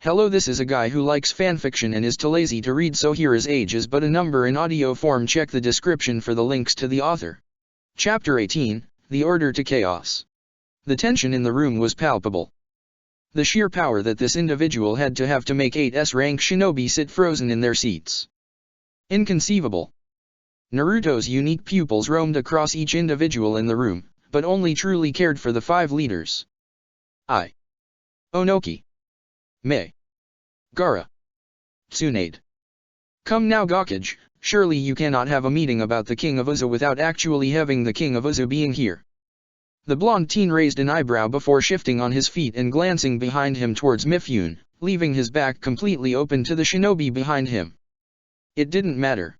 Hello, this is a guy who likes fanfiction and is too lazy to read, so here his age is but a number in audio form. Check the description for the links to the author. Chapter 18, The Order to Chaos. The tension in the room was palpable. The sheer power that this individual had to have to make 8S rank shinobi sit frozen in their seats. Inconceivable. Naruto's unique pupils roamed across each individual in the room, but only truly cared for the 5 leaders. Onoki, Mei, Gaara, Tsunade. Come now, Gokage, surely you cannot have a meeting about the King of Uzu without actually having the King of Uzu being here. The blonde teen raised an eyebrow before shifting on his feet and glancing behind him towards Mifune, leaving his back completely open to the shinobi behind him. It didn't matter.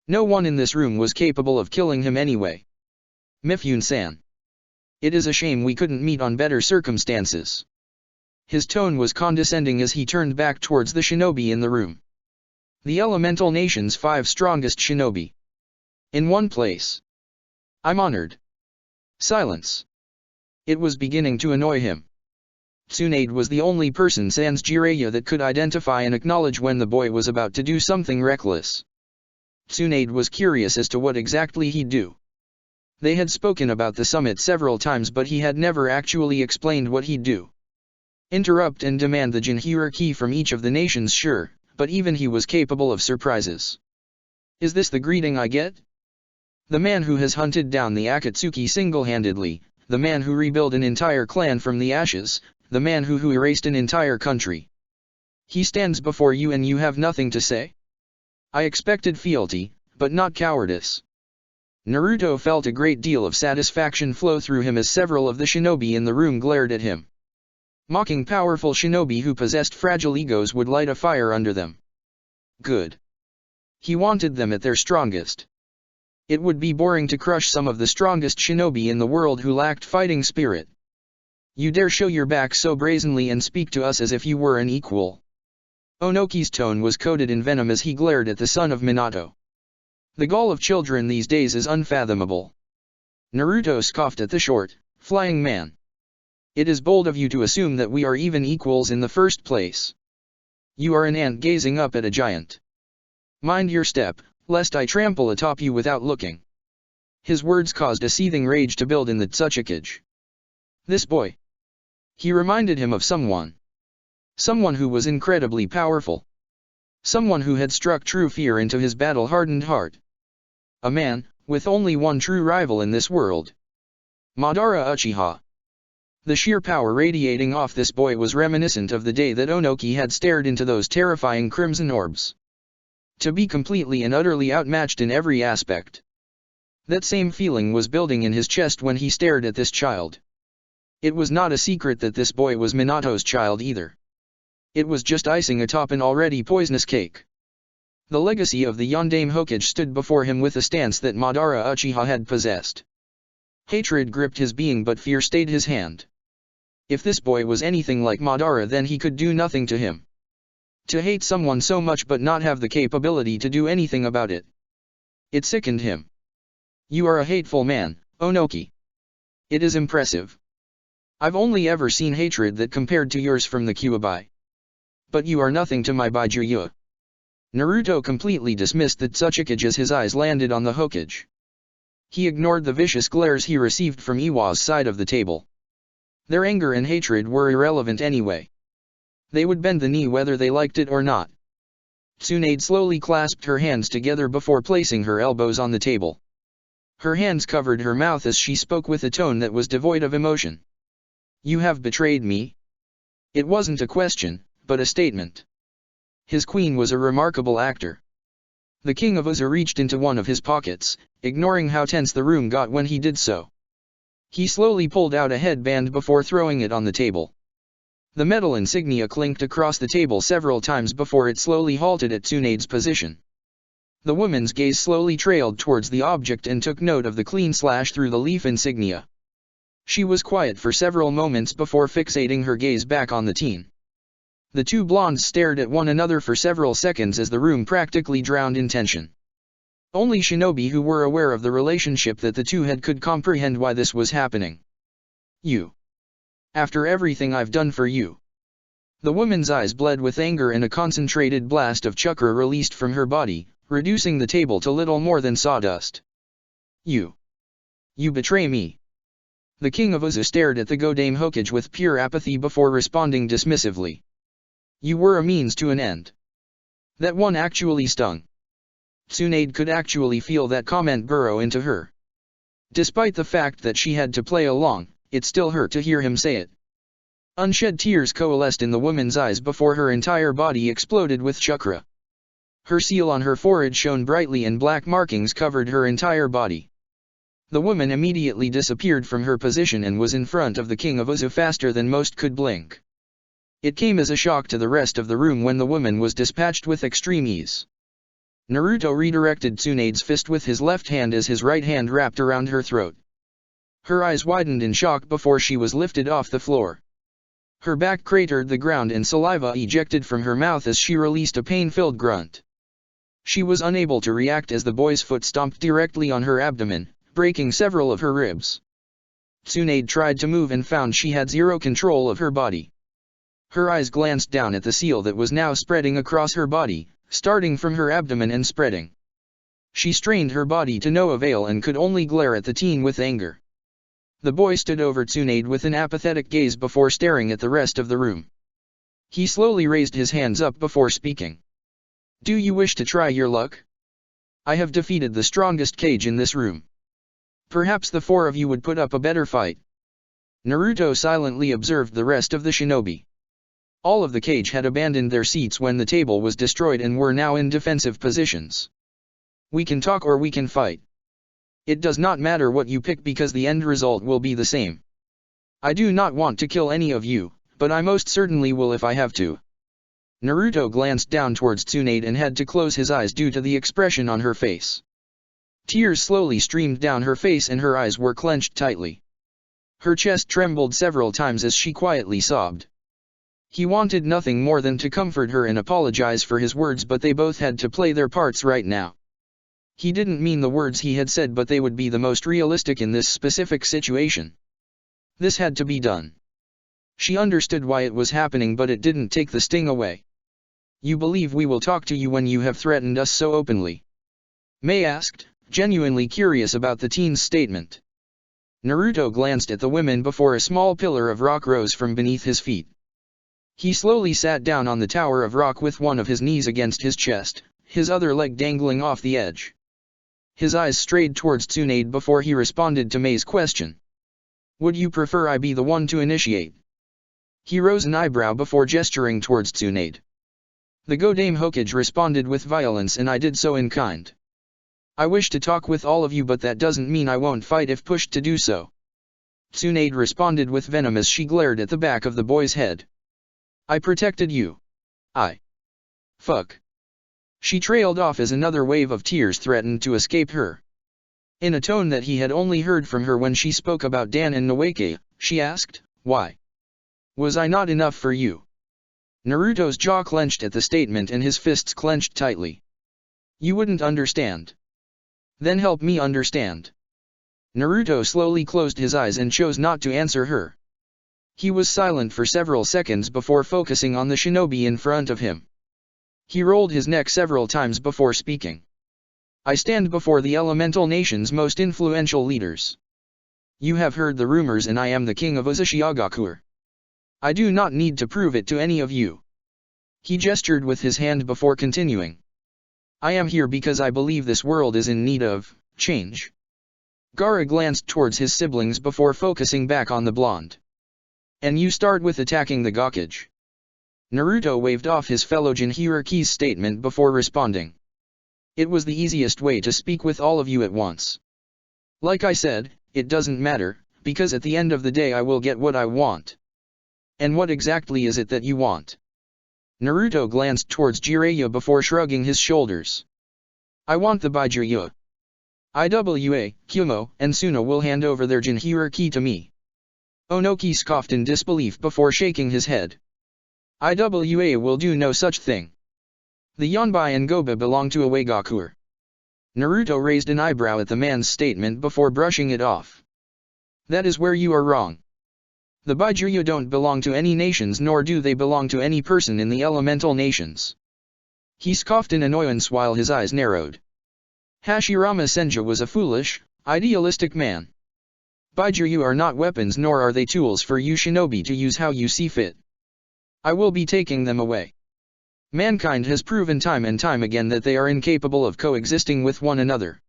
No one in this room was capable of killing him anyway. Mifune-san. It is a shame we couldn't meet on better circumstances. His tone was condescending as he turned back towards the shinobi in the room. The Elemental Nation's 5 strongest shinobi. In one place. I'm honored. Silence. It was beginning to annoy him. Tsunade was the only person sans Jiraiya that could identify and acknowledge when the boy was about to do something reckless. Tsunade was curious as to what exactly he'd do. They had spoken about the summit several times, but he had never actually explained what he'd do. Interrupt and demand the Jinhuriki from each of the nations, sure, but even he was capable of surprises. Is this the greeting I get? The man who has hunted down the Akatsuki single-handedly, the man who rebuilt an entire clan from the ashes, the man who erased an entire country. He stands before you and you have nothing to say? I expected fealty, but not cowardice. Naruto felt a great deal of satisfaction flow through him as several of the shinobi in the room glared at him. Mocking powerful shinobi who possessed fragile egos would light a fire under them. Good. He wanted them at their strongest. It would be boring to crush some of the strongest shinobi in the world who lacked fighting spirit. You dare show your back so brazenly and speak to us as if you were an equal. Onoki's tone was coated in venom as he glared at the son of Minato. The gall of children these days is unfathomable. Naruto scoffed at the short, flying man. It is bold of you to assume that we are even equals in the first place. You are an ant gazing up at a giant. Mind your step, lest I trample atop you without looking. His words caused a seething rage to build in the Tsuchikage. This boy. He reminded him of someone. Someone who was incredibly powerful. Someone who had struck true fear into his battle-hardened heart. A man, with only one true rival in this world. Madara Uchiha. The sheer power radiating off this boy was reminiscent of the day that Onoki had stared into those terrifying crimson orbs. To be completely and utterly outmatched in every aspect. That same feeling was building in his chest when he stared at this child. It was not a secret that this boy was Minato's child either. It was just icing atop an already poisonous cake. The legacy of the Yondaime Hokage stood before him with a stance that Madara Uchiha had possessed. Hatred gripped his being, but fear stayed his hand. If this boy was anything like Madara, then he could do nothing to him. To hate someone so much but not have the capability to do anything about it. It sickened him. You are a hateful man, Onoki. It is impressive. I've only ever seen hatred that compared to yours from the Kyuubi. But you are nothing to my Byakuya. Naruto completely dismissed the Tsuchikage as his eyes landed on the Hokage. He ignored the vicious glares he received from Iwa's side of the table. Their anger and hatred were irrelevant anyway. They would bend the knee whether they liked it or not. Tsunade slowly clasped her hands together before placing her elbows on the table. Her hands covered her mouth as she spoke with a tone that was devoid of emotion. You have betrayed me. It wasn't a question, but a statement. His queen was a remarkable actor. The King of Uzu reached into one of his pockets, ignoring how tense the room got when he did so. He slowly pulled out a headband before throwing it on the table. The metal insignia clinked across the table several times before it slowly halted at Tsunade's position. The woman's gaze slowly trailed towards the object and took note of the clean slash through the leaf insignia. She was quiet for several moments before fixating her gaze back on the teen. The two blondes stared at one another for several seconds as the room practically drowned in tension. Only shinobi who were aware of the relationship that the two had could comprehend why this was happening. You. After everything I've done for you. The woman's eyes bled with anger and a concentrated blast of chakra released from her body, reducing the table to little more than sawdust. You betray me. The king of Uzu stared at the Godame Hokage with pure apathy before responding dismissively. You were a means to an end. That one actually stung. Tsunade could actually feel that comment burrow into her. Despite the fact that she had to play along, it still hurt to hear him say it. Unshed tears coalesced in the woman's eyes before her entire body exploded with chakra. Her seal on her forehead shone brightly and black markings covered her entire body. The woman immediately disappeared from her position and was in front of the king of Uzu faster than most could blink. It came as a shock to the rest of the room when the woman was dispatched with extreme ease. Naruto redirected Tsunade's fist with his left hand as his right hand wrapped around her throat. Her eyes widened in shock before she was lifted off the floor. Her back cratered the ground and saliva ejected from her mouth as she released a pain-filled grunt. She was unable to react as the boy's foot stomped directly on her abdomen, breaking several of her ribs. Tsunade tried to move and found she had zero control of her body. Her eyes glanced down at the seal that was now spreading across her body, starting from her abdomen and spreading. She strained her body to no avail and could only glare at the teen with anger. The boy stood over Tsunade with an apathetic gaze before staring at the rest of the room. He slowly raised his hands up before speaking. Do you wish to try your luck? I have defeated the strongest Kage in this room. Perhaps the four of you would put up a better fight. Naruto silently observed the rest of the shinobi. All of the Kage had abandoned their seats when the table was destroyed and were now in defensive positions. We can talk or we can fight. It does not matter what you pick because the end result will be the same. I do not want to kill any of you, but I most certainly will if I have to. Naruto glanced down towards Tsunade and had to close his eyes due to the expression on her face. Tears slowly streamed down her face and her eyes were clenched tightly. Her chest trembled several times as she quietly sobbed. He wanted nothing more than to comfort her and apologize for his words, but they both had to play their parts right now. He didn't mean the words he had said, but they would be the most realistic in this specific situation. This had to be done. She understood why it was happening, but it didn't take the sting away. You believe we will talk to you when you have threatened us so openly? Mei asked, genuinely curious about the teen's statement. Naruto glanced at the women before a small pillar of rock rose from beneath his feet. He slowly sat down on the tower of rock with one of his knees against his chest, his other leg dangling off the edge. His eyes strayed towards Tsunade before he responded to Mei's question. Would you prefer I be the one to initiate? He rose an eyebrow before gesturing towards Tsunade. The Godame Hokage responded with violence, and I did so in kind. I wish to talk with all of you, but that doesn't mean I won't fight if pushed to do so. Tsunade responded with venom as she glared at the back of the boy's head. I protected you. Fuck. She trailed off as another wave of tears threatened to escape her. In a tone that he had only heard from her when she spoke about Dan and Noeke, she asked, why? Was I not enough for you? Naruto's jaw clenched at the statement and his fists clenched tightly. You wouldn't understand. Then help me understand. Naruto slowly closed his eyes and chose not to answer her. He was silent for several seconds before focusing on the shinobi in front of him. He rolled his neck several times before speaking. I stand before the elemental nation's most influential leaders. You have heard the rumors, and I am the king of Uzushiagakuer. I do not need to prove it to any of you. He gestured with his hand before continuing. I am here because I believe this world is in need of change. Gaara glanced towards his siblings before focusing back on the blonde. And you start with attacking the Gokage. Naruto waved off his fellow Jinhiraki's statement before responding. It was the easiest way to speak with all of you at once. Like I said, it doesn't matter, because at the end of the day I will get what I want. And what exactly is it that you want? Naruto glanced towards Jiraiya before shrugging his shoulders. I want the Byakuya. Iwa, Kumo, and Suna will hand over their Jinhiraki to me. Onoki scoffed in disbelief before shaking his head. Iwa will do no such thing. The Yonbai and Goba belong to Iwagakuer. Naruto raised an eyebrow at the man's statement before brushing it off. That is where you are wrong. The Baijuya don't belong to any nations, nor do they belong to any person in the elemental nations. He scoffed in annoyance while his eyes narrowed. Hashirama Senja was a foolish, idealistic man. Baijuya are not weapons, nor are they tools for you shinobi to use how you see fit. I will be taking them away. Mankind has proven time and time again that they are incapable of coexisting with one another.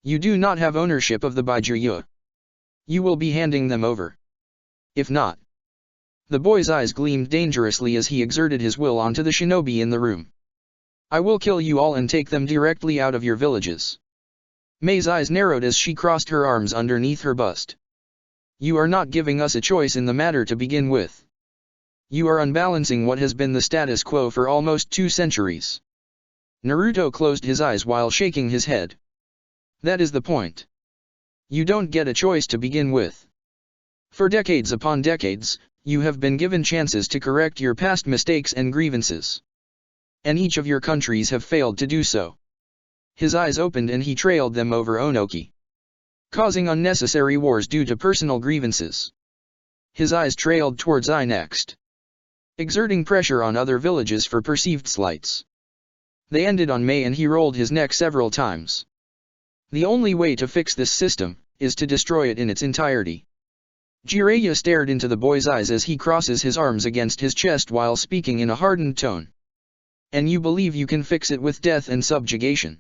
You do not have ownership of the Baijuya. You will be handing them over. If not. The boy's eyes gleamed dangerously as he exerted his will onto the shinobi in the room. I will kill you all and take them directly out of your villages. Mei's eyes narrowed as she crossed her arms underneath her bust. You are not giving us a choice in the matter to begin with. You are unbalancing what has been the status quo for almost 2 centuries. Naruto closed his eyes while shaking his head. That is the point. You don't get a choice to begin with. For decades upon decades, you have been given chances to correct your past mistakes and grievances. And each of your countries have failed to do so. His eyes opened and he trailed them over Onoki. Causing unnecessary wars due to personal grievances. His eyes trailed towards Ai next. Exerting pressure on other villages for perceived slights. They ended on Mei and he rolled his neck several times. The only way to fix this system is to destroy it in its entirety. Jiraiya stared into the boy's eyes as he crosses his arms against his chest while speaking in a hardened tone. And you believe you can fix it with death and subjugation?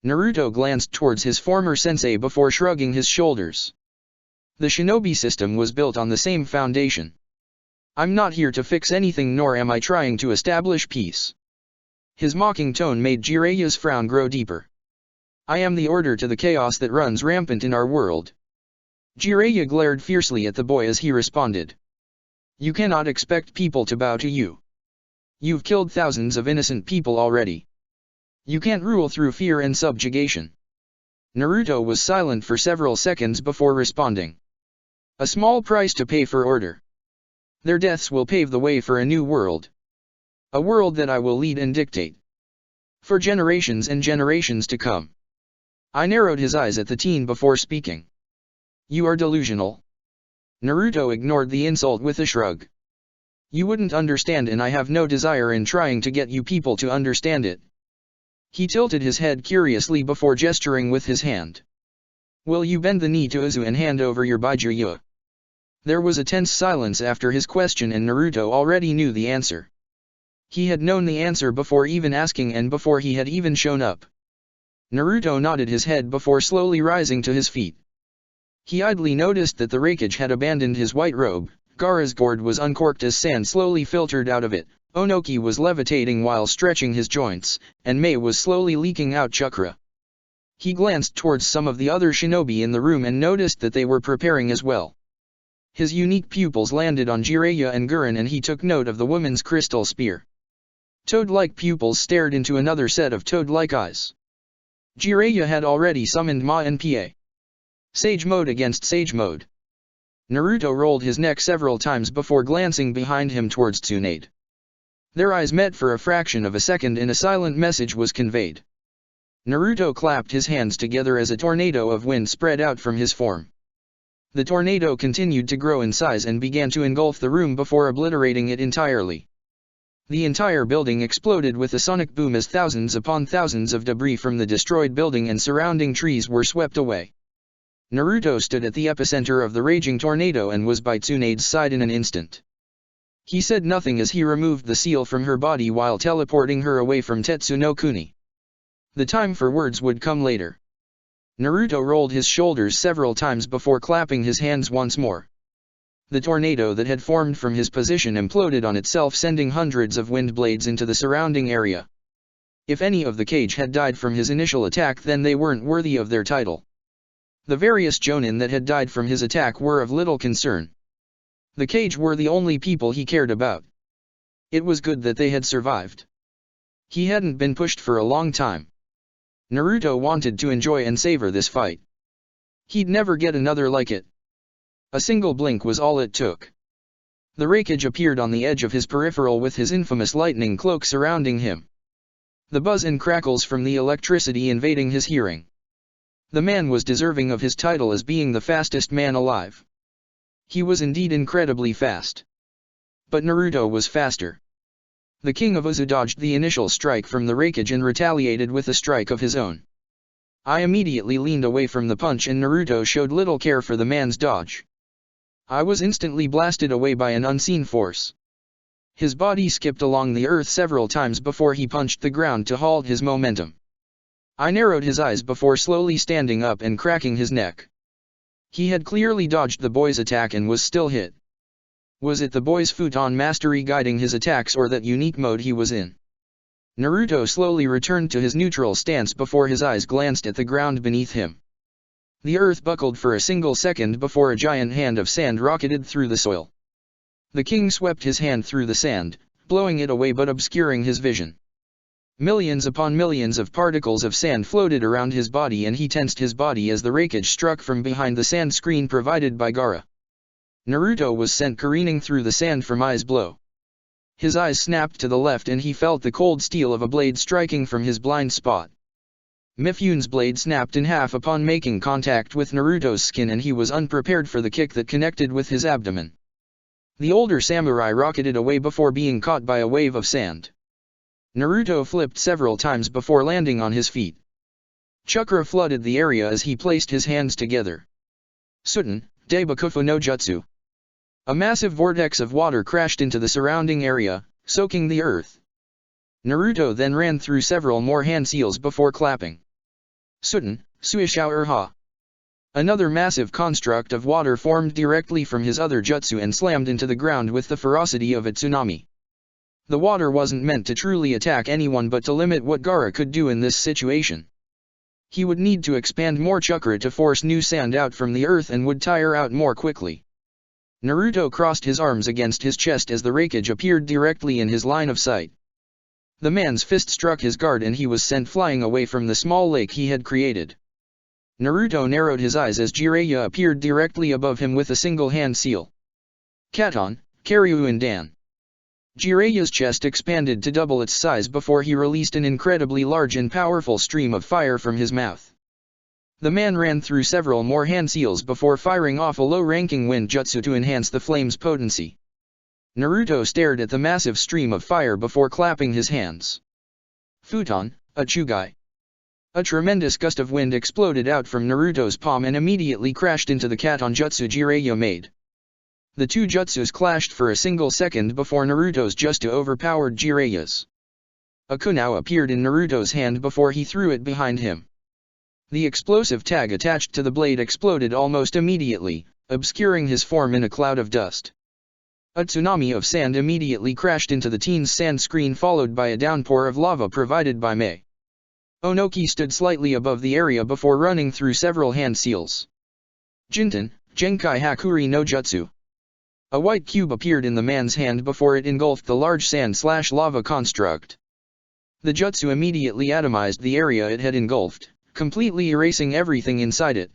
Naruto glanced towards his former sensei before shrugging his shoulders. The shinobi system was built on the same foundation. I'm not here to fix anything, nor am I trying to establish peace. His mocking tone made Jiraiya's frown grow deeper. I am the order to the chaos that runs rampant in our world. Jiraiya glared fiercely at the boy as he responded. You cannot expect people to bow to you. You've killed thousands of innocent people already. You can't rule through fear and subjugation. Naruto was silent for several seconds before responding. A small price to pay for order. Their deaths will pave the way for a new world. A world that I will lead and dictate. For generations and generations to come. I narrowed his eyes at the teen before speaking. You are delusional. Naruto ignored the insult with a shrug. You wouldn't understand, and I have no desire in trying to get you people to understand it. He tilted his head curiously before gesturing with his hand. Will you bend the knee to Uzu and hand over your Baijuya? There was a tense silence after his question, and Naruto already knew the answer. He had known the answer before even asking and before he had even shown up. Naruto nodded his head before slowly rising to his feet. He idly noticed that the Raikage had abandoned his white robe, Gaara's gourd was uncorked as sand slowly filtered out of it, Onoki was levitating while stretching his joints, and Mei was slowly leaking out chakra. He glanced towards some of the other shinobi in the room and noticed that they were preparing as well. His unique pupils landed on Jiraiya and Gurren, and he took note of the woman's crystal spear. Toad-like pupils stared into another set of toad-like eyes. Jiraiya had already summoned Ma and Pa. Sage mode against sage mode. Naruto rolled his neck several times before glancing behind him towards Tsunade. Their eyes met for a fraction of a second and a silent message was conveyed. Naruto clapped his hands together as a tornado of wind spread out from his form. The tornado continued to grow in size and began to engulf the room before obliterating it entirely. The entire building exploded with a sonic boom as thousands upon thousands of debris from the destroyed building and surrounding trees were swept away. Naruto stood at the epicenter of the raging tornado and was by Tsunade's side in an instant. He said nothing as he removed the seal from her body while teleporting her away from Tetsu no Kuni. The time for words would come later. Naruto rolled his shoulders several times before clapping his hands once more. The tornado that had formed from his position imploded on itself, sending hundreds of wind blades into the surrounding area. If any of the Kage had died from his initial attack, then they weren't worthy of their title. The various Jonin that had died from his attack were of little concern. The Kage were the only people he cared about. It was good that they had survived. He hadn't been pushed for a long time. Naruto wanted to enjoy and savor this fight. He'd never get another like it. A single blink was all it took. The Raikage appeared on the edge of his peripheral with his infamous lightning cloak surrounding him. The buzz and crackles from the electricity invading his hearing. The man was deserving of his title as being the fastest man alive. He was indeed incredibly fast. But Naruto was faster. The king of Uzu dodged the initial strike from the Raikage and retaliated with a strike of his own. I immediately leaned away from the punch and Naruto showed little care for the man's dodge. I was instantly blasted away by an unseen force. His body skipped along the earth several times before he punched the ground to halt his momentum. I narrowed his eyes before slowly standing up and cracking his neck. He had clearly dodged the boy's attack and was still hit. Was it the boy's futon mastery guiding his attacks or that unique mode he was in? Naruto slowly returned to his neutral stance before his eyes glanced at the ground beneath him. The earth buckled for a single second before a giant hand of sand rocketed through the soil. The king swept his hand through the sand, blowing it away but obscuring his vision. Millions upon millions of particles of sand floated around his body and he tensed his body as the Raikage struck from behind the sand screen provided by Gaara. Naruto was sent careening through the sand from Ai's blow. His eyes snapped to the left and he felt the cold steel of a blade striking from his blind spot. Mifune's blade snapped in half upon making contact with Naruto's skin and he was unprepared for the kick that connected with his abdomen. The older samurai rocketed away before being caught by a wave of sand. Naruto flipped several times before landing on his feet. Chakra flooded the area as he placed his hands together. Suten, Daibakufu no Jutsu. A massive vortex of water crashed into the surrounding area, soaking the earth. Naruto then ran through several more hand seals before clapping. Suten, Suishao Urha. Another massive construct of water formed directly from his other jutsu and slammed into the ground with the ferocity of a tsunami. The water wasn't meant to truly attack anyone but to limit what Gaara could do in this situation. He would need to expand more chakra to force new sand out from the earth and would tire out more quickly. Naruto crossed his arms against his chest as the Raikage appeared directly in his line of sight. The man's fist struck his guard and he was sent flying away from the small lake he had created. Naruto narrowed his eyes as Jiraiya appeared directly above him with a single hand seal. Katon, Karyu and Dan. Jiraiya's chest expanded to double its size before he released an incredibly large and powerful stream of fire from his mouth. The man ran through several more hand seals before firing off a low-ranking wind jutsu to enhance the flame's potency. Naruto stared at the massive stream of fire before clapping his hands. Futon, a Chugai. A tremendous gust of wind exploded out from Naruto's palm and immediately crashed into the Katon jutsu Jiraiya made. The two jutsus clashed for a single second before Naruto's jutsu overpowered Jiraiya's. A kunao appeared in Naruto's hand before he threw it behind him. The explosive tag attached to the blade exploded almost immediately, obscuring his form in a cloud of dust. A tsunami of sand immediately crashed into the teen's sand screen followed by a downpour of lava provided by Mei. Onoki stood slightly above the area before running through several hand seals. Jinten, Genkai Hakuri no Jutsu. A white cube appeared in the man's hand before it engulfed the large sand/lava construct. The jutsu immediately atomized the area it had engulfed, completely erasing everything inside it.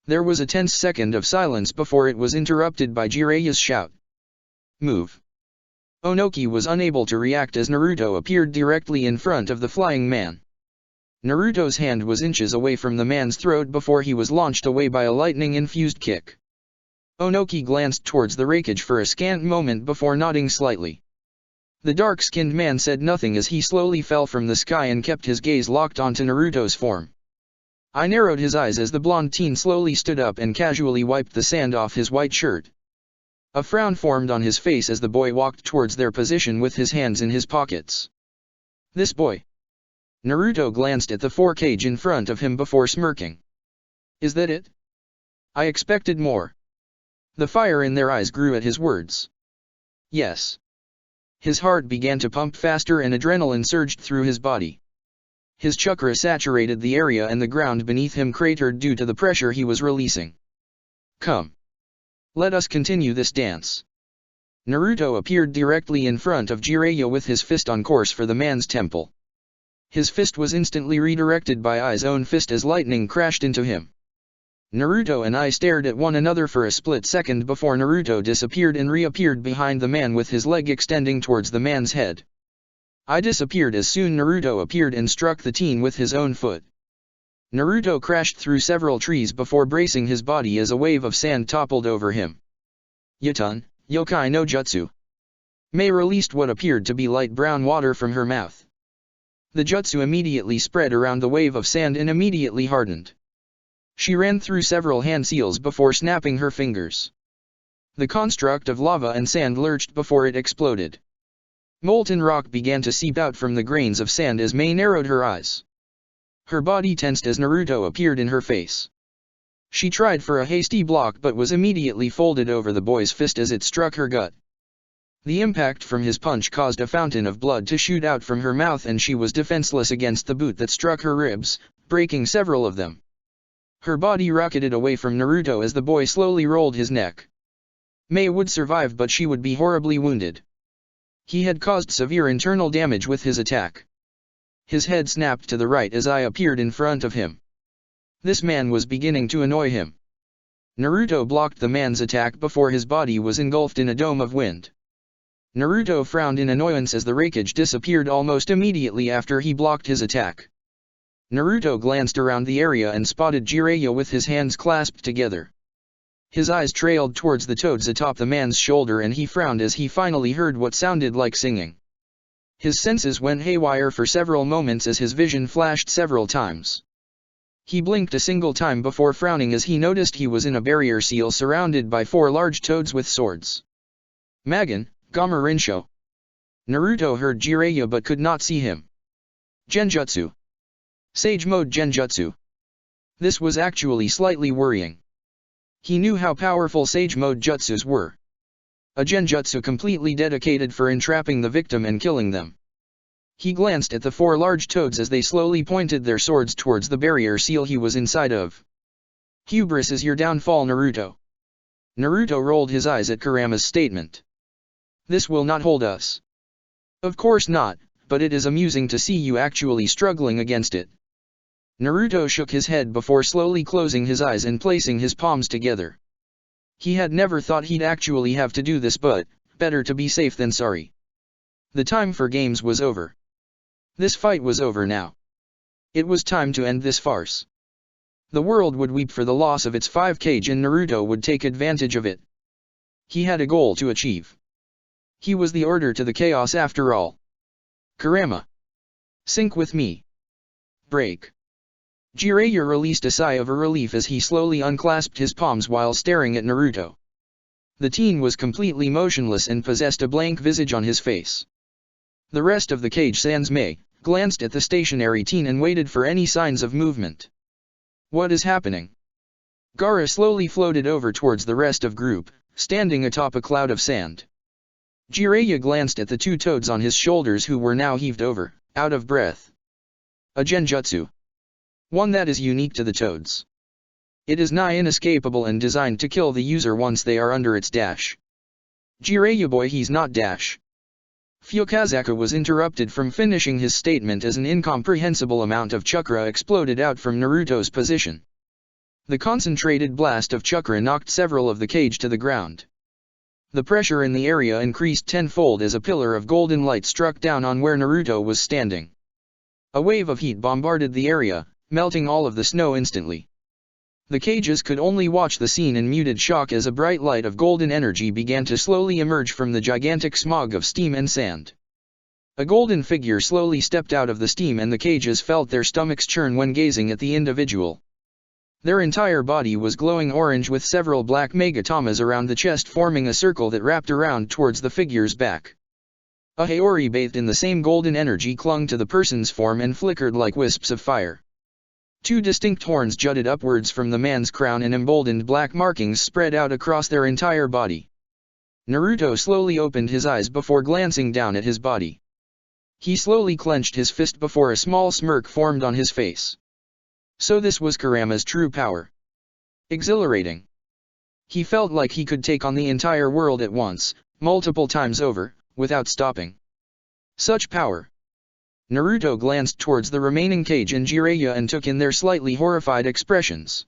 There was a tense second of silence before it was interrupted by Jiraiya's shout. Move. Onoki was unable to react as Naruto appeared directly in front of the flying man. Naruto's hand was inches away from the man's throat before he was launched away by a lightning-infused kick. Onoki glanced towards the Raikage for a scant moment before nodding slightly. The dark-skinned man said nothing as he slowly fell from the sky and kept his gaze locked onto Naruto's form. I narrowed his eyes as the blonde teen slowly stood up and casually wiped the sand off his white shirt. A frown formed on his face as the boy walked towards their position with his hands in his pockets. This boy. Naruto glanced at the Raikage in front of him before smirking. Is that it? I expected more. The fire in their eyes grew at his words. Yes. His heart began to pump faster and adrenaline surged through his body. His chakra saturated the area and the ground beneath him cratered due to the pressure he was releasing. Come. Let us continue this dance. Naruto appeared directly in front of Jiraiya with his fist on course for the man's temple. His fist was instantly redirected by Ai's own fist as lightning crashed into him. Naruto and Ai stared at one another for a split second before Naruto disappeared and reappeared behind the man with his leg extending towards the man's head. Ai disappeared as soon Naruto appeared and struck the teen with his own foot. Naruto crashed through several trees before bracing his body as a wave of sand toppled over him. Yatun, Yokai no Jutsu. Mei released what appeared to be light brown water from her mouth. The jutsu immediately spread around the wave of sand and immediately hardened. She ran through several hand seals before snapping her fingers. The construct of lava and sand lurched before it exploded. Molten rock began to seep out from the grains of sand as Mei narrowed her eyes. Her body tensed as Naruto appeared in her face. She tried for a hasty block but was immediately folded over the boy's fist as it struck her gut. The impact from his punch caused a fountain of blood to shoot out from her mouth and she was defenseless against the boot that struck her ribs, breaking several of them. Her body rocketed away from Naruto as the boy slowly rolled his neck. Mei would survive but she would be horribly wounded. He had caused severe internal damage with his attack. His head snapped to the right as I appeared in front of him. This man was beginning to annoy him. Naruto blocked the man's attack before his body was engulfed in a dome of wind. Naruto frowned in annoyance as the wreckage disappeared almost immediately after he blocked his attack. Naruto glanced around the area and spotted Jiraiya with his hands clasped together. His eyes trailed towards the toads atop the man's shoulder and he frowned as he finally heard what sounded like singing. His senses went haywire for several moments as his vision flashed several times. He blinked a single time before frowning as he noticed he was in a barrier seal surrounded by 4 large toads with swords. Magen, Gamma Rinsho. Naruto heard Jiraiya but could not see him. Genjutsu. Sage Mode Genjutsu. This was actually slightly worrying. He knew how powerful Sage Mode Jutsus were. A Genjutsu completely dedicated for entrapping the victim and killing them. He glanced at the 4 large toads as they slowly pointed their swords towards the barrier seal he was inside of. Hubris is your downfall, Naruto. Naruto rolled his eyes at Kurama's statement. This will not hold us. Of course not, but it is amusing to see you actually struggling against it. Naruto shook his head before slowly closing his eyes and placing his palms together. He had never thought he'd actually have to do this but, better to be safe than sorry. The time for games was over. This fight was over now. It was time to end this farce. The world would weep for the loss of its 5 cage and Naruto would take advantage of it. He had a goal to achieve. He was the order to the chaos after all. Kurama. Sync with me. Break. Jiraiya released a sigh of relief as he slowly unclasped his palms while staring at Naruto. The teen was completely motionless and possessed a blank visage on his face. The rest of the cage sans Mei glanced at the stationary teen and waited for any signs of movement. What is happening? Gaara slowly floated over towards the rest of group, standing atop a cloud of sand. Jiraiya glanced at the 2 toads on his shoulders who were now heaved over, out of breath. A Genjutsu. One that is unique to the toads. It is nigh inescapable and designed to kill the user once they are under its dash. Jiraiya boy, he's not dash. Fukasaku was interrupted from finishing his statement as an incomprehensible amount of chakra exploded out from Naruto's position. The concentrated blast of chakra knocked several of the cage to the ground. The pressure in the area increased tenfold as a pillar of golden light struck down on where Naruto was standing. A wave of heat bombarded the area, melting all of the snow instantly. The cages could only watch the scene in muted shock as a bright light of golden energy began to slowly emerge from the gigantic smog of steam and sand. A golden figure slowly stepped out of the steam and the cages felt their stomachs churn when gazing at the individual. Their entire body was glowing orange with several black megatamas around the chest forming a circle that wrapped around towards the figure's back. A Haori bathed in the same golden energy clung to the person's form and flickered like wisps of fire. 2 distinct horns jutted upwards from the man's crown and emboldened black markings spread out across their entire body. Naruto slowly opened his eyes before glancing down at his body. He slowly clenched his fist before a small smirk formed on his face. So this was Kurama's true power. Exhilarating. He felt like he could take on the entire world at once, multiple times over, without stopping. Such power. Naruto glanced towards the remaining cage and Jiraiya and took in their slightly horrified expressions.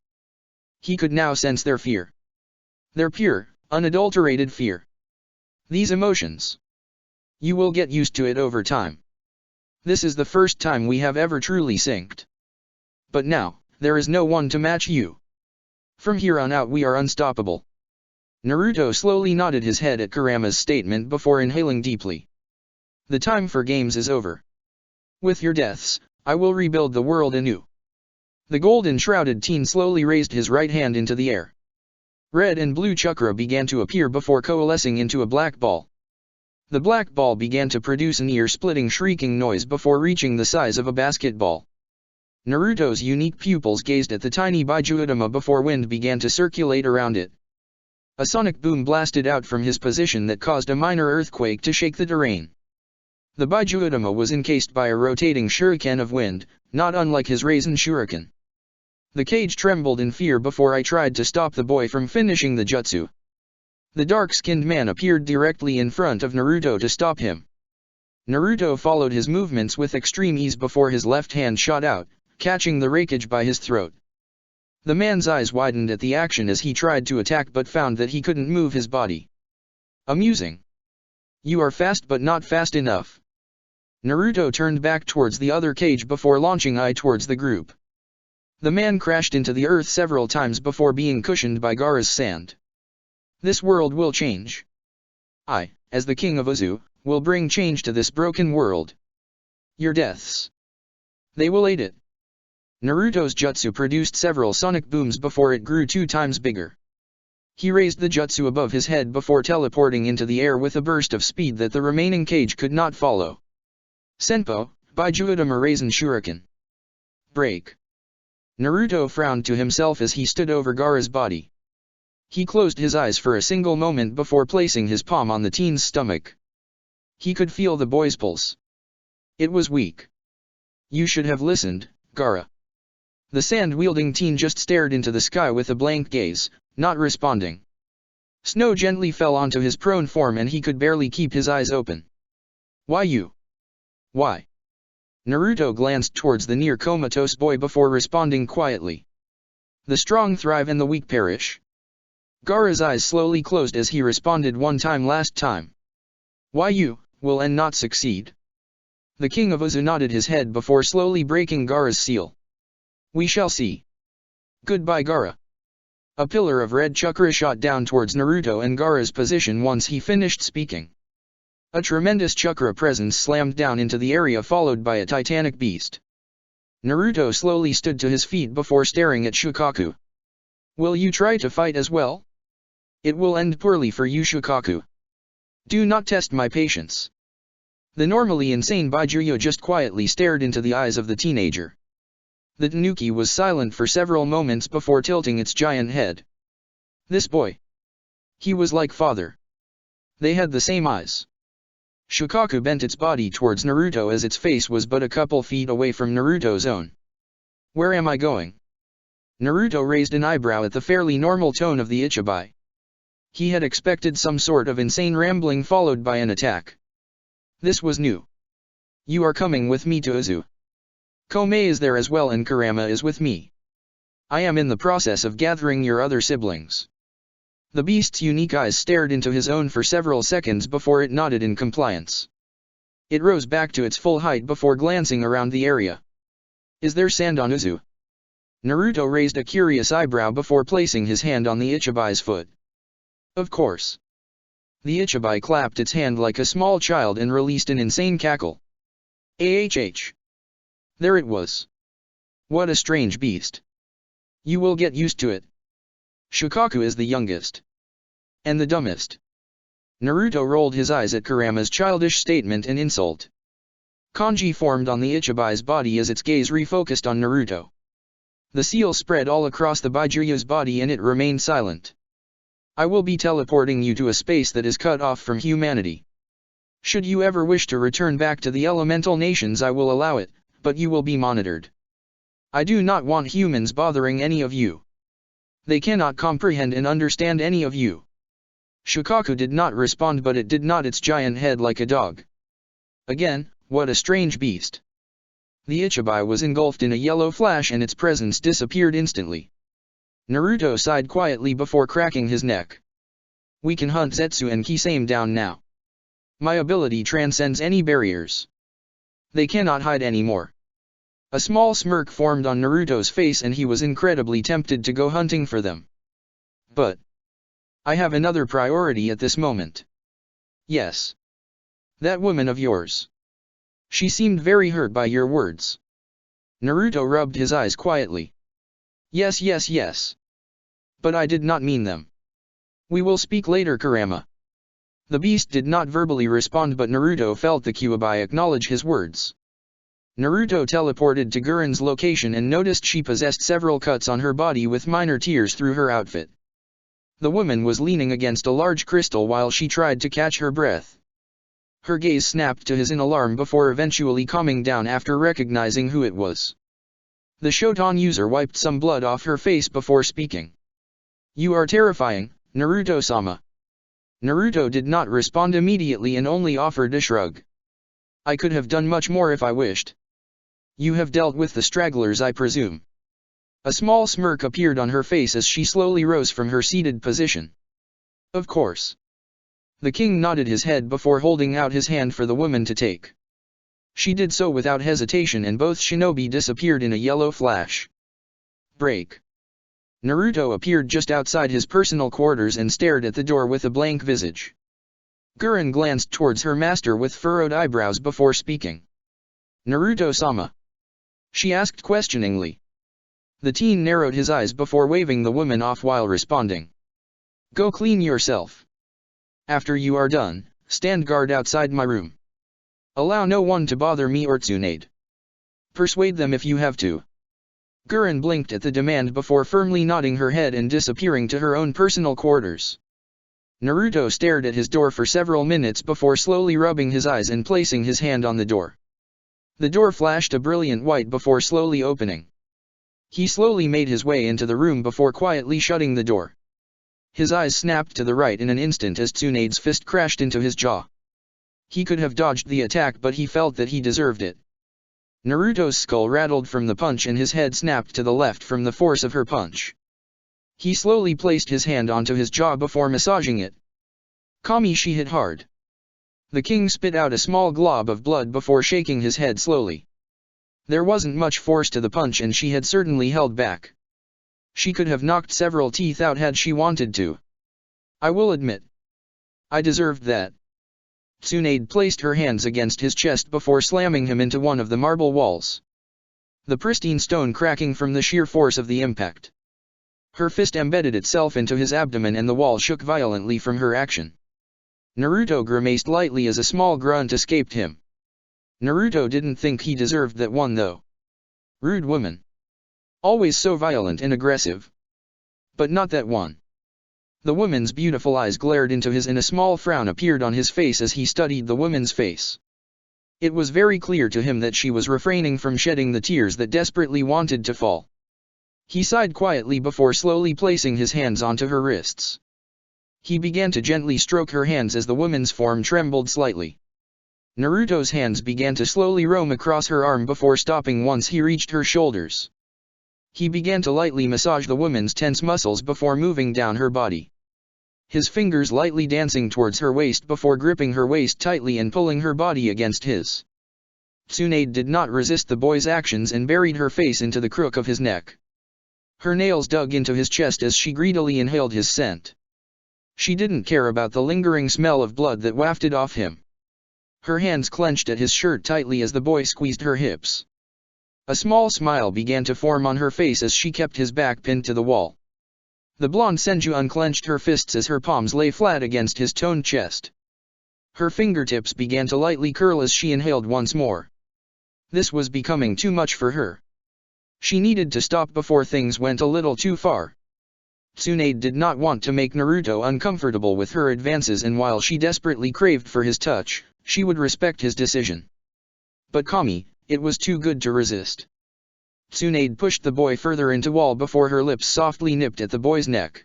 He could now sense their fear. Their pure, unadulterated fear. These emotions. You will get used to it over time. This is the first time we have ever truly synced. But now, there is no one to match you. From here on out we are unstoppable. Naruto slowly nodded his head at Kurama's statement before inhaling deeply. The time for games is over. With your deaths, I will rebuild the world anew. The golden-shrouded teen slowly raised his right hand into the air. Red and blue chakra began to appear before coalescing into a black ball. The black ball began to produce an ear-splitting shrieking noise before reaching the size of a basketball. Naruto's unique pupils gazed at the tiny Biju Udama before wind began to circulate around it. A sonic boom blasted out from his position that caused a minor earthquake to shake the terrain. The Biju Udama was encased by a rotating shuriken of wind, not unlike his Raisin Shuriken. The cage trembled in fear before I tried to stop the boy from finishing the jutsu. The dark-skinned man appeared directly in front of Naruto to stop him. Naruto followed his movements with extreme ease before his left hand shot out, catching the Raikage by his throat. The man's eyes widened at the action as he tried to attack but found that he couldn't move his body. Amusing. You are fast but not fast enough. Naruto turned back towards the other cage before launching Eye towards the group. The man crashed into the earth several times before being cushioned by Gaara's sand. This world will change. I, as the king of Uzu, will bring change to this broken world. Your deaths. They will aid it. Naruto's jutsu produced several sonic booms before it grew 2 times bigger. He raised the jutsu above his head before teleporting into the air with a burst of speed that the remaining cage could not follow. Senpo, Biju Udama Raisin Shuriken. Break. Naruto frowned to himself as he stood over Gaara's body. He closed his eyes for a single moment before placing his palm on the teen's stomach. He could feel the boy's pulse. It was weak. You should have listened, Gaara. The sand-wielding teen just stared into the sky with a blank gaze, not responding. Snow gently fell onto his prone form and he could barely keep his eyes open. Why you? Why? Naruto glanced towards the near comatose boy before responding quietly. The strong thrive and the weak perish. Gaara's eyes slowly closed as he responded one time last time. Why you, will and not succeed? The king of Uzu nodded his head before slowly breaking Gaara's seal. We shall see. Goodbye Gaara. A pillar of red chakra shot down towards Naruto and Gaara's position once he finished speaking. A tremendous chakra presence slammed down into the area followed by a titanic beast. Naruto slowly stood to his feet before staring at Shukaku. Will you try to fight as well? It will end poorly for you Shukaku. Do not test my patience. The normally insane Baijuyo just quietly stared into the eyes of the teenager. The tanuki was silent for several moments before tilting its giant head. This boy. He was like father. They had the same eyes. Shukaku bent its body towards Naruto as its face was but a couple feet away from Naruto's own. Where am I going? Naruto raised an eyebrow at the fairly normal tone of the Ichibai. He had expected some sort of insane rambling followed by an attack. This was new. You are coming with me to Uzu. Komei is there as well and Kurama is with me. I am in the process of gathering your other siblings. The beast's unique eyes stared into his own for several seconds before it nodded in compliance. It rose back to its full height before glancing around the area. Is there sand on Uzu? Naruto raised a curious eyebrow before placing his hand on the Ichibai's foot. Of course. The Ichibai clapped its hand like a small child and released an insane cackle. AHH. There it was. What a strange beast. You will get used to it. Shukaku is the youngest. And the dumbest. Naruto rolled his eyes at Kurama's childish statement and insult. Kanji formed on the Ichibai's body as its gaze refocused on Naruto. The seal spread all across the Baijuyo's body and it remained silent. I will be teleporting you to a space that is cut off from humanity. Should you ever wish to return back to the elemental nations I will allow it, but you will be monitored. I do not want humans bothering any of you. They cannot comprehend and understand any of you. Shukaku did not respond but it did nod its giant head like a dog. Again, what a strange beast. The Ichibai was engulfed in a yellow flash and its presence disappeared instantly. Naruto sighed quietly before cracking his neck. We can hunt Zetsu and Kisame down now. My ability transcends any barriers. They cannot hide anymore. A small smirk formed on Naruto's face and he was incredibly tempted to go hunting for them. But I have another priority at this moment. Yes. That woman of yours. She seemed very hurt by your words. Naruto rubbed his eyes quietly. Yes, yes, yes. But I did not mean them. We will speak later, Kurama. The beast did not verbally respond, but Naruto felt the Kyuubi acknowledge his words. Naruto teleported to Guren's location and noticed she possessed several cuts on her body with minor tears through her outfit. The woman was leaning against a large crystal while she tried to catch her breath. Her gaze snapped to his in alarm before eventually calming down after recognizing who it was. The Shoton user wiped some blood off her face before speaking. You are terrifying, Naruto-sama. Naruto did not respond immediately and only offered a shrug. I could have done much more if I wished. You have dealt with the stragglers, I presume. A small smirk appeared on her face as she slowly rose from her seated position. Of course. The king nodded his head before holding out his hand for the woman to take. She did so without hesitation and both shinobi disappeared in a yellow flash. Break. Naruto appeared just outside his personal quarters and stared at the door with a blank visage. Guren glanced towards her master with furrowed eyebrows before speaking. Naruto-sama? She asked questioningly. The teen narrowed his eyes before waving the woman off while responding. Go clean yourself. After you are done, stand guard outside my room. Allow no one to bother me or Tsunade. Persuade them if you have to. Guren blinked at the demand before firmly nodding her head and disappearing to her own personal quarters. Naruto stared at his door for several minutes before slowly rubbing his eyes and placing his hand on the door. The door flashed a brilliant white before slowly opening. He slowly made his way into the room before quietly shutting the door. His eyes snapped to the right in an instant as Tsunade's fist crashed into his jaw. He could have dodged the attack, but he felt that he deserved it. Naruto's skull rattled from the punch and his head snapped to the left from the force of her punch. He slowly placed his hand onto his jaw before massaging it. Kami, she hit hard. The king spit out a small glob of blood before shaking his head slowly. There wasn't much force to the punch and she had certainly held back. She could have knocked several teeth out had she wanted to. I will admit. I deserved that. Tsunade placed her hands against his chest before slamming him into one of the marble walls. The pristine stone cracking from the sheer force of the impact. Her fist embedded itself into his abdomen and the wall shook violently from her action. Naruto grimaced lightly as a small grunt escaped him. Naruto didn't think he deserved that one though. Rude woman. Always so violent and aggressive. But not that one. The woman's beautiful eyes glared into his and a small frown appeared on his face as he studied the woman's face. It was very clear to him that she was refraining from shedding the tears that desperately wanted to fall. He sighed quietly before slowly placing his hands onto her wrists. He began to gently stroke her hands as the woman's form trembled slightly. Naruto's hands began to slowly roam across her arm before stopping once he reached her shoulders. He began to lightly massage the woman's tense muscles before moving down her body. His fingers lightly dancing towards her waist before gripping her waist tightly and pulling her body against his. Tsunade did not resist the boy's actions and buried her face into the crook of his neck. Her nails dug into his chest as she greedily inhaled his scent. She didn't care about the lingering smell of blood that wafted off him. Her hands clenched at his shirt tightly as the boy squeezed her hips. A small smile began to form on her face as she kept his back pinned to the wall. The blonde Senju unclenched her fists as her palms lay flat against his toned chest. Her fingertips began to lightly curl as she inhaled once more. This was becoming too much for her. She needed to stop before things went a little too far. Tsunade did not want to make Naruto uncomfortable with her advances, and while she desperately craved for his touch, she would respect his decision. But Kami, it was too good to resist. Tsunade pushed the boy further into wall before her lips softly nipped at the boy's neck.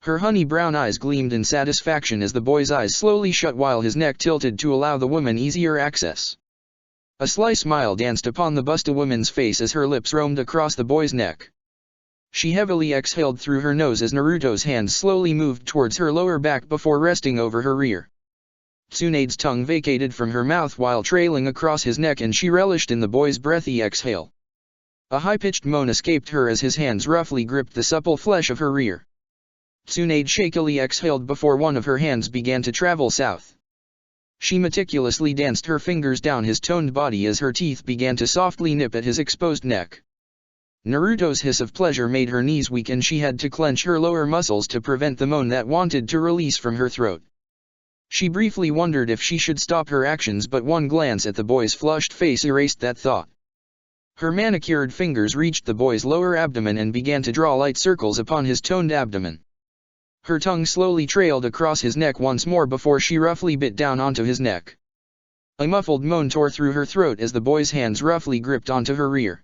Her honey brown eyes gleamed in satisfaction as the boy's eyes slowly shut while his neck tilted to allow the woman easier access. A sly smile danced upon the busta woman's face as her lips roamed across the boy's neck. She heavily exhaled through her nose as Naruto's hands slowly moved towards her lower back before resting over her rear. Tsunade's tongue vacated from her mouth while trailing across his neck, and she relished in the boy's breathy exhale. A high-pitched moan escaped her as his hands roughly gripped the supple flesh of her rear. Tsunade shakily exhaled before one of her hands began to travel south. She meticulously danced her fingers down his toned body as her teeth began to softly nip at his exposed neck. Naruto's hiss of pleasure made her knees weak and she had to clench her lower muscles to prevent the moan that wanted to release from her throat. She briefly wondered if she should stop her actions, but one glance at the boy's flushed face erased that thought. Her manicured fingers reached the boy's lower abdomen and began to draw light circles upon his toned abdomen. Her tongue slowly trailed across his neck once more before she roughly bit down onto his neck. A muffled moan tore through her throat as the boy's hands roughly gripped onto her rear.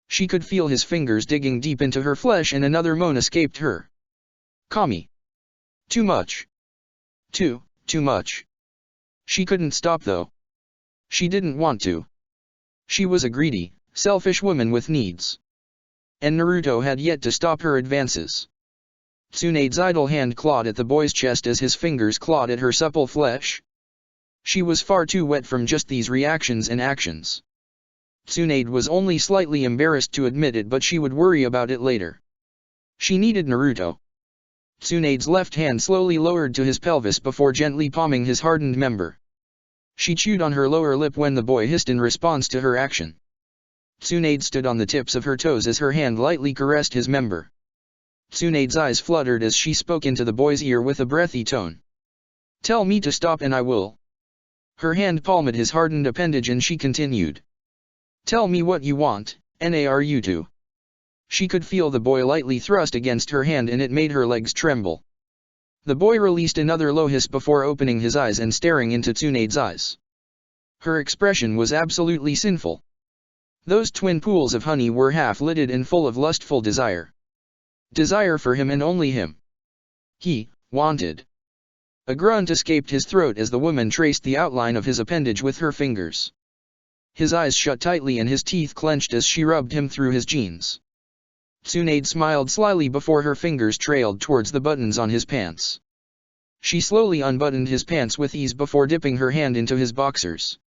She could feel his fingers digging deep into her flesh and another moan escaped her. Kami. Too much. Too much. She couldn't stop though. She didn't want to. She was a greedy, selfish woman with needs. And Naruto had yet to stop her advances. Tsunade's idle hand clawed at the boy's chest as his fingers clawed at her supple flesh. She was far too wet from just these reactions and actions. Tsunade was only slightly embarrassed to admit it, but she would worry about it later. She needed Naruto. Tsunade's left hand slowly lowered to his pelvis before gently palming his hardened member. She chewed on her lower lip when the boy hissed in response to her action. Tsunade stood on the tips of her toes as her hand lightly caressed his member. Tsunade's eyes fluttered as she spoke into the boy's ear with a breathy tone. "Tell me to stop and I will." Her hand palmed his hardened appendage and she continued. "Tell me what you want, Naruto." She could feel the boy lightly thrust against her hand and it made her legs tremble. The boy released another low hiss before opening his eyes and staring into Tsunade's eyes. Her expression was absolutely sinful. Those twin pools of honey were half-lidded and full of lustful desire. Desire for him and only him. He wanted. A grunt escaped his throat as the woman traced the outline of his appendage with her fingers. His eyes shut tightly and his teeth clenched as she rubbed him through his jeans. Tsunade smiled slyly before her fingers trailed towards the buttons on his pants. She slowly unbuttoned his pants with ease before dipping her hand into his boxers.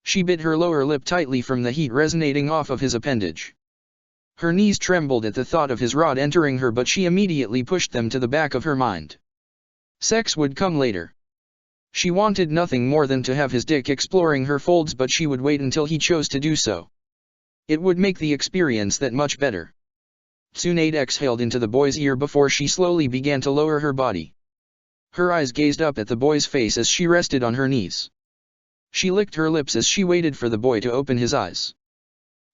She bit her lower lip tightly from the heat resonating off of his appendage. Her knees trembled at the thought of his rod entering her, but she immediately pushed them to the back of her mind. Sex would come later. She wanted nothing more than to have his dick exploring her folds, but she would wait until he chose to do so. It would make the experience that much better. Tsunade exhaled into the boy's ear before she slowly began to lower her body. Her eyes gazed up at the boy's face as she rested on her knees. She licked her lips as she waited for the boy to open his eyes.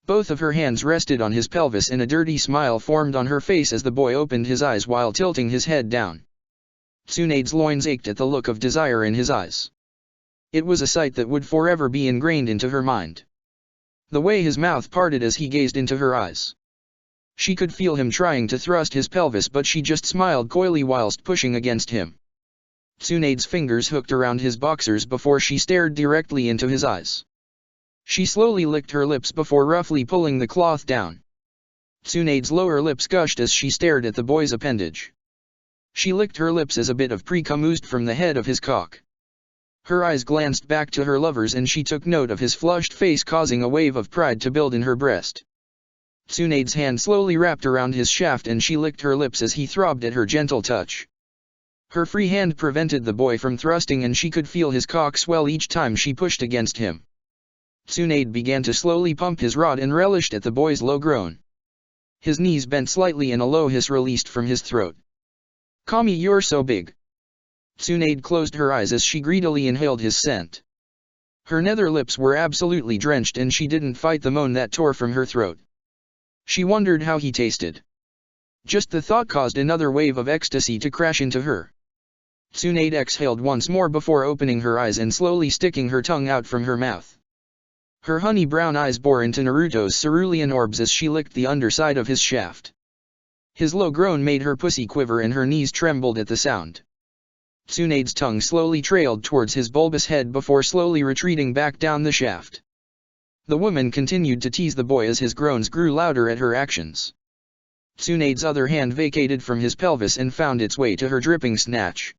Both of her hands rested on his pelvis and a dirty smile formed on her face as the boy opened his eyes while tilting his head down. Tsunade's loins ached at the look of desire in his eyes. It was a sight that would forever be ingrained into her mind. The way his mouth parted as he gazed into her eyes. She could feel him trying to thrust his pelvis, but she just smiled coyly whilst pushing against him. Tsunade's fingers hooked around his boxers before she stared directly into his eyes. She slowly licked her lips before roughly pulling the cloth down. Tsunade's lower lips gushed as she stared at the boy's appendage. She licked her lips as a bit of pre-cum oozed from the head of his cock. Her eyes glanced back to her lover's and she took note of his flushed face, causing a wave of pride to build in her breast. Tsunade's hand slowly wrapped around his shaft and she licked her lips as he throbbed at her gentle touch. Her free hand prevented the boy from thrusting and she could feel his cock swell each time she pushed against him. Tsunade began to slowly pump his rod and relished at the boy's low groan. His knees bent slightly and a low hiss released from his throat. "Kami, you're so big." Tsunade closed her eyes as she greedily inhaled his scent. Her nether lips were absolutely drenched and she didn't fight the moan that tore from her throat. She wondered how he tasted. Just the thought caused another wave of ecstasy to crash into her. Tsunade exhaled once more before opening her eyes and slowly sticking her tongue out from her mouth. Her honey brown eyes bore into Naruto's cerulean orbs as she licked the underside of his shaft. His low groan made her pussy quiver and her knees trembled at the sound. Tsunade's tongue slowly trailed towards his bulbous head before slowly retreating back down the shaft. The woman continued to tease the boy as his groans grew louder at her actions. Tsunade's other hand vacated from his pelvis and found its way to her dripping snatch.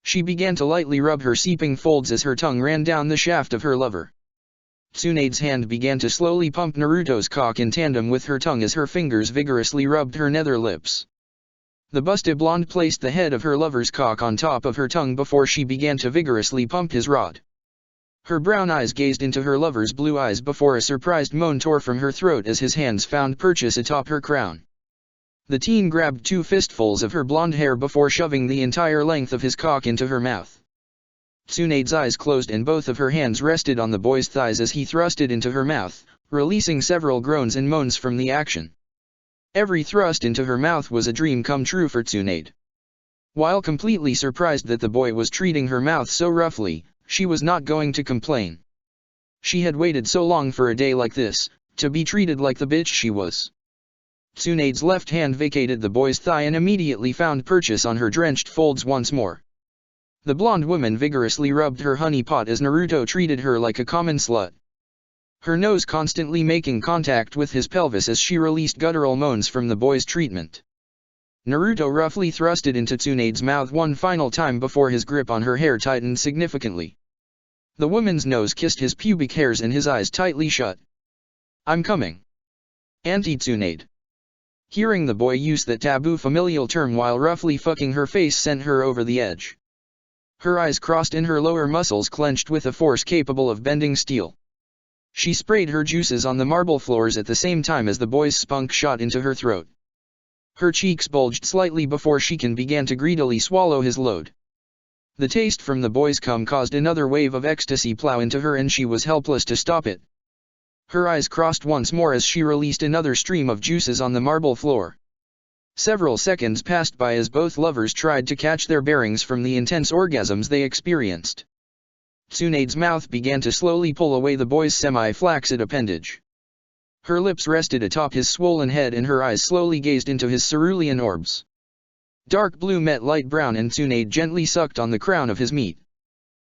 She began to lightly rub her seeping folds as her tongue ran down the shaft of her lover. Tsunade's hand began to slowly pump Naruto's cock in tandem with her tongue as her fingers vigorously rubbed her nether lips. The busty blonde placed the head of her lover's cock on top of her tongue before she began to vigorously pump his rod. Her brown eyes gazed into her lover's blue eyes before a surprised moan tore from her throat as his hands found purchase atop her crown. The teen grabbed 2 fistfuls of her blonde hair before shoving the entire length of his cock into her mouth. Tsunade's eyes closed and both of her hands rested on the boy's thighs as he thrust it into her mouth, releasing several groans and moans from the action. Every thrust into her mouth was a dream come true for Tsunade. While completely surprised that the boy was treating her mouth so roughly, she was not going to complain. She had waited so long for a day like this, to be treated like the bitch she was. Tsunade's left hand vacated the boy's thigh and immediately found purchase on her drenched folds once more. The blonde woman vigorously rubbed her honey pot as Naruto treated her like a common slut. Her nose constantly making contact with his pelvis as she released guttural moans from the boy's treatment. Naruto roughly thrusted into Tsunade's mouth one final time before his grip on her hair tightened significantly. The woman's nose kissed his pubic hairs and his eyes tightly shut. "I'm coming. Auntie Tsunade." Hearing the boy use that taboo familial term while roughly fucking her face sent her over the edge. Her eyes crossed and her lower muscles clenched with a force capable of bending steel. She sprayed her juices on the marble floors at the same time as the boy's spunk shot into her throat. Her cheeks bulged slightly before she began to greedily swallow his load. The taste from the boy's cum caused another wave of ecstasy plow into her and she was helpless to stop it. Her eyes crossed once more as she released another stream of juices on the marble floor. Several seconds passed by as both lovers tried to catch their bearings from the intense orgasms they experienced. Tsunade's mouth began to slowly pull away the boy's semi-flaccid appendage. Her lips rested atop his swollen head and her eyes slowly gazed into his cerulean orbs. Dark blue met light brown and Tsunade gently sucked on the crown of his meat.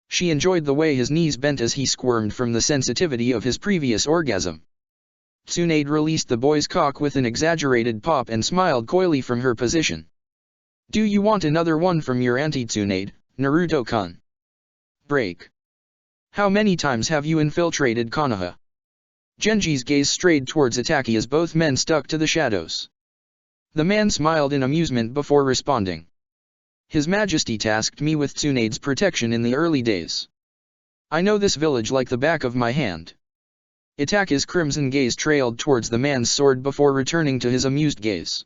She enjoyed the way his knees bent as he squirmed from the sensitivity of his previous orgasm. Tsunade released the boy's cock with an exaggerated pop and smiled coyly from her position. "Do you want another one from your auntie Tsunade, Naruto-kun? Break. How many times have you infiltrated Konoha?" Genji's gaze strayed towards Itaki as both men stuck to the shadows. The man smiled in amusement before responding. "His Majesty tasked me with Tsunade's protection in the early days. I know this village like the back of my hand." Itaki's crimson gaze trailed towards the man's sword before returning to his amused gaze.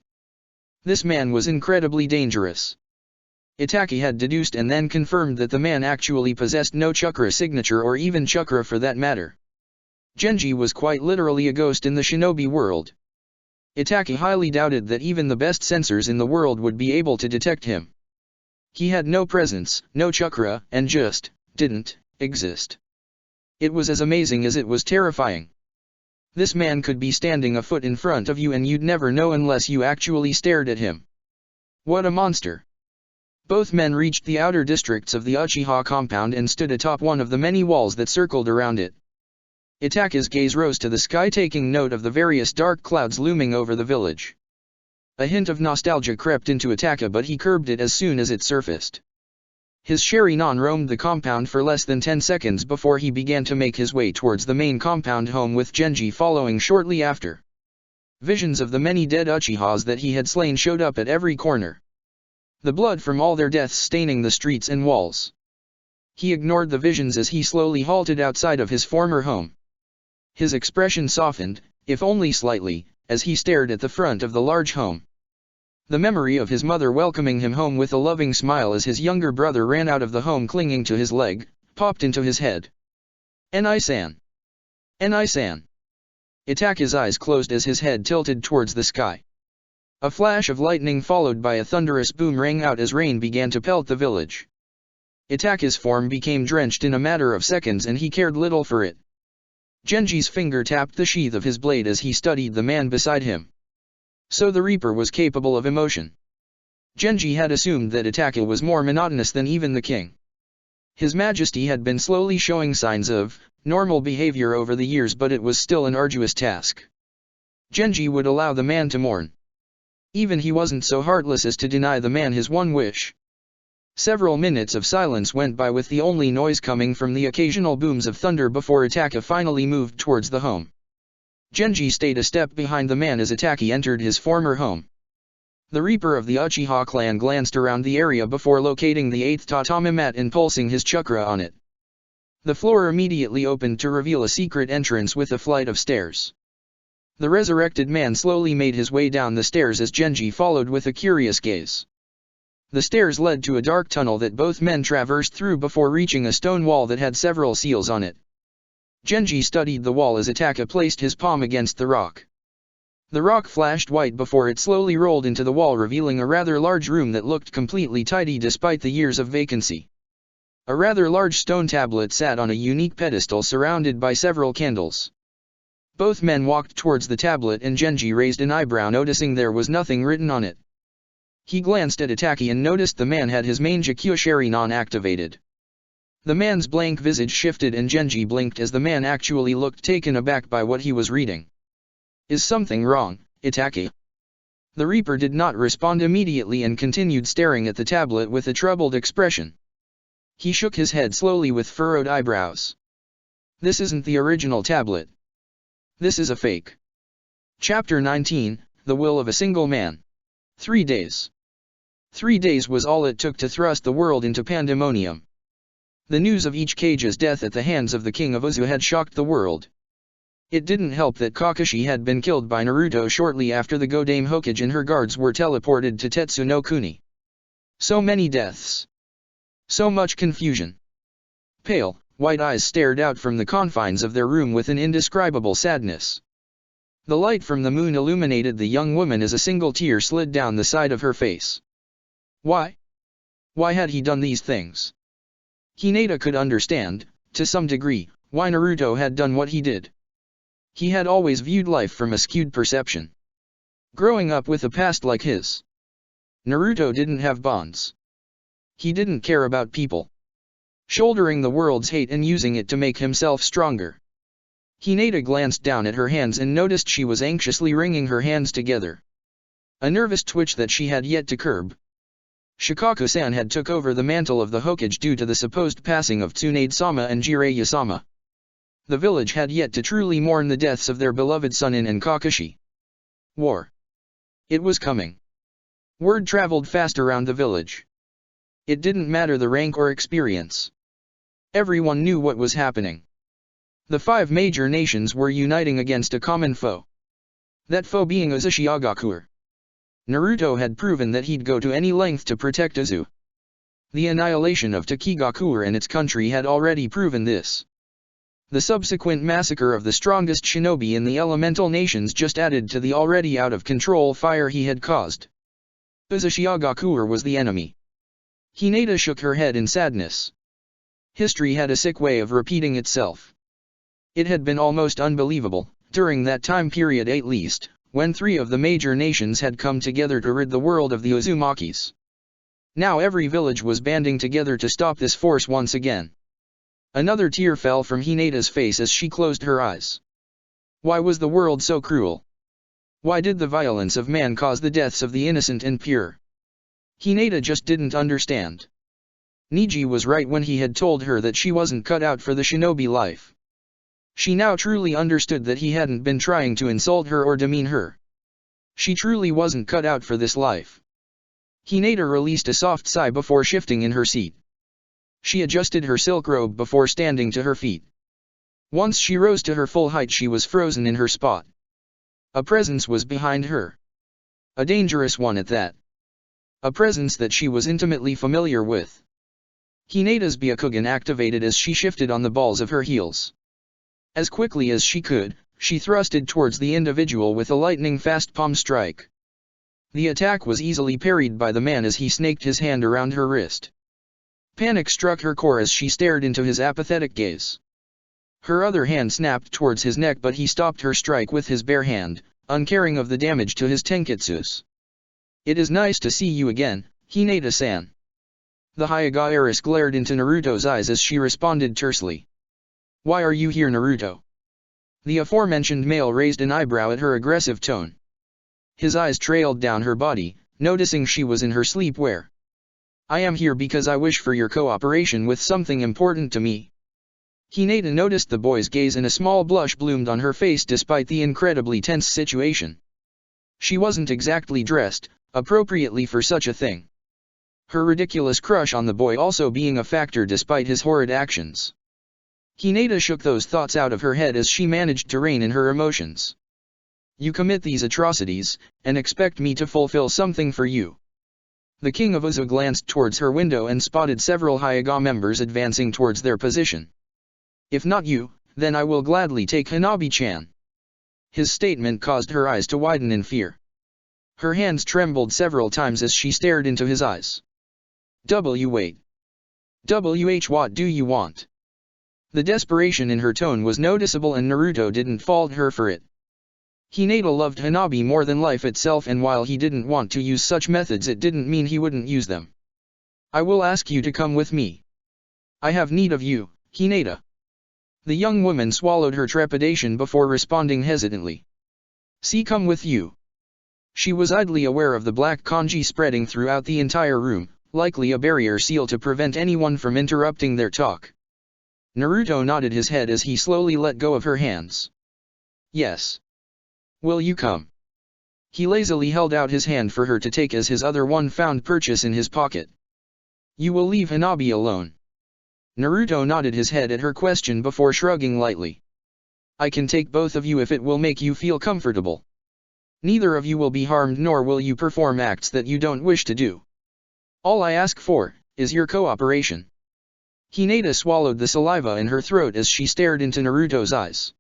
This man was incredibly dangerous. Itaki had deduced and then confirmed that the man actually possessed no chakra signature or even chakra for that matter. Genji was quite literally a ghost in the shinobi world. Itaki highly doubted that even the best sensors in the world would be able to detect him. He had no presence, no chakra, and just didn't exist. It was as amazing as it was terrifying. This man could be standing a foot in front of you and you'd never know unless you actually stared at him. What a monster! Both men reached the outer districts of the Uchiha compound and stood atop one of the many walls that circled around it. Itaki's gaze rose to the sky, taking note of the various dark clouds looming over the village. A hint of nostalgia crept into Itaki, but he curbed it as soon as it surfaced. His Sharingan roamed the compound for less than 10 seconds before he began to make his way towards the main compound home, with Genji following shortly after. Visions of the many dead Uchihas that he had slain showed up at every corner. The blood from all their deaths staining the streets and walls. He ignored the visions as he slowly halted outside of his former home. His expression softened, if only slightly, as he stared at the front of the large home. The memory of his mother welcoming him home with a loving smile as his younger brother ran out of the home clinging to his leg, popped into his head. "Enai-san! Enai-san!" Itaki's eyes closed as his head tilted towards the sky. A flash of lightning followed by a thunderous boom rang out as rain began to pelt the village. Itaki's form became drenched in a matter of seconds and he cared little for it. Genji's finger tapped the sheath of his blade as he studied the man beside him. So the Reaper was capable of emotion. Genji had assumed that Itaki was more monotonous than even the king. His Majesty had been slowly showing signs of normal behavior over the years, but it was still an arduous task. Genji would allow the man to mourn. Even he wasn't so heartless as to deny the man his one wish. Several minutes of silence went by, with the only noise coming from the occasional booms of thunder before Itaki finally moved towards the home. Genji stayed a step behind the man as Itaki entered his former home. The Reaper of the Uchiha clan glanced around the area before locating the 8th tatami mat and pulsing his chakra on it. The floor immediately opened to reveal a secret entrance with a flight of stairs. The resurrected man slowly made his way down the stairs as Genji followed with a curious gaze. The stairs led to a dark tunnel that both men traversed through before reaching a stone wall that had several seals on it. Genji studied the wall as Itaka placed his palm against the rock. The rock flashed white before it slowly rolled into the wall, revealing a rather large room that looked completely tidy despite the years of vacancy. A rather large stone tablet sat on a unique pedestal surrounded by several candles. Both men walked towards the tablet and Genji raised an eyebrow, noticing there was nothing written on it. He glanced at Itaki and noticed the man had his main Sharingan activated. The man's blank visage shifted and Genji blinked as the man actually looked taken aback by what he was reading. "Is something wrong, Itaki?" The Reaper did not respond immediately and continued staring at the tablet with a troubled expression. He shook his head slowly with furrowed eyebrows. "This isn't the original tablet. This is a fake." Chapter 19, The Will of a Single Man. 3 days. 3 days was all it took to thrust the world into pandemonium. The news of each Kage's death at the hands of the King of Uzu had shocked the world. It didn't help that Kakashi had been killed by Naruto shortly after the Godame Hokage and her guards were teleported to Tetsu no Kuni. So many deaths. So much confusion. Pale, white eyes stared out from the confines of their room with an indescribable sadness. The light from the moon illuminated the young woman as a single tear slid down the side of her face. Why? Why had he done these things? Hinata could understand, to some degree, why Naruto had done what he did. He had always viewed life from a skewed perception. Growing up with a past like his, Naruto didn't have bonds. He didn't care about people. Shouldering the world's hate and using it to make himself stronger. Hinata glanced down at her hands and noticed she was anxiously wringing her hands together. A nervous twitch that she had yet to curb. Shikaku-san had took over the mantle of the Hokage due to the supposed passing of Tsunade-sama and Jiraiya-sama. The village had yet to truly mourn the deaths of their beloved Sunin and Kakashi. War. It was coming. Word traveled fast around the village. It didn't matter the rank or experience. Everyone knew what was happening. The 5 major nations were uniting against a common foe. That foe being Uzushiagakuer. Naruto had proven that he'd go to any length to protect Uzu. The annihilation of Takigakuer and its country had already proven this. The subsequent massacre of the strongest shinobi in the elemental nations just added to the already out-of-control fire he had caused. Uzushiagakuer was the enemy. Hinata shook her head in sadness. History had a sick way of repeating itself. It had been almost unbelievable, during that time period at least, when 3 of the major nations had come together to rid the world of the Uzumakis. Now every village was banding together to stop this force once again. Another tear fell from Hinata's face as she closed her eyes. Why was the world so cruel? Why did the violence of man cause the deaths of the innocent and pure? Hinata just didn't understand. Niji was right when he had told her that she wasn't cut out for the shinobi life. She now truly understood that he hadn't been trying to insult her or demean her. She truly wasn't cut out for this life. Hinata released a soft sigh before shifting in her seat. She adjusted her silk robe before standing to her feet. Once she rose to her full height, she was frozen in her spot. A presence was behind her. A dangerous one at that. A presence that she was intimately familiar with. Hinata's Byakugan activated as she shifted on the balls of her heels. As quickly as she could, she thrusted towards the individual with a lightning-fast palm strike. The attack was easily parried by the man as he snaked his hand around her wrist. Panic struck her core as she stared into his apathetic gaze. Her other hand snapped towards his neck, but he stopped her strike with his bare hand, uncaring of the damage to his tenketsus. "It is nice to see you again, Hinata-san." The Hyuga heiress glared into Naruto's eyes as she responded tersely. "Why are you here, Naruto?" The aforementioned male raised an eyebrow at her aggressive tone. His eyes trailed down her body, noticing she was in her sleepwear. "I am here because I wish for your cooperation with something important to me." Hinata noticed the boy's gaze and a small blush bloomed on her face despite the incredibly tense situation. She wasn't exactly dressed, Appropriately for such a thing. Her ridiculous crush on the boy also being a factor despite his horrid actions. Hinata shook those thoughts out of her head as she managed to rein in her emotions. You commit these atrocities, and expect me to fulfill something for you. The king of Uzu glanced towards her window and spotted several Hyuga members advancing towards their position. If not you, then I will gladly take Hanabi-chan. His statement caused her eyes to widen in fear. Her hands trembled several times as she stared into his eyes. Wait. What do you want? The desperation in her tone was noticeable and Naruto didn't fault her for it. Hinata loved Hanabi more than life itself, and while he didn't want to use such methods, it didn't mean he wouldn't use them. I will ask you to come with me. I have need of you, Hinata. The young woman swallowed her trepidation before responding hesitantly. See, come with you. She was idly aware of the black kanji spreading throughout the entire room, likely a barrier seal to prevent anyone from interrupting their talk. Naruto nodded his head as he slowly let go of her hands. Yes. Will you come? He lazily held out his hand for her to take as his other one found purchase in his pocket. You will leave Hanabi alone. Naruto nodded his head at her question before shrugging lightly. I can take both of you if it will make you feel comfortable. Neither of you will be harmed, nor will you perform acts that you don't wish to do. All I ask for is your cooperation. Hinata swallowed the saliva in her throat as she stared into Naruto's eyes.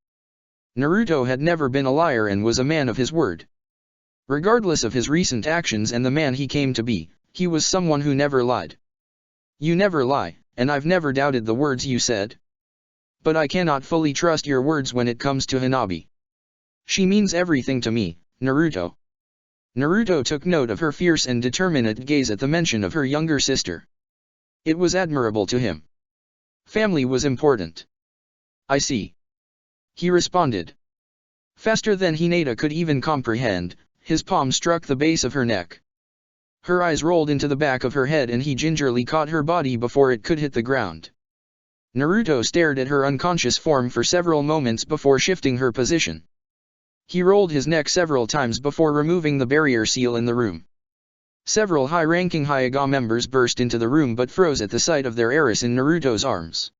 Naruto had never been a liar and was a man of his word. Regardless of his recent actions and the man he came to be, he was someone who never lied. You never lie, and I've never doubted the words you said. But I cannot fully trust your words when it comes to Hanabi. She means everything to me, Naruto. Naruto took note of her fierce and determinate gaze at the mention of her younger sister. It was admirable to him. Family was important. I see. He responded. Faster than Hinata could even comprehend, his palm struck the base of her neck. Her eyes rolled into the back of her head and he gingerly caught her body before it could hit the ground. Naruto stared at her unconscious form for several moments before shifting her position. He rolled his neck several times before removing the barrier seal in the room. Several high-ranking Hyuga members burst into the room but froze at the sight of their heiress in Naruto's arms.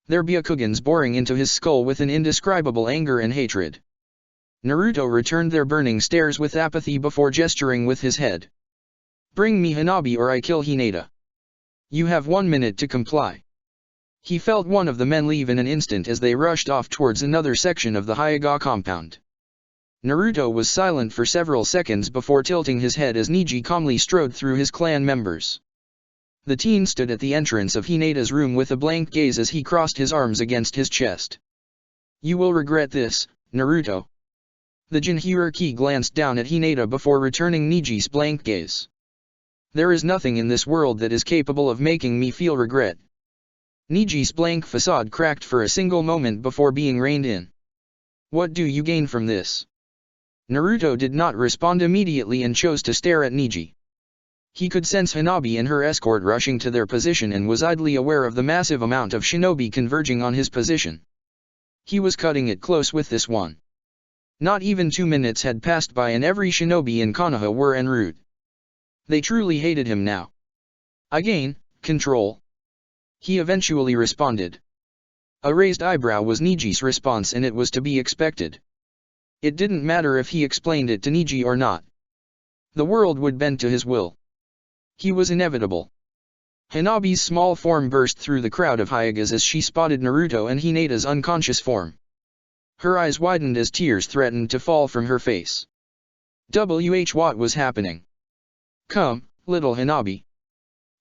Their Byakugans boring into his skull with an indescribable anger and hatred. Naruto returned their burning stares with apathy before gesturing with his head. Bring me Hanabi or I kill Hinata. You have 1 minute to comply. He felt one of the men leave in an instant as they rushed off towards another section of the Hyuga compound. Naruto was silent for several seconds before tilting his head as Neji calmly strode through his clan members. The teen stood at the entrance of Hinata's room with a blank gaze as he crossed his arms against his chest. You will regret this, Naruto. The Jinhyuriki glanced down at Hinata before returning Neji's blank gaze. There is nothing in this world that is capable of making me feel regret. Neji's blank facade cracked for a single moment before being reined in. What do you gain from this? Naruto did not respond immediately and chose to stare at Neji. He could sense Hanabi and her escort rushing to their position and was idly aware of the massive amount of shinobi converging on his position. He was cutting it close with this one. Not even 2 minutes had passed by and every shinobi in Konoha were en route. They truly hated him now. I gain control. He eventually responded. A raised eyebrow was Neji's response and it was to be expected. It didn't matter if he explained it to Neji or not. The world would bend to his will. He was inevitable. Hanabi's small form burst through the crowd of Hyugas as she spotted Naruto and Hinata's unconscious form. Her eyes widened as tears threatened to fall from her face. What was happening? Come, little Hanabi.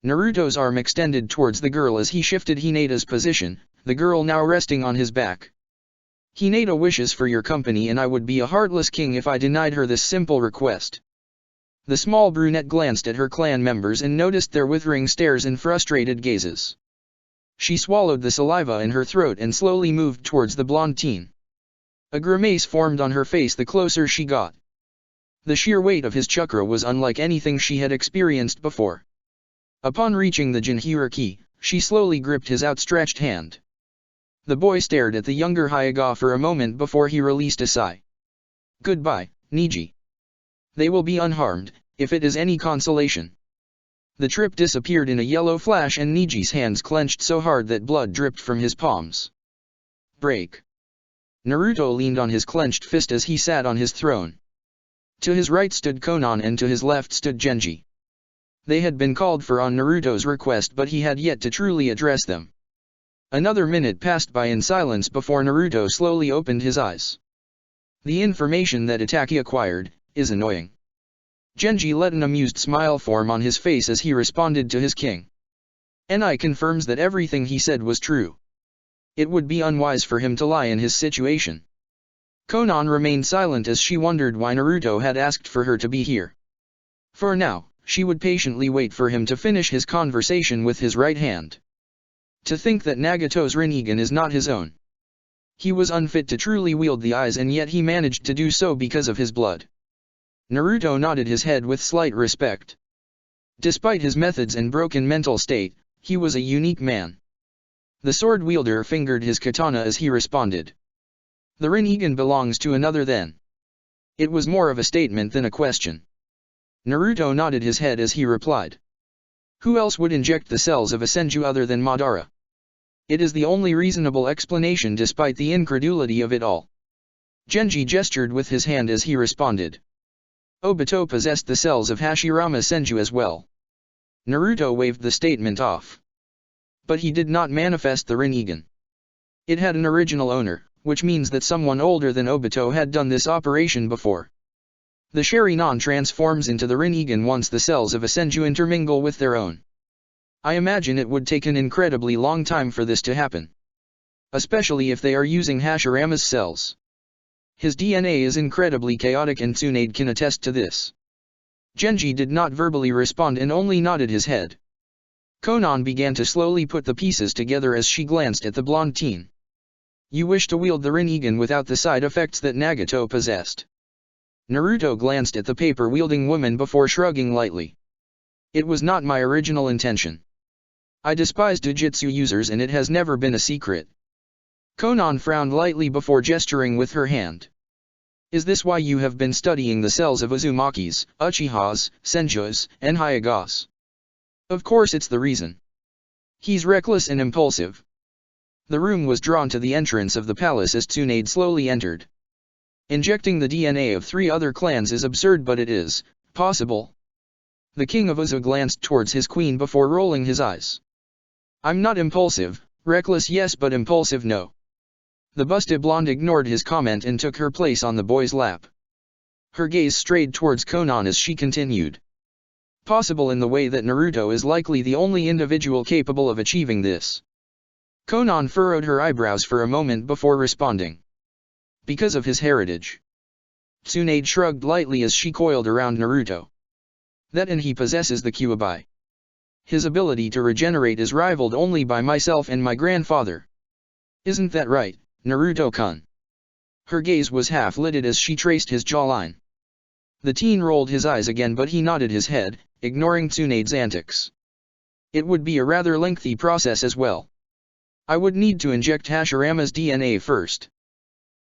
Naruto's arm extended towards the girl as he shifted Hinata's position, the girl now resting on his back. Hinata wishes for your company and I would be a heartless king if I denied her this simple request. The small brunette glanced at her clan members and noticed their withering stares and frustrated gazes. She swallowed the saliva in her throat and slowly moved towards the blonde teen. A grimace formed on her face the closer she got. The sheer weight of his chakra was unlike anything she had experienced before. Upon reaching the Jinhyuriki, she slowly gripped his outstretched hand. The boy stared at the younger Hyuga for a moment before he released a sigh. Goodbye, Neji. They will be unharmed, if it is any consolation. The trip disappeared in a yellow flash and Niji's hands clenched so hard that blood dripped from his palms. Break. Naruto leaned on his clenched fist as he sat on his throne. To his right stood Konan and to his left stood Genji. They had been called for on Naruto's request, but he had yet to truly address them. Another minute passed by in silence before Naruto slowly opened his eyes. The information that Itachi acquired is annoying. Genji let an amused smile form on his face as he responded to his king. Ni confirms that everything he said was true. It would be unwise for him to lie in his situation. Konan remained silent as she wondered why Naruto had asked for her to be here. For now, she would patiently wait for him to finish his conversation with his right hand. To think that Nagato's Rinnegan is not his own. He was unfit to truly wield the eyes, and yet he managed to do so because of his blood. Naruto nodded his head with slight respect. Despite his methods and broken mental state, he was a unique man. The sword wielder fingered his katana as he responded. The Rinnegan belongs to another then. It was more of a statement than a question. Naruto nodded his head as he replied. Who else would inject the cells of a Senju other than Madara? It is the only reasonable explanation despite the incredulity of it all. Genji gestured with his hand as he responded. Obito possessed the cells of Hashirama Senju as well. Naruto waved the statement off. But he did not manifest the Rinnegan. It had an original owner, which means that someone older than Obito had done this operation before. The Sharingan transforms into the Rinnegan once the cells of a Senju intermingle with their own. I imagine it would take an incredibly long time for this to happen. Especially if they are using Hashirama's cells. His DNA is incredibly chaotic and Tsunade can attest to this. Genji did not verbally respond and only nodded his head. Konan began to slowly put the pieces together as she glanced at the blonde teen. You wish to wield the Rinnegan without the side effects that Nagato possessed. Naruto glanced at the paper-wielding woman before shrugging lightly. It was not my original intention. I despise Jujutsu users and it has never been a secret. Konan frowned lightly before gesturing with her hand. Is this why you have been studying the cells of Uzumakis, Uchihas, Senjus, and Hyagas? Of course it's the reason. He's reckless and impulsive. The room was drawn to the entrance of the palace as Tsunade slowly entered. Injecting the DNA of 3 other clans is absurd, but it is possible. The king of Uzu glanced towards his queen before rolling his eyes. I'm not impulsive, reckless yes, but impulsive no. The busty blonde ignored his comment and took her place on the boy's lap. Her gaze strayed towards Konan as she continued. Possible in the way that Naruto is likely the only individual capable of achieving this. Konan furrowed her eyebrows for a moment before responding. Because of his heritage. Tsunade shrugged lightly as she coiled around Naruto. That and he possesses the Kyuubi. His ability to regenerate is rivaled only by myself and my grandfather. Isn't that right, Naruto-kun? Her gaze was half-lidded as she traced his jawline. The teen rolled his eyes again, but he nodded his head, ignoring Tsunade's antics. It would be a rather lengthy process as well. I would need to inject Hashirama's DNA first.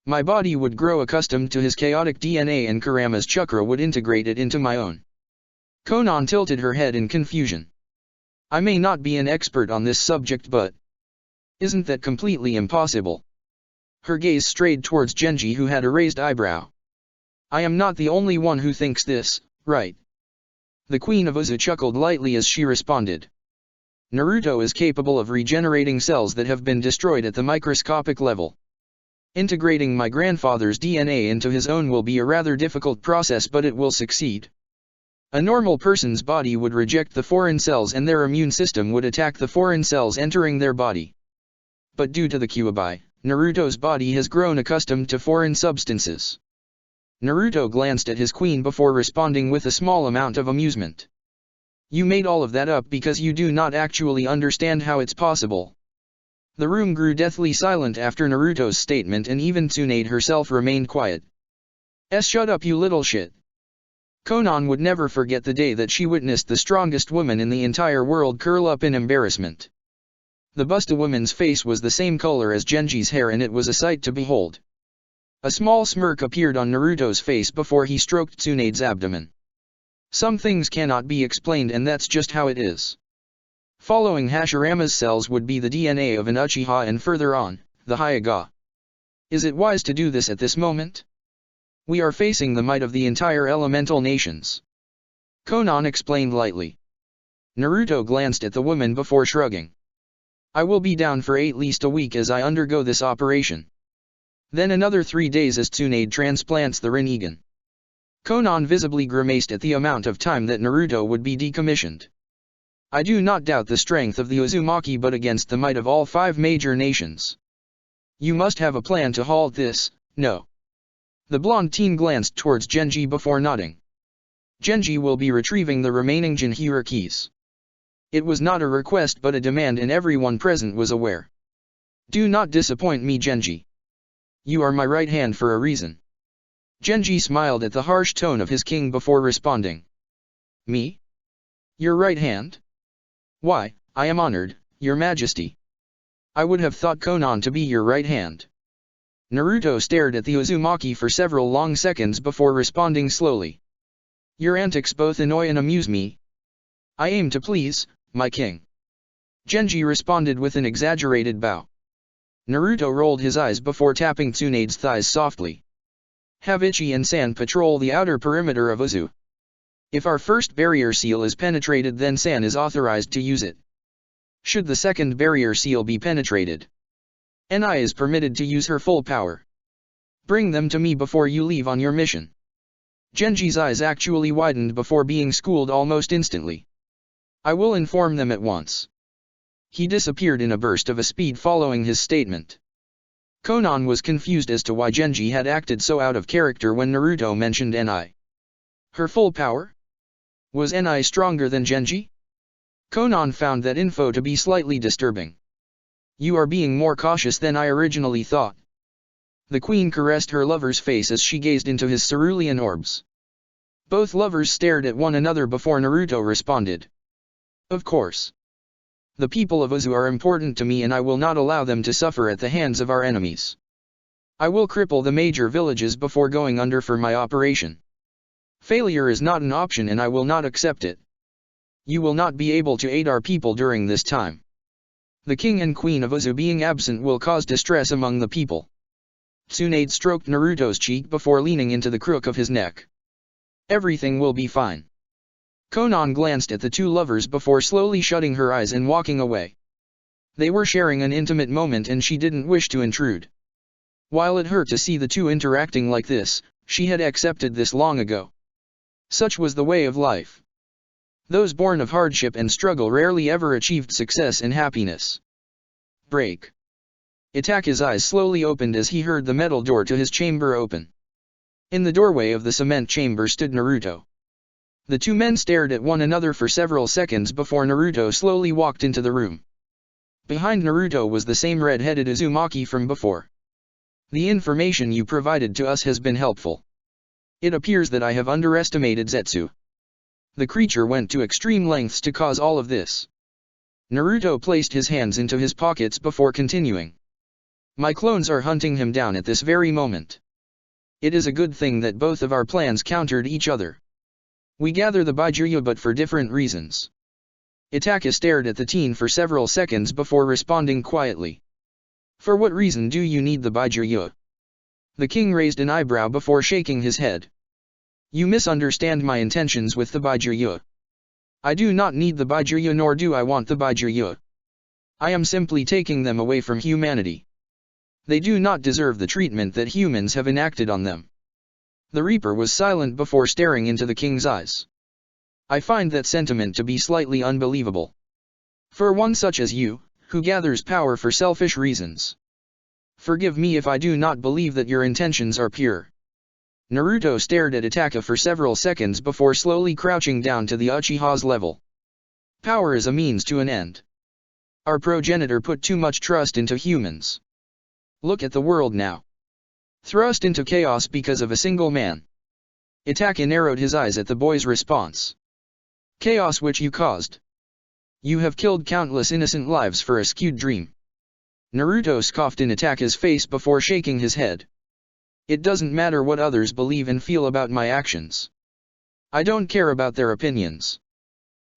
My body would grow accustomed to his chaotic DNA and Kurama's chakra would integrate it into my own. Konan tilted her head in confusion. I may not be an expert on this subject, but isn't that completely impossible? Her gaze strayed towards Genji, who had a raised eyebrow. I am not the only one who thinks this, right? The Queen of Uzu chuckled lightly as she responded. Naruto is capable of regenerating cells that have been destroyed at the microscopic level. Integrating my grandfather's DNA into his own will be a rather difficult process, but it will succeed. A normal person's body would reject the foreign cells and their immune system would attack the foreign cells entering their body. But due to the Kyuubi, Naruto's body has grown accustomed to foreign substances. Naruto glanced at his queen before responding with a small amount of amusement. You made all of that up because you do not actually understand how it's possible. The room grew deathly silent after Naruto's statement, and even Tsunade herself remained quiet. Shut up, you little shit. Konan would never forget the day that she witnessed the strongest woman in the entire world curl up in embarrassment. The busty woman's face was the same color as Genji's hair, and it was a sight to behold. A small smirk appeared on Naruto's face before he stroked Tsunade's abdomen. Some things cannot be explained, and that's just how it is. Following Hashirama's cells would be the DNA of an Uchiha, and further on, the Hyuga. Is it wise to do this at this moment? We are facing the might of the entire elemental nations. Konan explained lightly. Naruto glanced at the woman before shrugging. I will be down for at least a week as I undergo this operation. Then another 3 days as Tsunade transplants the Rinnegan. Konan visibly grimaced at the amount of time that Naruto would be decommissioned. I do not doubt the strength of the Uzumaki, but against the might of all 5 major nations. You must have a plan to halt this, no? The blonde teen glanced towards Genji before nodding. Genji will be retrieving the remaining Jinhira keys. It was not a request but a demand, and everyone present was aware. Do not disappoint me, Genji. You are my right hand for a reason. Genji smiled at the harsh tone of his king before responding. Me? Your right hand? Why, I am honored, your majesty. I would have thought Konan to be your right hand. Naruto stared at the Uzumaki for several long seconds before responding slowly. Your antics both annoy and amuse me. I aim to please, my king. Genji responded with an exaggerated bow. Naruto rolled his eyes before tapping Tsunade's thighs softly. Have Ichi and San patrol the outer perimeter of Uzu. If our first barrier seal is penetrated, then San is authorized to use it. Should the second barrier seal be penetrated, Ni is permitted to use her full power. Bring them to me before you leave on your mission. Genji's eyes actually widened before being schooled almost instantly. I will inform them at once. He disappeared in a burst of speed following his statement. Konan was confused as to why Genji had acted so out of character when Naruto mentioned Ni. Her full power? Was Ni stronger than Genji? Konan found that info to be slightly disturbing. You are being more cautious than I originally thought. The queen caressed her lover's face as she gazed into his cerulean orbs. Both lovers stared at one another before Naruto responded. Of course. The people of Uzu are important to me, and I will not allow them to suffer at the hands of our enemies. I will cripple the major villages before going under for my operation. Failure is not an option, and I will not accept it. You will not be able to aid our people during this time. The king and queen of Uzu being absent will cause distress among the people. Tsunade stroked Naruto's cheek before leaning into the crook of his neck. Everything will be fine. Konan glanced at the two lovers before slowly shutting her eyes and walking away. They were sharing an intimate moment, and she didn't wish to intrude. While it hurt to see the two interacting like this, she had accepted this long ago. Such was the way of life. Those born of hardship and struggle rarely ever achieved success and happiness. Break. Itachi's eyes slowly opened as he heard the metal door to his chamber open. In the doorway of the cement chamber stood Naruto. The two men stared at one another for several seconds before Naruto slowly walked into the room. Behind Naruto was the same red-headed Uzumaki from before. The information you provided to us has been helpful. It appears that I have underestimated Zetsu. The creature went to extreme lengths to cause all of this. Naruto placed his hands into his pockets before continuing. My clones are hunting him down at this very moment. It is a good thing that both of our plans countered each other. We gather the Byakuya but for different reasons. Itachi stared at the teen for several seconds before responding quietly. For what reason do you need the Byakuya? The king raised an eyebrow before shaking his head. You misunderstand my intentions with the Byakuya. I do not need the Byakuya, nor do I want the Byakuya. I am simply taking them away from humanity. They do not deserve the treatment that humans have enacted on them. The Reaper was silent before staring into the king's eyes. I find that sentiment to be slightly unbelievable. For one such as you, who gathers power for selfish reasons. Forgive me if I do not believe that your intentions are pure. Naruto stared at Itachi for several seconds before slowly crouching down to the Uchiha's level. Power is a means to an end. Our progenitor put too much trust into humans. Look at the world now. Thrust into chaos because of a single man. Itachi narrowed his eyes at the boy's response. Chaos which you caused. You have killed countless innocent lives for a skewed dream. Naruto scoffed in Itachi's face before shaking his head. It doesn't matter what others believe and feel about my actions. I don't care about their opinions.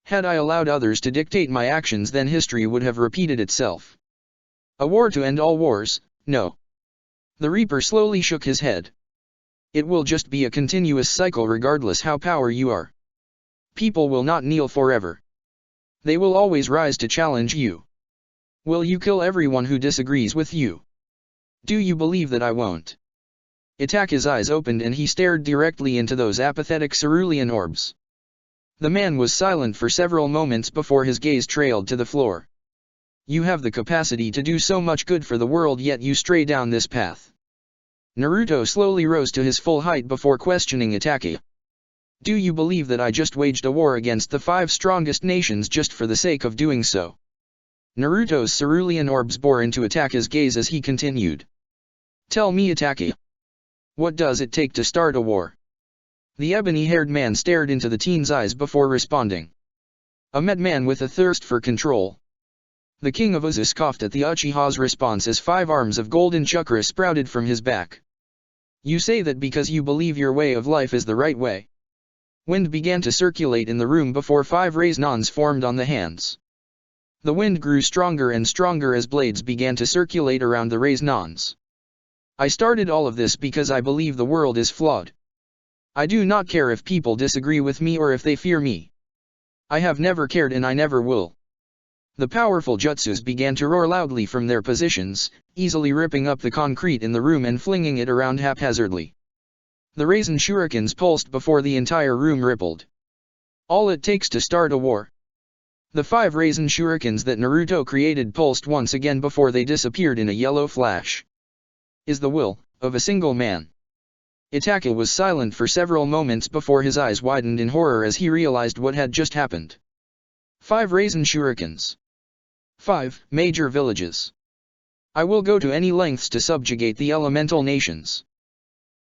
Had I allowed others to dictate my actions, then history would have repeated itself. A war to end all wars, no. The Reaper slowly shook his head. It will just be a continuous cycle regardless how powerful you are. People will not kneel forever. They will always rise to challenge you. Will you kill everyone who disagrees with you? Do you believe that I won't? Itaka's eyes opened and he stared directly into those apathetic cerulean orbs. The man was silent for several moments before his gaze trailed to the floor. You have the capacity to do so much good for the world, yet you stray down this path. Naruto slowly rose to his full height before questioning Itaka. Do you believe that I just waged a war against the 5 strongest nations just for the sake of doing so? Naruto's cerulean orbs bore into Itaka's gaze as he continued. Tell me, Itaka. What does it take to start a war? The ebony-haired man stared into the teen's eyes before responding. A madman with a thirst for control. The king of Uzu scoffed at the Uchiha's response as 5 arms of golden chakra sprouted from his back. You say that because you believe your way of life is the right way. Wind began to circulate in the room before 5 raisins formed on the hands. The wind grew stronger and stronger as blades began to circulate around the raisins. I started all of this because I believe the world is flawed. I do not care if people disagree with me or if they fear me. I have never cared and I never will. The powerful jutsus began to roar loudly from their positions, easily ripping up the concrete in the room and flinging it around haphazardly. The raisin shurikens pulsed before the entire room rippled. All it takes to start a war. The 5 raisin shurikens that Naruto created pulsed once again before they disappeared in a yellow flash. Is the will of a single man. Itaka was silent for several moments before his eyes widened in horror as he realized what had just happened. 5 raisin shurikens. 5 major villages. I will go to any lengths to subjugate the elemental nations.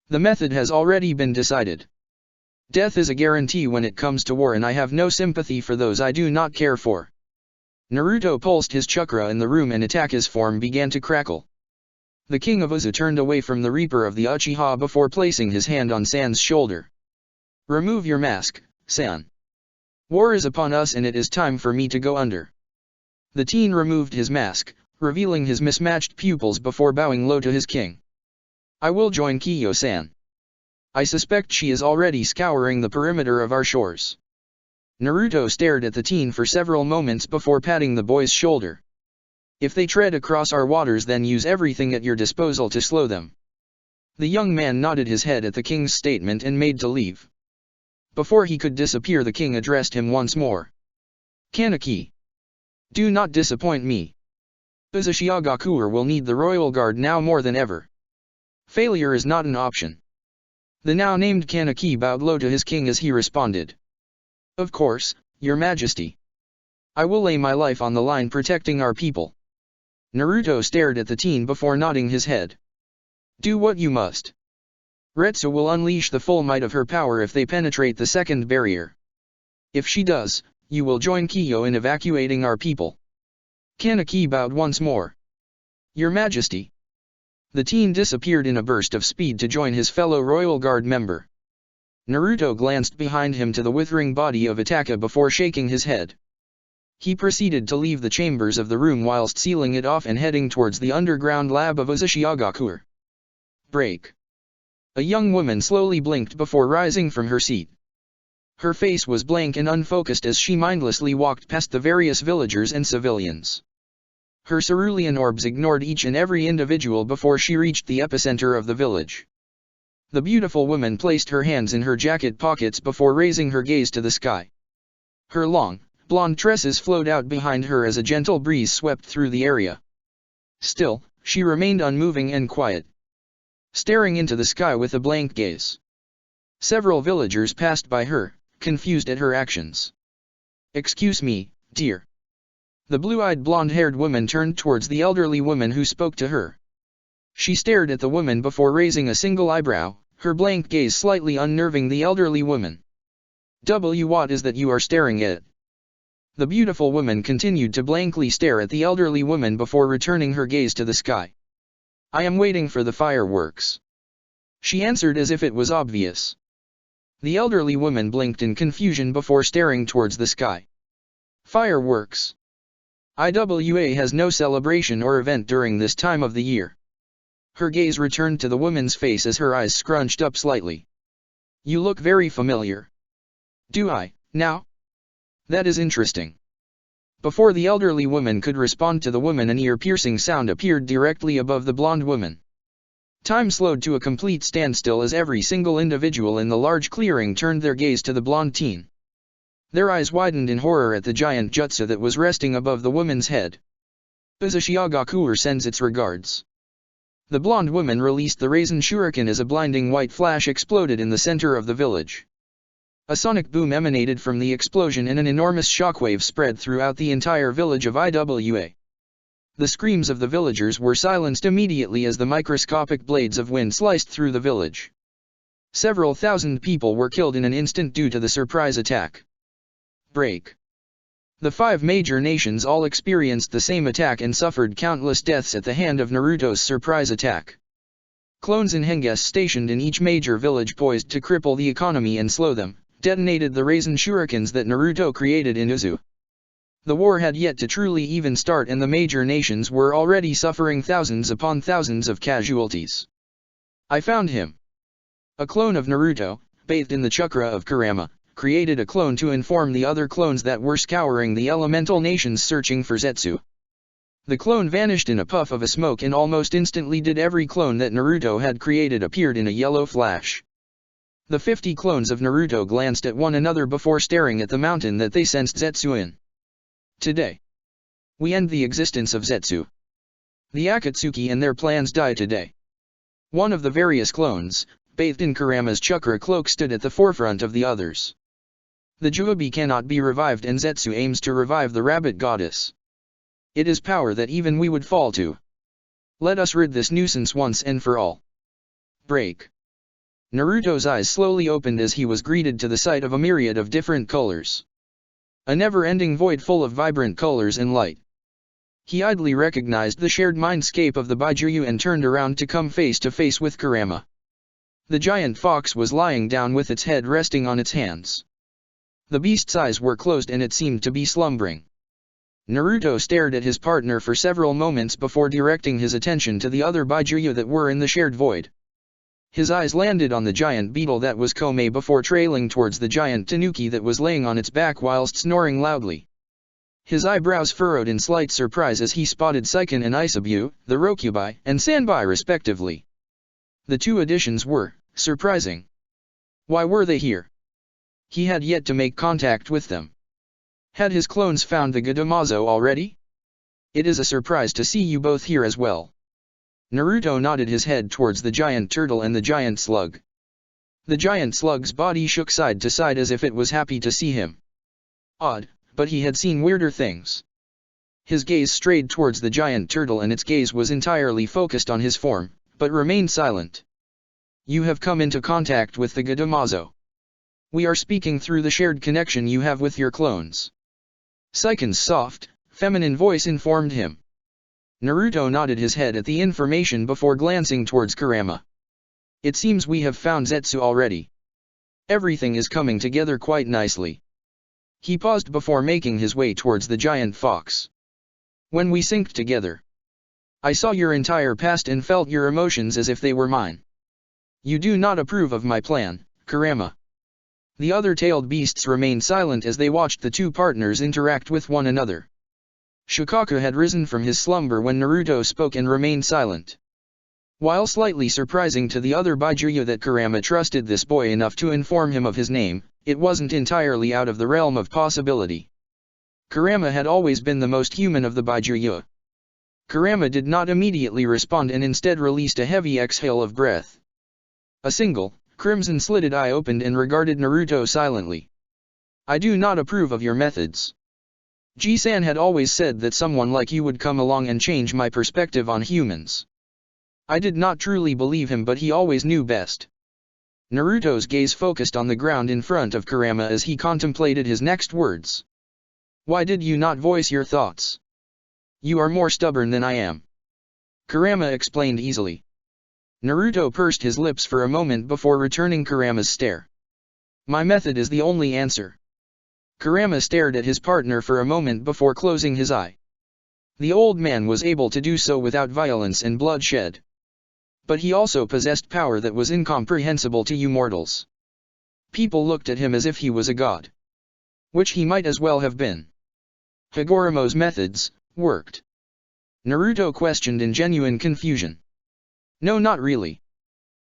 The method has already been decided. Death is a guarantee when it comes to war, and I have no sympathy for those I do not care for. Naruto pulsed his chakra in the room and Itaka's form began to crackle. The king of Uzu turned away from the Reaper of the Uchiha before placing his hand on San's shoulder. Remove your mask, San. War is upon us and it is time for me to go under. The teen removed his mask, revealing his mismatched pupils before bowing low to his king. I will join Kiyo-san. I suspect she is already scouring the perimeter of our shores. Naruto stared at the teen for several moments before patting the boy's shoulder. If they tread across our waters, then use everything at your disposal to slow them. The young man nodded his head at the king's statement and made to leave. Before he could disappear, the king addressed him once more. Kaneki. Do not disappoint me. Uzushiagakuer will need the royal guard now more than ever. Failure is not an option. The now named Kaneki bowed low to his king as he responded. Of course, your majesty. I will lay my life on the line protecting our people. Naruto stared at the teen before nodding his head. Do what you must. Retsu will unleash the full might of her power if they penetrate the second barrier. If she does, you will join Kiyo in evacuating our people. Kaneki bowed once more. Your majesty. The teen disappeared in a burst of speed to join his fellow royal guard member. Naruto glanced behind him to the withering body of Itaka before shaking his head. He proceeded to leave the chambers of the room whilst sealing it off and heading towards the underground lab of Uzushiagakuer. Break. A young woman slowly blinked before rising from her seat. Her face was blank and unfocused as she mindlessly walked past the various villagers and civilians. Her cerulean orbs ignored each and every individual before she reached the epicenter of the village. The beautiful woman placed her hands in her jacket pockets before raising her gaze to the sky. Her long, blonde tresses flowed out behind her as a gentle breeze swept through the area. Still, she remained unmoving and quiet, staring into the sky with a blank gaze. Several villagers passed by her, confused at her actions. Excuse me, dear. The blue-eyed blonde-haired woman turned towards the elderly woman who spoke to her. She stared at the woman before raising a single eyebrow, her blank gaze slightly unnerving the elderly woman. What is that you are staring at? The beautiful woman continued to blankly stare at the elderly woman before returning her gaze to the sky. I am waiting for the fireworks. She answered as if it was obvious. The elderly woman blinked in confusion before staring towards the sky. Fireworks. IWA has no celebration or event during this time of the year. Her gaze returned to the woman's face as her eyes scrunched up slightly. You look very familiar. Do I, now? That is interesting. Before the elderly woman could respond to the woman, an ear-piercing sound appeared directly above the blonde woman. Time slowed to a complete standstill as every single individual in the large clearing turned their gaze to the blonde teen. Their eyes widened in horror at the giant jutsu that was resting above the woman's head. Uzushiagakuer sends its regards. The blonde woman released the Raisin Shuriken as a blinding white flash exploded in the center of the village. A sonic boom emanated from the explosion and an enormous shockwave spread throughout the entire village of IWA. The screams of the villagers were silenced immediately as the microscopic blades of wind sliced through the village. Several thousand people were killed in an instant due to the surprise attack. Break. The 5 major nations all experienced the same attack and suffered countless deaths at the hand of Naruto's surprise attack. Clones in Henges stationed in each major village poised to cripple the economy and slow them, detonated the Raisin Shurikens that Naruto created in Uzu. The war had yet to truly even start and the major nations were already suffering thousands upon thousands of casualties. I found him. A clone of Naruto, bathed in the chakra of Kurama, created a clone to inform the other clones that were scouring the elemental nations searching for Zetsu. The clone vanished in a puff of smoke and almost instantly did every clone that Naruto had created appeared in a yellow flash. The 50 clones of Naruto glanced at one another before staring at the mountain that they sensed Zetsu in. Today, we end the existence of Zetsu. The Akatsuki and their plans die today. One of the various clones, bathed in Kurama's chakra cloak, stood at the forefront of the others. The Juubi cannot be revived and Zetsu aims to revive the rabbit goddess. It is power that even we would fall to. Let us rid this nuisance once and for all. Break. Naruto's eyes slowly opened as he was greeted to the sight of a myriad of different colors. A never-ending void full of vibrant colors and light. He idly recognized the shared mindscape of the Baijuyu and turned around to come face to face with Kurama. The giant fox was lying down with its head resting on its hands. The beast's eyes were closed and it seemed to be slumbering. Naruto stared at his partner for several moments before directing his attention to the other Baijuyu that were in the shared void. His eyes landed on the giant beetle that was Kome before trailing towards the giant tanuki that was laying on its back whilst snoring loudly. His eyebrows furrowed in slight surprise as he spotted Seiken and Isabu, the Rokubai, and Sanbai respectively. The 2 additions were surprising. Why were they here? He had yet to make contact with them. Had his clones found the Gadamazo already? It is a surprise to see you both here as well. Naruto nodded his head towards the giant turtle and the giant slug. The giant slug's body shook side to side as if it was happy to see him. Odd, but he had seen weirder things. His gaze strayed towards the giant turtle and its gaze was entirely focused on his form, but remained silent. You have come into contact with the Gadamazo. We are speaking through the shared connection you have with your clones. Seiken's soft, feminine voice informed him. Naruto nodded his head at the information before glancing towards Kurama. It seems we have found Zetsu already. Everything is coming together quite nicely. He paused before making his way towards the giant fox. When we synced together, I saw your entire past and felt your emotions as if they were mine. You do not approve of my plan, Kurama. The other tailed beasts remained silent as they watched the 2 partners interact with one another. Shikaku had risen from his slumber when Naruto spoke and remained silent. While slightly surprising to the other Baijuyu that Kurama trusted this boy enough to inform him of his name, it wasn't entirely out of the realm of possibility. Kurama had always been the most human of the Baijuyu. Kurama did not immediately respond and instead released a heavy exhale of breath. A single, crimson-slitted eye opened and regarded Naruto silently. I do not approve of your methods. Ji-san had always said that someone like you would come along and change my perspective on humans. I did not truly believe him, but he always knew best. Naruto's gaze focused on the ground in front of Kurama as he contemplated his next words. Why did you not voice your thoughts? You are more stubborn than I am. Kurama explained easily. Naruto pursed his lips for a moment before returning Kurama's stare. My method is the only answer. Kurama stared at his partner for a moment before closing his eye. The old man was able to do so without violence and bloodshed. But he also possessed power that was incomprehensible to you mortals. People looked at him as if he was a god. Which he might as well have been. Higoromo's methods worked. Naruto questioned in genuine confusion. No, not really.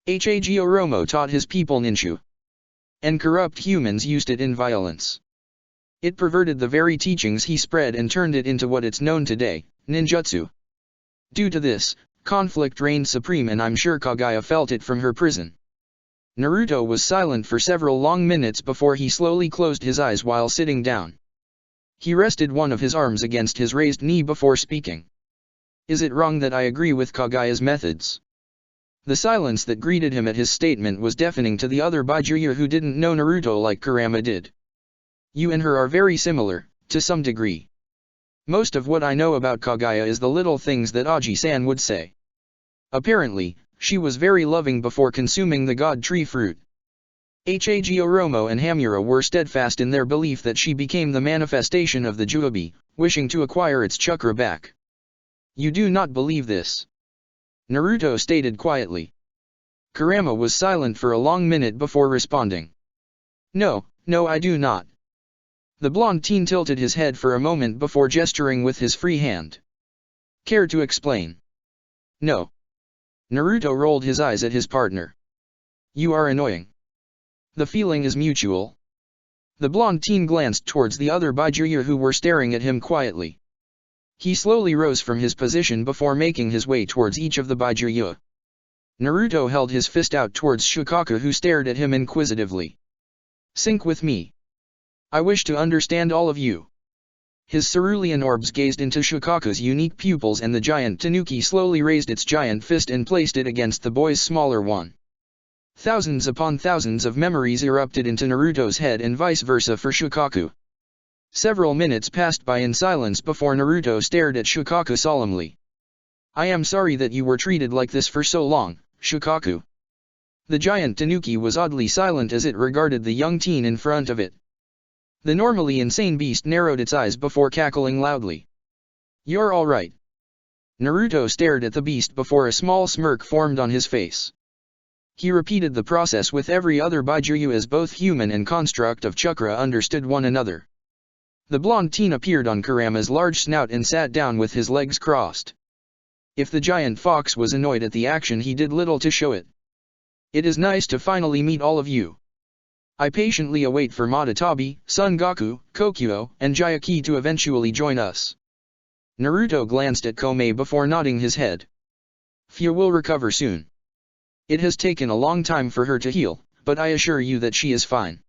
Hagoromo taught his people ninju. And corrupt humans used it in violence. It perverted the very teachings he spread and turned it into what it's known today, ninjutsu. Due to this, conflict reigned supreme, and I'm sure Kaguya felt it from her prison. Naruto was silent for several long minutes before he slowly closed his eyes while sitting down. He rested one of his arms against his raised knee before speaking. Is it wrong that I agree with Kaguya's methods? The silence that greeted him at his statement was deafening to the other Byakuya who didn't know Naruto like Kurama did. You and her are very similar, to some degree. Most of what I know about Kaguya is the little things that Aji-san would say. Apparently, she was very loving before consuming the god tree fruit. Hagoromo and Hamura were steadfast in their belief that she became the manifestation of the Juobi, wishing to acquire its chakra back. You do not believe this? Naruto stated quietly. Kurama was silent for a long minute before responding. No, I do not. The blonde teen tilted his head for a moment before gesturing with his free hand. Care to explain? No. Naruto rolled his eyes at his partner. You are annoying. The feeling is mutual. The blonde teen glanced towards the other Byakuya who were staring at him quietly. He slowly rose from his position before making his way towards each of the Byakuya. Naruto held his fist out towards Shukaku who stared at him inquisitively. Sync with me. I wish to understand all of you. His cerulean orbs gazed into Shukaku's unique pupils, and the giant tanuki slowly raised its giant fist and placed it against the boy's smaller one. Thousands upon thousands of memories erupted into Naruto's head and vice versa for Shukaku. Several minutes passed by in silence before Naruto stared at Shukaku solemnly. I am sorry that you were treated like this for so long, Shukaku. The giant tanuki was oddly silent as it regarded the young teen in front of it. The normally insane beast narrowed its eyes before cackling loudly. You're alright. Naruto stared at the beast before a small smirk formed on his face. He repeated the process with every other Byakuya as both human and construct of chakra understood one another. The blonde teen appeared on Kurama's large snout and sat down with his legs crossed. If the giant fox was annoyed at the action, he did little to show it. It is nice to finally meet all of you. I patiently await for Madatabi, Son Goku, Kokyo, and Jayaki to eventually join us. Naruto glanced at Komei before nodding his head. Fia will recover soon. It has taken a long time for her to heal, but I assure you that she is fine.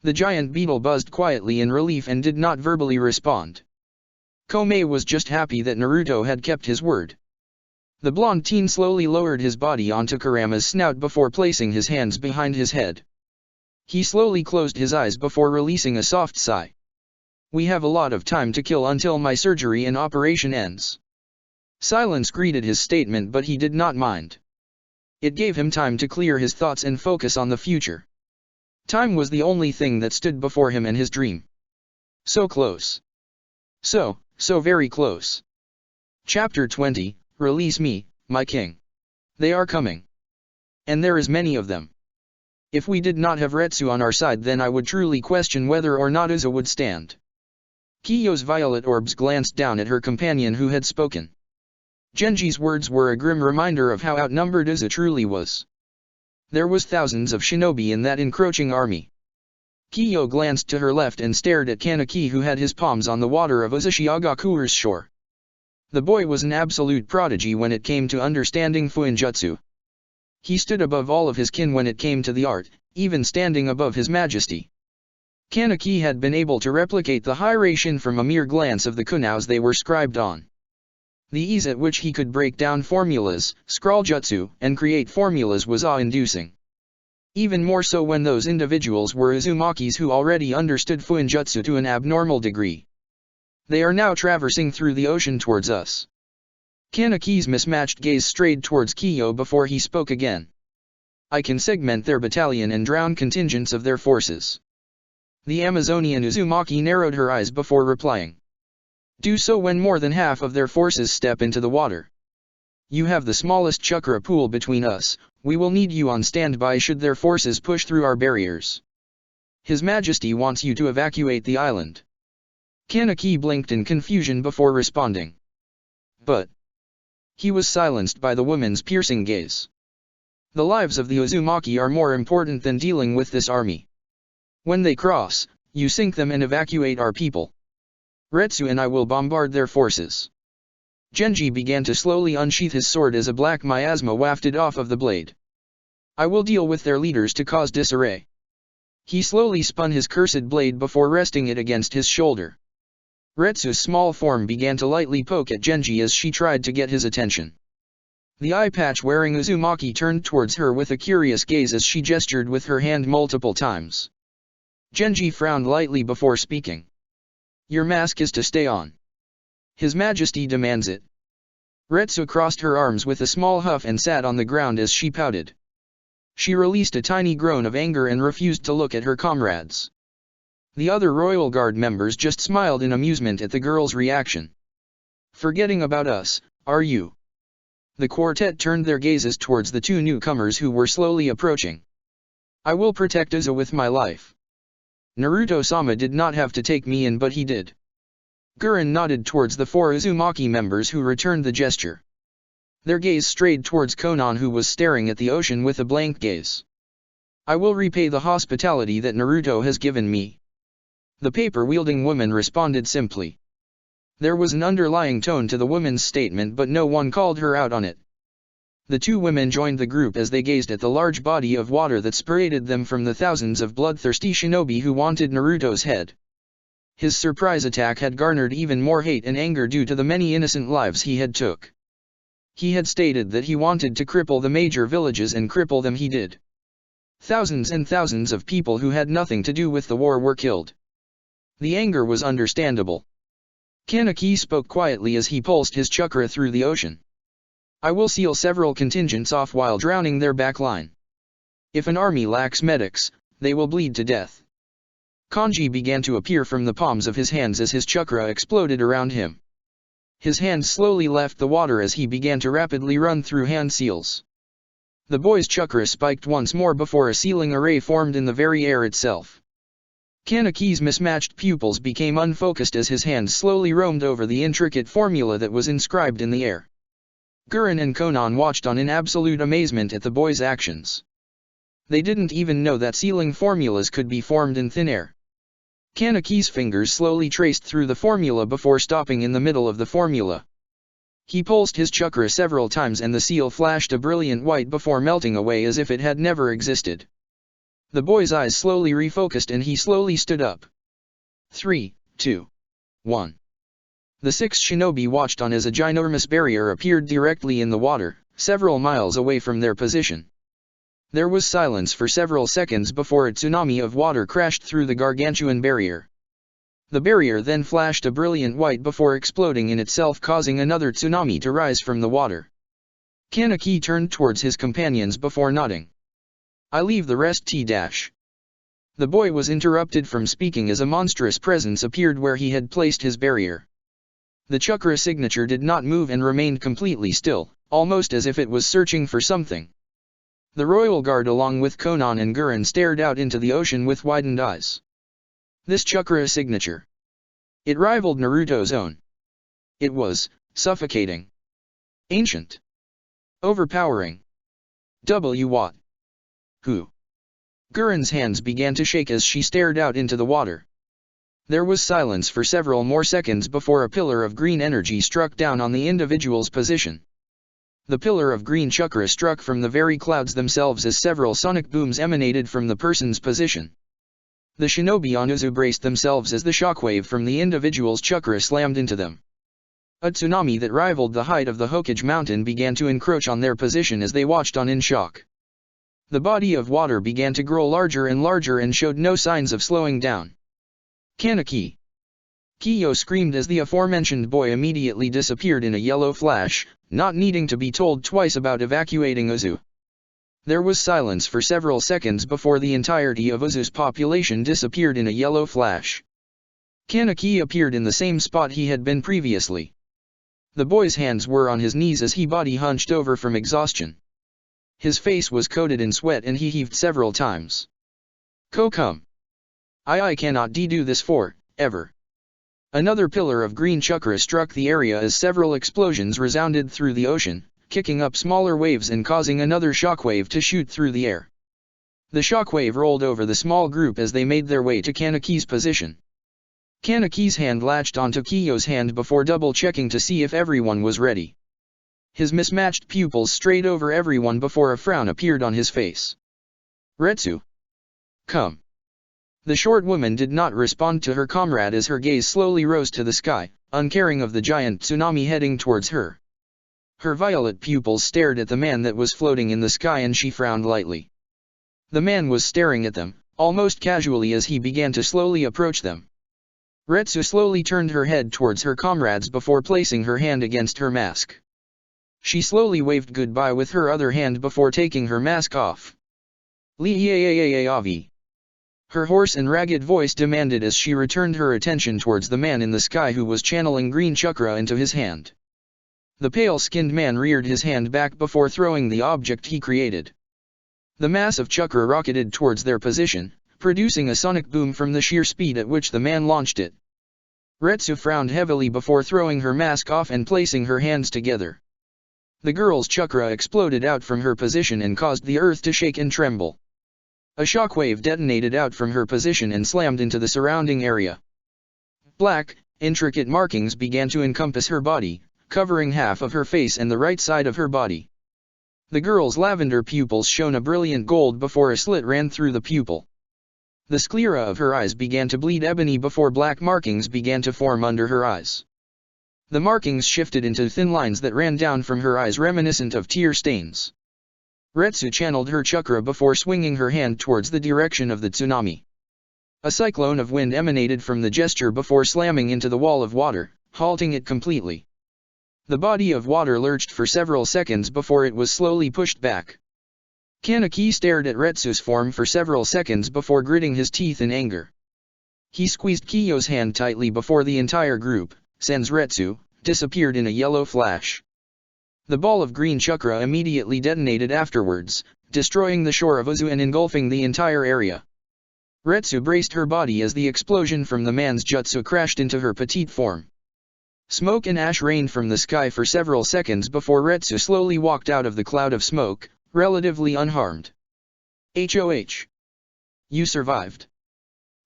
The giant beetle buzzed quietly in relief and did not verbally respond. Komei was just happy that Naruto had kept his word. The blonde teen slowly lowered his body onto Kurama's snout before placing his hands behind his head. He slowly closed his eyes before releasing a soft sigh. We have a lot of time to kill until my surgery and operation ends. Silence greeted his statement, but he did not mind. It gave him time to clear his thoughts and focus on the future. Time was the only thing that stood before him and his dream. So close. So very close. Chapter 20, Release me, my king. They are coming. And there is many of them. If we did not have Retsu on our side, then I would truly question whether or not Uza would stand. Kiyo's violet orbs glanced down at her companion who had spoken. Genji's words were a grim reminder of how outnumbered Uza truly was. There was thousands of shinobi in that encroaching army. Kiyo glanced to her left and stared at Kaneki, who had his palms on the water of Uzashigagakure's shore. The boy was an absolute prodigy when it came to understanding Fuinjutsu. He stood above all of his kin when it came to the art, even standing above his majesty. Kaneki had been able to replicate the Hiraishin from a mere glance of the kunous they were scribed on. The ease at which he could break down formulas, scrawl jutsu, and create formulas was awe-inducing. Even more so when those individuals were Uzumakis who already understood Fuinjutsu to an abnormal degree. They are now traversing through the ocean towards us. Kaneki's mismatched gaze strayed towards Kiyo before he spoke again. I can segment their battalion and drown contingents of their forces. The Amazonian Uzumaki narrowed her eyes before replying. Do so when more than half of their forces step into the water. You have the smallest chakra pool between us, we will need you on standby should their forces push through our barriers. His Majesty wants you to evacuate the island. Kaneki blinked in confusion before responding. But he was silenced by the woman's piercing gaze. The lives of the Uzumaki are more important than dealing with this army. When they cross, you sink them and evacuate our people. Retsu and I will bombard their forces. Genji began to slowly unsheath his sword as a black miasma wafted off of the blade. I will deal with their leaders to cause disarray. He slowly spun his cursed blade before resting it against his shoulder. Retsu's small form began to lightly poke at Genji as she tried to get his attention. The eye patch wearing Uzumaki turned towards her with a curious gaze as she gestured with her hand multiple times. Genji frowned lightly before speaking. Your mask is to stay on. His Majesty demands it. Retsu crossed her arms with a small huff and sat on the ground as she pouted. She released a tiny groan of anger and refused to look at her comrades. The other Royal Guard members just smiled in amusement at the girl's reaction. Forgetting about us, are you? The quartet turned their gazes towards the two newcomers who were slowly approaching. I will protect Uza with my life. Naruto-sama did not have to take me in but he did. Gurren nodded towards the four Uzumaki members who returned the gesture. Their gaze strayed towards Konan who was staring at the ocean with a blank gaze. I will repay the hospitality that Naruto has given me. The paper-wielding woman responded simply. There was an underlying tone to the woman's statement but no one called her out on it. The two women joined the group as they gazed at the large body of water that separated them from the thousands of bloodthirsty shinobi who wanted Naruto's head. His surprise attack had garnered even more hate and anger due to the many innocent lives he had took. He had stated that he wanted to cripple the major villages and cripple them he did. Thousands and thousands of people who had nothing to do with the war were killed. The anger was understandable. Kaneki spoke quietly as he pulsed his chakra through the ocean. I will seal several contingents off while drowning their backline. If an army lacks medics, they will bleed to death. Kanji began to appear from the palms of his hands as his chakra exploded around him. His hands slowly left the water as he began to rapidly run through hand seals. The boy's chakra spiked once more before a sealing array formed in the very air itself. Kaneki's mismatched pupils became unfocused as his hands slowly roamed over the intricate formula that was inscribed in the air. Gurren and Konan watched on in absolute amazement at the boy's actions. They didn't even know that sealing formulas could be formed in thin air. Kaneki's fingers slowly traced through the formula before stopping in the middle of the formula. He pulsed his chakra several times and the seal flashed a brilliant white before melting away as if it had never existed. The boy's eyes slowly refocused and he slowly stood up. 3, 2, 1. The 6 shinobi watched on as a ginormous barrier appeared directly in the water, several miles away from their position. There was silence for several seconds before a tsunami of water crashed through the gargantuan barrier. The barrier then flashed a brilliant white before exploding in itself, causing another tsunami to rise from the water. Kaneki turned towards his companions before nodding. I leave the rest T-. The boy was interrupted from speaking as a monstrous presence appeared where he had placed his barrier. The chakra signature did not move and remained completely still, almost as if it was searching for something. The Royal Guard along with Konan and Gurren stared out into the ocean with widened eyes. This chakra signature. It rivaled Naruto's own. It was suffocating, ancient, overpowering. What? Who? Gurren's hands began to shake as she stared out into the water. There was silence for several more seconds before a pillar of green energy struck down on the individual's position. The pillar of green chakra struck from the very clouds themselves as several sonic booms emanated from the person's position. The shinobi on Uzu braced themselves as the shockwave from the individual's chakra slammed into them. A tsunami that rivaled the height of the Hokage mountain began to encroach on their position as they watched on in shock. The body of water began to grow larger and larger and showed no signs of slowing down. Kaneki! Kiyo screamed as the aforementioned boy immediately disappeared in a yellow flash, not needing to be told twice about evacuating Uzu. There was silence for several seconds before the entirety of Uzu's population disappeared in a yellow flash. Kaneki appeared in the same spot he had been previously. The boy's hands were on his knees as he body hunched over from exhaustion. His face was coated in sweat and he heaved several times. Come. I cannot do this for, ever. Another pillar of green chakra struck the area as several explosions resounded through the ocean, kicking up smaller waves and causing another shockwave to shoot through the air. The shockwave rolled over the small group as they made their way to Kaneki's position. Kaneki's hand latched onto Kiyo's hand before double-checking to see if everyone was ready. His mismatched pupils strayed over everyone before a frown appeared on his face. Retsu. Come. The short woman did not respond to her comrade as her gaze slowly rose to the sky, uncaring of the giant tsunami heading towards her. Her violet pupils stared at the man that was floating in the sky and she frowned lightly. The man was staring at them, almost casually as he began to slowly approach them. Retsu slowly turned her head towards her comrades before placing her hand against her mask. She slowly waved goodbye with her other hand before taking her mask off. Li-ya-ya-ya-ya-avi. Her hoarse and ragged voice demanded as she returned her attention towards the man in the sky who was channeling green chakra into his hand. The pale-skinned man reared his hand back before throwing the object he created. The mass of chakra rocketed towards their position, producing a sonic boom from the sheer speed at which the man launched it. Retsu frowned heavily before throwing her mask off and placing her hands together. The girl's chakra exploded out from her position and caused the earth to shake and tremble. A shockwave detonated out from her position and slammed into the surrounding area. Black, intricate markings began to encompass her body, covering half of her face and the right side of her body. The girl's lavender pupils shone a brilliant gold before a slit ran through the pupil. The sclera of her eyes began to bleed ebony before black markings began to form under her eyes. The markings shifted into thin lines that ran down from her eyes reminiscent of tear stains. Retsu channeled her chakra before swinging her hand towards the direction of the tsunami. A cyclone of wind emanated from the gesture before slamming into the wall of water, halting it completely. The body of water lurched for several seconds before it was slowly pushed back. Kaneki stared at Retsu's form for several seconds before gritting his teeth in anger. He squeezed Kiyo's hand tightly before the entire group, sans Retsu, disappeared in a yellow flash. The ball of green chakra immediately detonated afterwards, destroying the shore of Uzu and engulfing the entire area. Retsu braced her body as the explosion from the man's jutsu crashed into her petite form. Smoke and ash rained from the sky for several seconds before Retsu slowly walked out of the cloud of smoke, relatively unharmed. HOH. You survived.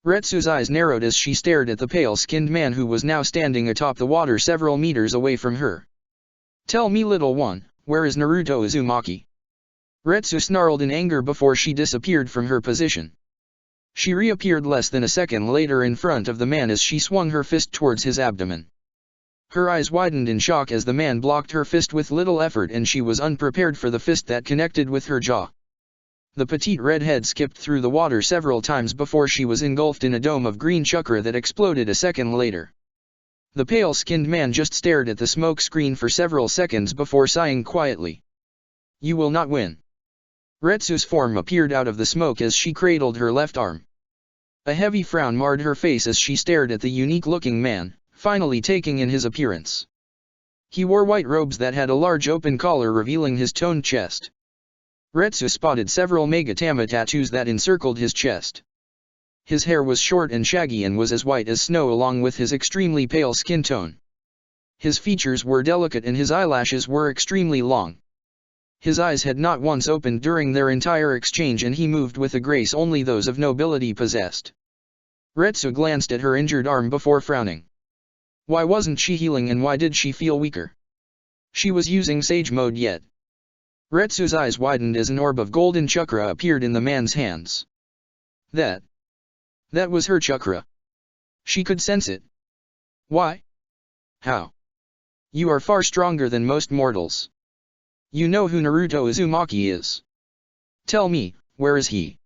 Retsu's eyes narrowed as she stared at the pale-skinned man who was now standing atop the water several meters away from her. Tell me, little one, where is Naruto Uzumaki? Retsu snarled in anger before she disappeared from her position. She reappeared less than a second later in front of the man as she swung her fist towards his abdomen. Her eyes widened in shock as the man blocked her fist with little effort and she was unprepared for the fist that connected with her jaw. The petite redhead skipped through the water several times before she was engulfed in a dome of green chakra that exploded a second later. The pale-skinned man just stared at the smoke screen for several seconds before sighing quietly. You will not win. Retsu's form appeared out of the smoke as she cradled her left arm. A heavy frown marred her face as she stared at the unique-looking man, finally taking in his appearance. He wore white robes that had a large open collar revealing his toned chest. Retsu spotted several Megatama tattoos that encircled his chest. His hair was short and shaggy and was as white as snow along with his extremely pale skin tone. His features were delicate and his eyelashes were extremely long. His eyes had not once opened during their entire exchange and he moved with a grace only those of nobility possessed. Retsu glanced at her injured arm before frowning. Why wasn't she healing and why did she feel weaker? She was using Sage Mode yet. Retsu's eyes widened as an orb of golden chakra appeared in the man's hands. That was her chakra. She could sense it. Why? How? You are far stronger than most mortals. You know who Naruto Uzumaki is. Tell me, where is he?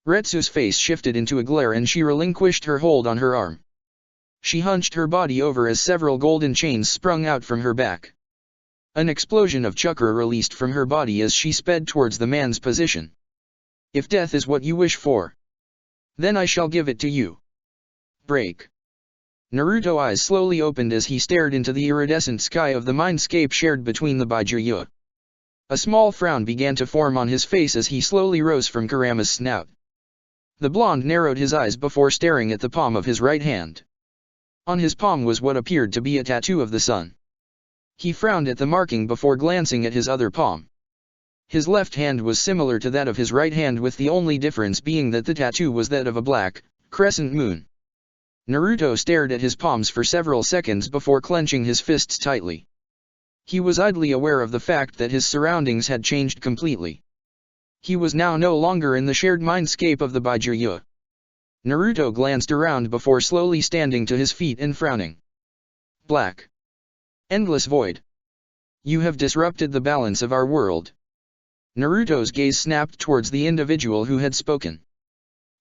Retsu's face shifted into a glare and she relinquished her hold on her arm. She hunched her body over as several golden chains sprung out from her back. An explosion of chakra released from her body as she sped towards the man's position. If death is what you wish for, then I shall give it to you. Break. Naruto's eyes slowly opened as he stared into the iridescent sky of the mindscape shared between the Byakuya. A small frown began to form on his face as he slowly rose from Kurama's snout. The blonde narrowed his eyes before staring at the palm of his right hand. On his palm was what appeared to be a tattoo of the sun. He frowned at the marking before glancing at his other palm. His left hand was similar to that of his right hand, with the only difference being that the tattoo was that of a black, crescent moon. Naruto stared at his palms for several seconds before clenching his fists tightly. He was idly aware of the fact that his surroundings had changed completely. He was now no longer in the shared mindscape of the Byakuya. Naruto glanced around before slowly standing to his feet and frowning. Black. Endless void. You have disrupted the balance of our world. Naruto's gaze snapped towards the individual who had spoken.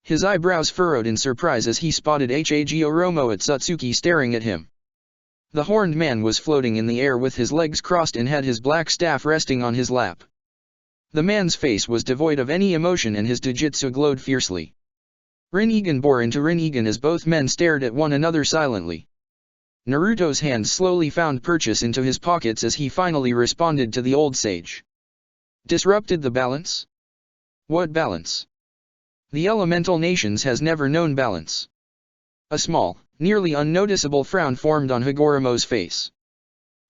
His eyebrows furrowed in surprise as he spotted Hagoromo Otsutsuki staring at him. The horned man was floating in the air with his legs crossed and had his black staff resting on his lap. The man's face was devoid of any emotion and his Dojutsu glowed fiercely. Rinnegan bore into Rinnegan as both men stared at one another silently. Naruto's hands slowly found purchase into his pockets as he finally responded to the old sage. Disrupted the balance? What balance? The elemental nations has never known balance. A small, nearly unnoticeable frown formed on Hagoromo's face.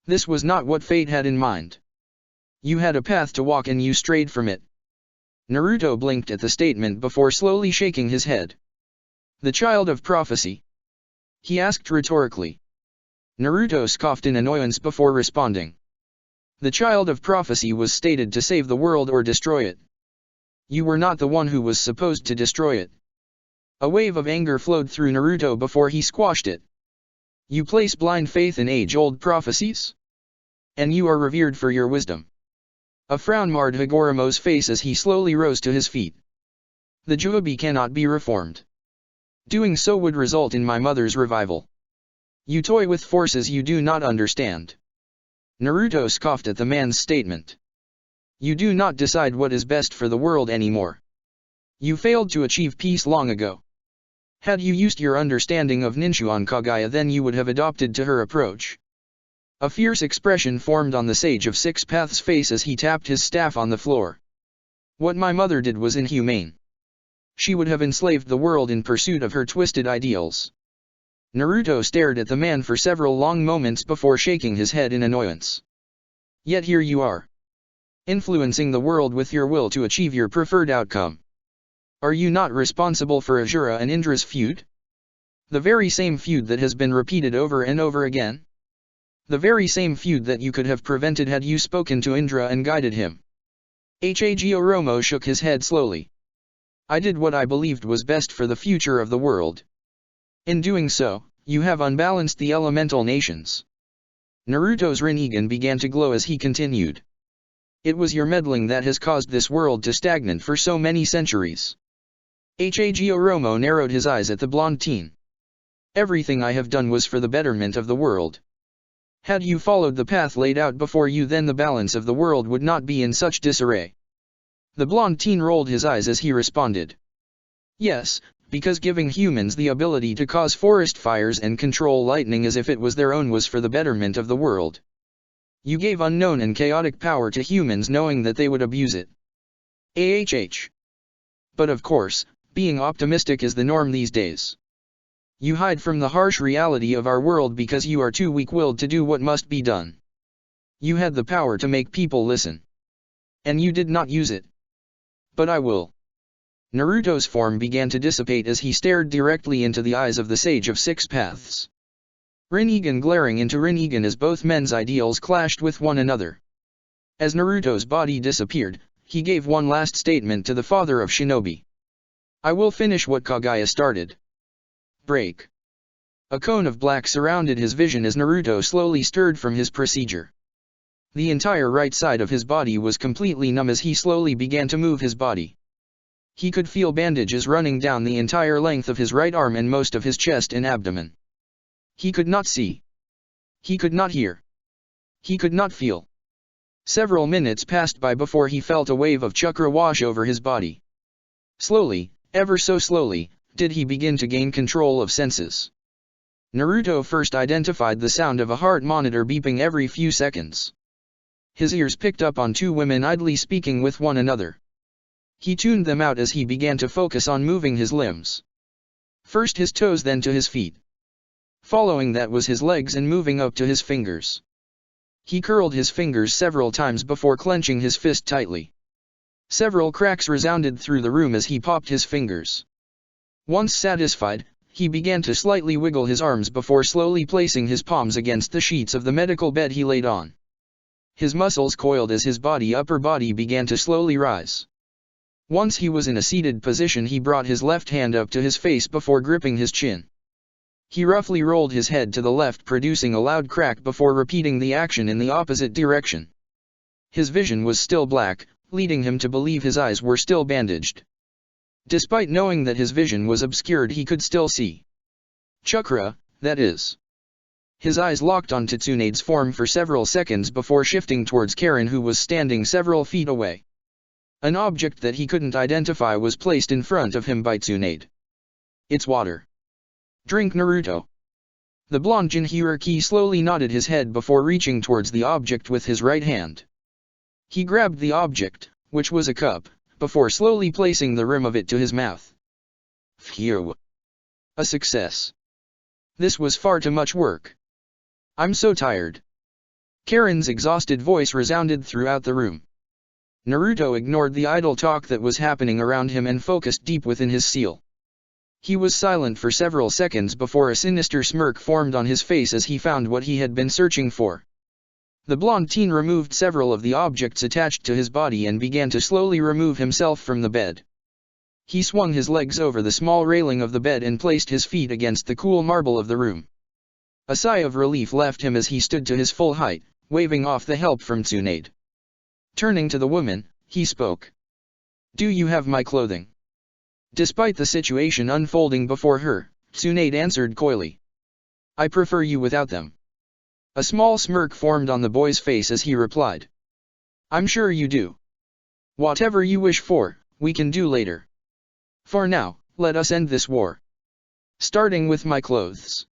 This was not what fate had in mind. You had a path to walk and you strayed from it. Naruto blinked at the statement before slowly shaking his head. The child of prophecy? He asked rhetorically. Naruto scoffed in annoyance before responding. The child of prophecy was stated to save the world or destroy it. You were not the one who was supposed to destroy it. A wave of anger flowed through Naruto before he squashed it. You place blind faith in age-old prophecies? And you are revered for your wisdom. A frown marred Hagoromo's face as he slowly rose to his feet. The Jubi cannot be reformed. Doing so would result in my mother's revival. You toy with forces you do not understand. Naruto scoffed at the man's statement. You do not decide what is best for the world anymore. You failed to achieve peace long ago. Had you used your understanding of Ninshuan Kaguya, then you would have adopted to her approach. A fierce expression formed on the Sage of Six Paths' face as he tapped his staff on the floor. What my mother did was inhumane. She would have enslaved the world in pursuit of her twisted ideals. Naruto stared at the man for several long moments before shaking his head in annoyance. Yet here you are. Influencing the world with your will to achieve your preferred outcome. Are you not responsible for Asura and Indra's feud? The very same feud that has been repeated over and over again? The very same feud that you could have prevented had you spoken to Indra and guided him. Hagoromo shook his head slowly. I did what I believed was best for the future of the world. In doing so, you have unbalanced the elemental nations. Naruto's Rinnegan began to glow as he continued. It was your meddling that has caused this world to stagnate for so many centuries. Hagoromo narrowed his eyes at the blonde teen. Everything I have done was for the betterment of the world. Had you followed the path laid out before you, then the balance of the world would not be in such disarray. The blonde teen rolled his eyes as he responded. Yes, because giving humans the ability to cause forest fires and control lightning as if it was their own was for the betterment of the world. You gave unknown and chaotic power to humans knowing that they would abuse it. But of course, being optimistic is the norm these days. You hide from the harsh reality of our world because you are too weak-willed to do what must be done. You had the power to make people listen. And you did not use it. But I will. Naruto's form began to dissipate as he stared directly into the eyes of the Sage of Six Paths. Rinnegan glaring into Rinnegan as both men's ideals clashed with one another. As Naruto's body disappeared, he gave one last statement to the father of shinobi. I will finish what Kaguya started. Break. A cone of black surrounded his vision as Naruto slowly stirred from his procedure. The entire right side of his body was completely numb as he slowly began to move his body. He could feel bandages running down the entire length of his right arm and most of his chest and abdomen. He could not see. He could not hear. He could not feel. Several minutes passed by before he felt a wave of chakra wash over his body. Slowly, ever so slowly, did he begin to gain control of senses. Naruto first identified the sound of a heart monitor beeping every few seconds. His ears picked up on two women idly speaking with one another. He tuned them out as he began to focus on moving his limbs. First his toes, then to his feet. Following that was his legs and moving up to his fingers. He curled his fingers several times before clenching his fist tightly. Several cracks resounded through the room as he popped his fingers. Once satisfied, he began to slightly wiggle his arms before slowly placing his palms against the sheets of the medical bed he laid on. His muscles coiled as his upper body began to slowly rise. Once he was in a seated position, he brought his left hand up to his face before gripping his chin. He roughly rolled his head to the left, producing a loud crack before repeating the action in the opposite direction. His vision was still black, leading him to believe his eyes were still bandaged. Despite knowing that his vision was obscured, he could still see chakra, that is. His eyes locked on Tsunade's form for several seconds before shifting towards Karen, who was standing several feet away. An object that he couldn't identify was placed in front of him by Tsunade. It's water. Drink, Naruto. The blonde Jinchuriki slowly nodded his head before reaching towards the object with his right hand. He grabbed the object, which was a cup, before slowly placing the rim of it to his mouth. Phew. A success. This was far too much work. I'm so tired. Karen's exhausted voice resounded throughout the room. Naruto ignored the idle talk that was happening around him and focused deep within his seal. He was silent for several seconds before a sinister smirk formed on his face as he found what he had been searching for. The blonde teen removed several of the objects attached to his body and began to slowly remove himself from the bed. He swung his legs over the small railing of the bed and placed his feet against the cool marble of the room. A sigh of relief left him as he stood to his full height, waving off the help from Tsunade. Turning to the woman, he spoke. Do you have my clothing? Despite the situation unfolding before her, Tsunade answered coyly. I prefer you without them. A small smirk formed on the boy's face as he replied. I'm sure you do. Whatever you wish for, we can do later. For now, let us end this war. Starting with my clothes.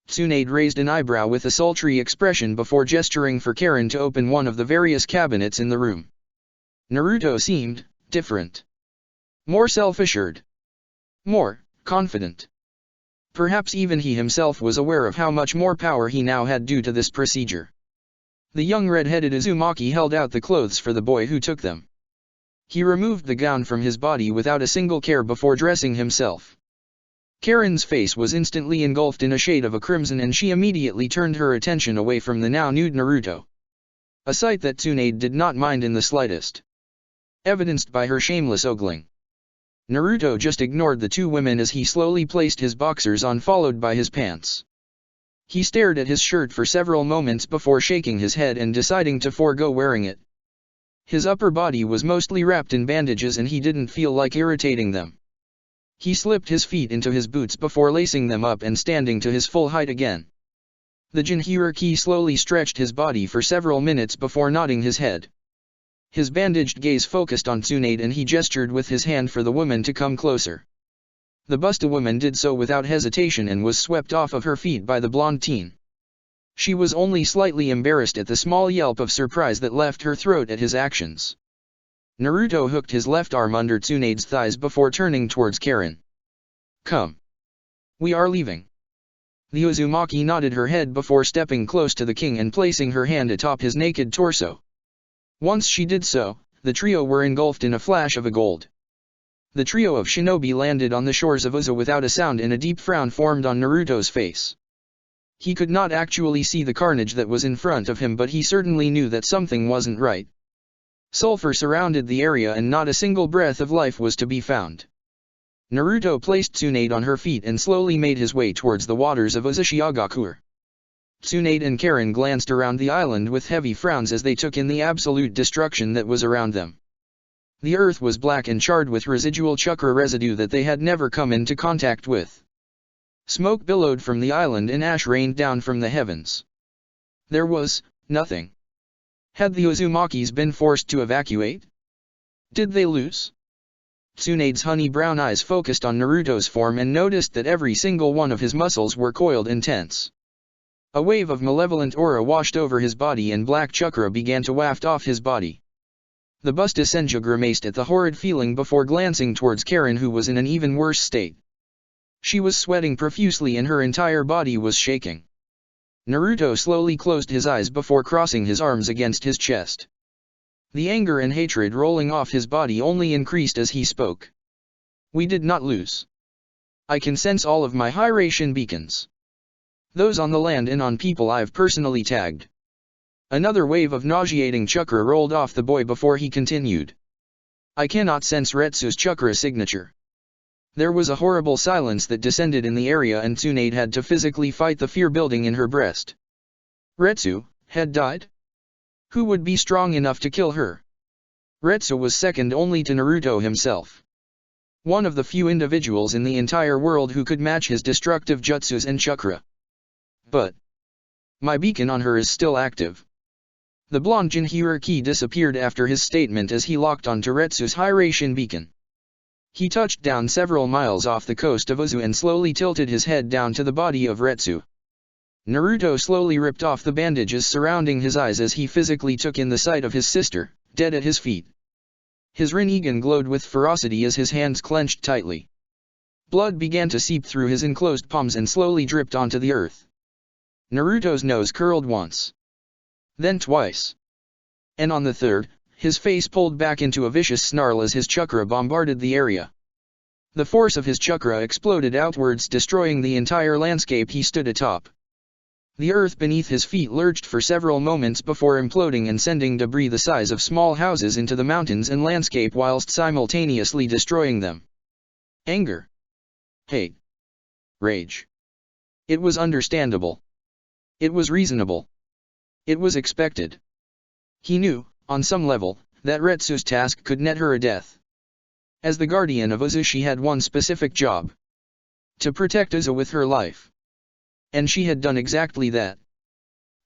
Tsunade raised an eyebrow with a sultry expression before gesturing for Karen to open one of the various cabinets in the room. Naruto seemed different. More self-assured. More confident. Perhaps even he himself was aware of how much more power he now had due to this procedure. The young red-headed Uzumaki held out the clothes for the boy, who took them. He removed the gown from his body without a single care before dressing himself. Karen's face was instantly engulfed in a shade of a crimson, and she immediately turned her attention away from the now nude Naruto. A sight that Tsunade did not mind in the slightest. Evidenced by her shameless ogling. Naruto just ignored the two women as he slowly placed his boxers on, followed by his pants. He stared at his shirt for several moments before shaking his head and deciding to forego wearing it. His upper body was mostly wrapped in bandages and he didn't feel like irritating them. He slipped his feet into his boots before lacing them up and standing to his full height again. The Jinchuriki slowly stretched his body for several minutes before nodding his head. His bandaged gaze focused on Tsunade and he gestured with his hand for the woman to come closer. The Busta woman did so without hesitation and was swept off of her feet by the blonde teen. She was only slightly embarrassed at the small yelp of surprise that left her throat at his actions. Naruto hooked his left arm under Tsunade's thighs before turning towards Karen. Come. We are leaving. The Uzumaki nodded her head before stepping close to the king and placing her hand atop his naked torso. Once she did so, the trio were engulfed in a flash of a gold. The trio of shinobi landed on the shores of Uza without a sound, and a deep frown formed on Naruto's face. He could not actually see the carnage that was in front of him, but he certainly knew that something wasn't right. Sulfur surrounded the area and not a single breath of life was to be found. Naruto placed Tsunade on her feet and slowly made his way towards the waters of Uzashigakure. Tsunade and Karen glanced around the island with heavy frowns as they took in the absolute destruction that was around them. The earth was black and charred with residual chakra residue that they had never come into contact with. Smoke billowed from the island and ash rained down from the heavens. There was nothing. Had the Uzumakis been forced to evacuate? Did they lose? Tsunade's honey-brown eyes focused on Naruto's form and noticed that every single one of his muscles were coiled and tense. A wave of malevolent aura washed over his body and black chakra began to waft off his body. The Busta Senju grimaced at the horrid feeling before glancing towards Karen, who was in an even worse state. She was sweating profusely and her entire body was shaking. Naruto slowly closed his eyes before crossing his arms against his chest. The anger and hatred rolling off his body only increased as he spoke. We did not lose. I can sense all of my Hiraishin beacons. Those on the land and on people I've personally tagged. Another wave of nauseating chakra rolled off the boy before he continued. I cannot sense Retsu's chakra signature. There was a horrible silence that descended in the area and Tsunade had to physically fight the fear building in her breast. Retsu had died? Who would be strong enough to kill her? Retsu was second only to Naruto himself. One of the few individuals in the entire world who could match his destructive jutsus and chakra. But my beacon on her is still active. The blonde Jinhuriki disappeared after his statement as he locked onto Retsu's Hiraishin beacon. He touched down several miles off the coast of Uzu and slowly tilted his head down to the body of Retsu. Naruto slowly ripped off the bandages surrounding his eyes as he physically took in the sight of his sister, dead at his feet. His Rinnegan glowed with ferocity as his hands clenched tightly. Blood began to seep through his enclosed palms and slowly dripped onto the earth. Naruto's nose curled once. Then twice. And on the third, his face pulled back into a vicious snarl as his chakra bombarded the area. The force of his chakra exploded outwards, destroying the entire landscape he stood atop. The earth beneath his feet lurched for several moments before imploding and sending debris the size of small houses into the mountains and landscape whilst simultaneously destroying them. Anger. Hate. Rage. It was understandable. It was reasonable. It was expected. He knew, on some level, that Retsu's task could net her a death. As the guardian of Uzu, she had one specific job. To protect Uzu with her life. And she had done exactly that.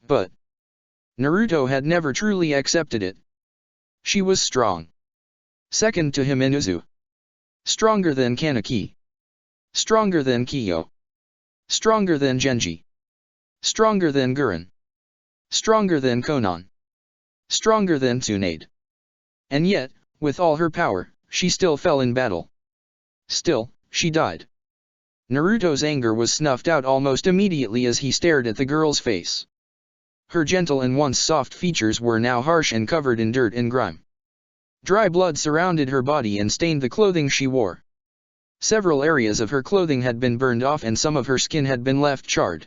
But Naruto had never truly accepted it. She was strong. Second to him in Uzu. Stronger than Kaneki. Stronger than Kyo. Stronger than Genji. Stronger than Gurren. Stronger than Konan. Stronger than Tsunade. And yet, with all her power, she still fell in battle. Still, she died. Naruto's anger was snuffed out almost immediately as he stared at the girl's face. Her gentle and once soft features were now harsh and covered in dirt and grime. Dry blood surrounded her body and stained the clothing she wore. Several areas of her clothing had been burned off and some of her skin had been left charred.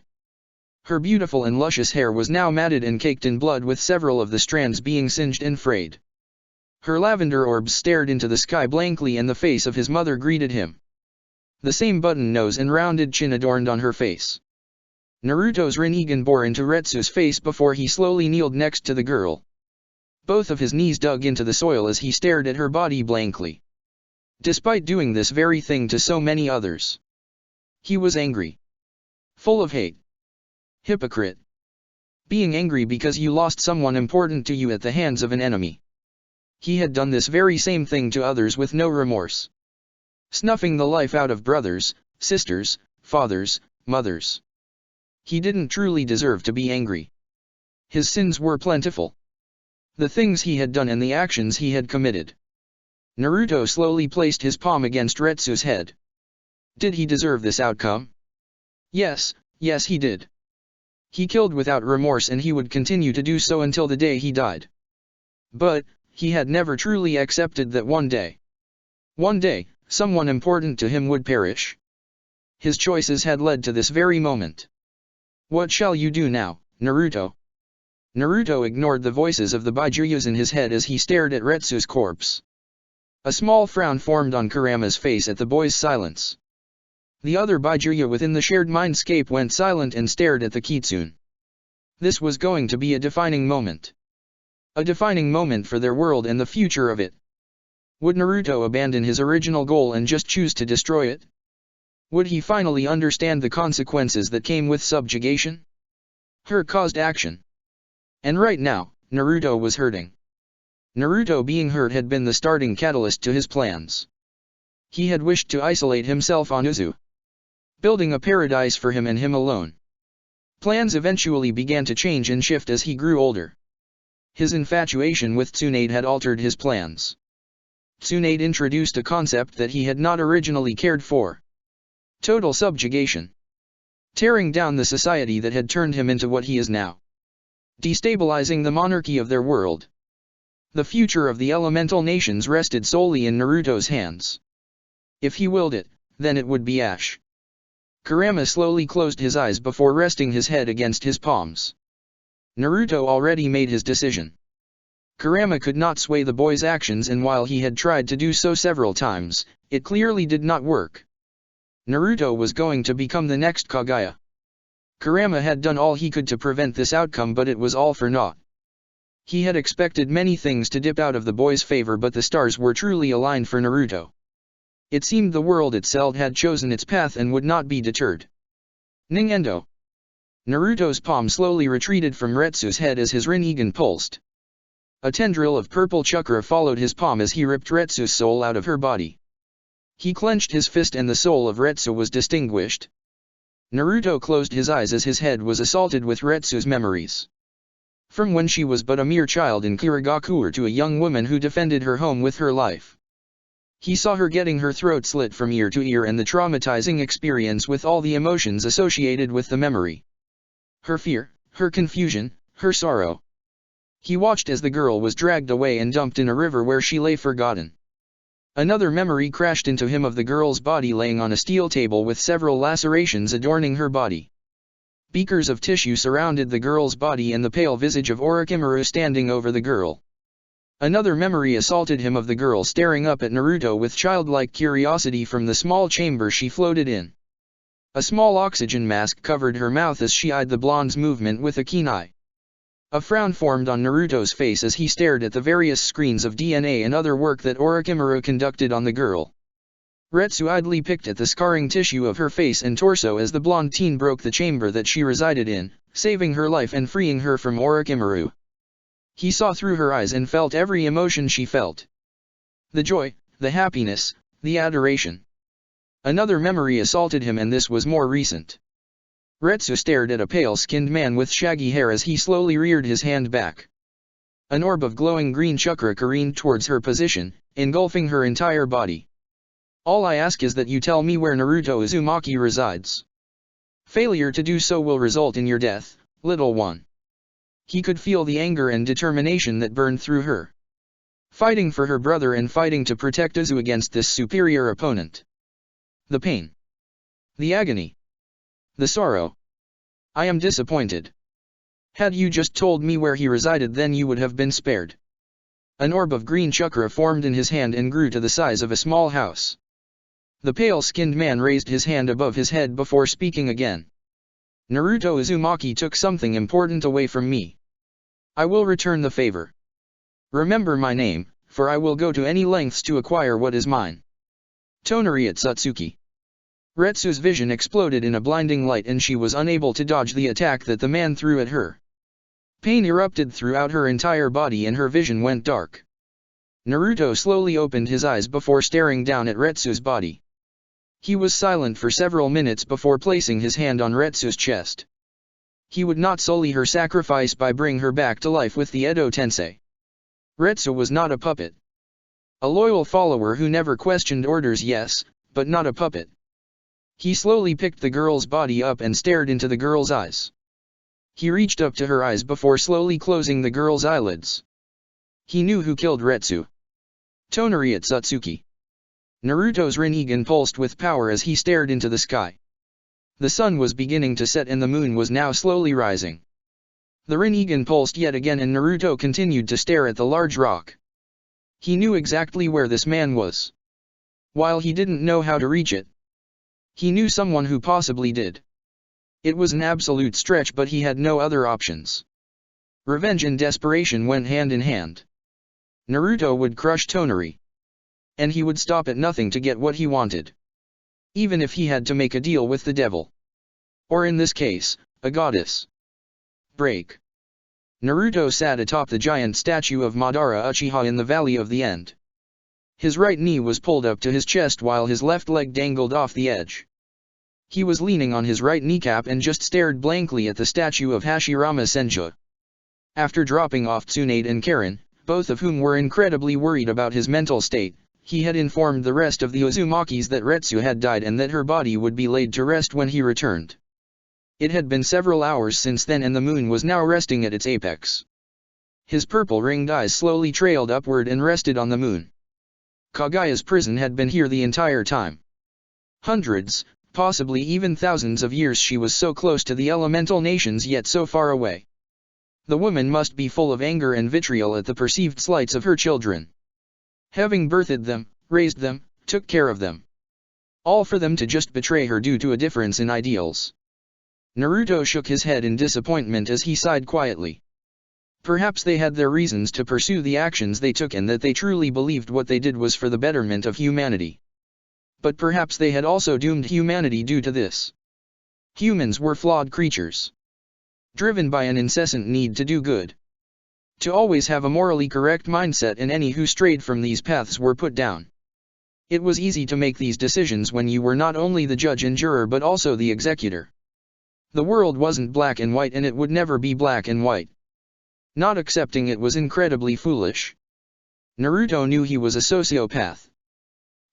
Her beautiful and luscious hair was now matted and caked in blood, with several of the strands being singed and frayed. Her lavender orbs stared into the sky blankly and the face of his mother greeted him. The same button nose and rounded chin adorned on her face. Naruto's Rinnegan bore into Retsu's face before he slowly kneeled next to the girl. Both of his knees dug into the soil as he stared at her body blankly. Despite doing this very thing to so many others, he was angry. Full of hate. Hypocrite. Being angry because you lost someone important to you at the hands of an enemy. He had done this very same thing to others with no remorse. Snuffing the life out of brothers, sisters, fathers, mothers. He didn't truly deserve to be angry. His sins were plentiful. The things he had done and the actions he had committed. Naruto slowly placed his palm against Retsu's head. Did he deserve this outcome? Yes, yes he did. He killed without remorse and he would continue to do so until the day he died. But he had never truly accepted that one day, someone important to him would perish. His choices had led to this very moment. What shall you do now, Naruto? Naruto ignored the voices of the Baijuyus in his head as he stared at Retsu's corpse. A small frown formed on Kurama's face at the boy's silence. The other Baijuya within the shared mindscape went silent and stared at the kitsune. This was going to be a defining moment. A defining moment for their world and the future of it. Would Naruto abandon his original goal and just choose to destroy it? Would he finally understand the consequences that came with subjugation? Her caused action. And right now, Naruto was hurting. Naruto being hurt had been the starting catalyst to his plans. He had wished to isolate himself on Uzu, building a paradise for him and him alone. Plans eventually began to change and shift as he grew older. His infatuation with Tsunade had altered his plans. Tsunade introduced a concept that he had not originally cared for. Total subjugation. Tearing down the society that had turned him into what he is now. Destabilizing the monarchy of their world. The future of the elemental nations rested solely in Naruto's hands. If he willed it, then it would be Ash. Kurama slowly closed his eyes before resting his head against his palms. Naruto already made his decision. Kurama could not sway the boy's actions, and while he had tried to do so several times, it clearly did not work. Naruto was going to become the next Kaguya. Kurama had done all he could to prevent this outcome, but it was all for naught. He had expected many things to dip out of the boy's favor, but the stars were truly aligned for Naruto. It seemed the world itself had chosen its path and would not be deterred. Ningendo. Naruto's palm slowly retreated from Retsu's head as his Rinnegan pulsed. A tendril of purple chakra followed his palm as he ripped Retsu's soul out of her body. He clenched his fist and the soul of Retsu was distinguished. Naruto closed his eyes as his head was assaulted with Retsu's memories. From when she was but a mere child in Kirigakure to a young woman who defended her home with her life. He saw her getting her throat slit from ear to ear and the traumatizing experience with all the emotions associated with the memory. Her fear, her confusion, her sorrow. He watched as the girl was dragged away and dumped in a river where she lay forgotten. Another memory crashed into him of the girl's body laying on a steel table with several lacerations adorning her body. Beakers of tissue surrounded the girl's body and the pale visage of Orochimaru standing over the girl. Another memory assaulted him of the girl staring up at Naruto with childlike curiosity from the small chamber she floated in. A small oxygen mask covered her mouth as she eyed the blonde's movement with a keen eye. A frown formed on Naruto's face as he stared at the various screens of DNA and other work that Orochimaru conducted on the girl. Retsu idly picked at the scarring tissue of her face and torso as the blonde teen broke the chamber that she resided in, saving her life and freeing her from Orochimaru. He saw through her eyes and felt every emotion she felt. The joy, the happiness, the adoration. Another memory assaulted him, and this was more recent. Retsu stared at a pale-skinned man with shaggy hair as he slowly reared his hand back. An orb of glowing green chakra careened towards her position, engulfing her entire body. All I ask is that you tell me where Naruto Uzumaki resides. Failure to do so will result in your death, little one. He could feel the anger and determination that burned through her. Fighting for her brother and fighting to protect Uzu against this superior opponent. The pain. The agony. The sorrow. I am disappointed. Had you just told me where he resided, then you would have been spared. An orb of green chakra formed in his hand and grew to the size of a small house. The pale-skinned man raised his hand above his head before speaking again. Naruto Uzumaki took something important away from me. I will return the favor. Remember my name, for I will go to any lengths to acquire what is mine. Tonari Satsuki. Retsu's vision exploded in a blinding light and she was unable to dodge the attack that the man threw at her. Pain erupted throughout her entire body and her vision went dark. Naruto slowly opened his eyes before staring down at Retsu's body. He was silent for several minutes before placing his hand on Retsu's chest. He would not sully her sacrifice by bringing her back to life with the Edo Tensei. Retsu was not a puppet. A loyal follower who never questioned orders, yes, but not a puppet. He slowly picked the girl's body up and stared into the girl's eyes. He reached up to her eyes before slowly closing the girl's eyelids. He knew who killed Retsu. Tonari Satsuki. Naruto's Rinnegan pulsed with power as he stared into the sky. The sun was beginning to set and the moon was now slowly rising. The Rinnegan pulsed yet again and Naruto continued to stare at the large rock. He knew exactly where this man was. While he didn't know how to reach it, he knew someone who possibly did. It was an absolute stretch, but he had no other options. Revenge and desperation went hand in hand. Naruto would crush Tonari. And he would stop at nothing to get what he wanted. Even if he had to make a deal with the devil. Or in this case, a goddess. Break. Naruto sat atop the giant statue of Madara Uchiha in the Valley of the End. His right knee was pulled up to his chest while his left leg dangled off the edge. He was leaning on his right kneecap and just stared blankly at the statue of Hashirama Senju. After dropping off Tsunade and Karen, both of whom were incredibly worried about his mental state, he had informed the rest of the Uzumakis that Retsu had died and that her body would be laid to rest when he returned. It had been several hours since then and the moon was now resting at its apex. His purple-ringed eyes slowly trailed upward and rested on the moon. Kagaya's prison had been here the entire time. Hundreds, possibly even thousands of years she was so close to the elemental nations yet so far away. The woman must be full of anger and vitriol at the perceived slights of her children. Having birthed them, raised them, took care of them. All for them to just betray her due to a difference in ideals. Naruto shook his head in disappointment as he sighed quietly. Perhaps they had their reasons to pursue the actions they took and that they truly believed what they did was for the betterment of humanity. But perhaps they had also doomed humanity due to this. Humans were flawed creatures, driven by an incessant need to do good, to always have a morally correct mindset, and any who strayed from these paths were put down. It was easy to make these decisions when you were not only the judge and juror but also the executor. The world wasn't black and white and it would never be black and white. Not accepting it was incredibly foolish. Naruto knew he was a sociopath.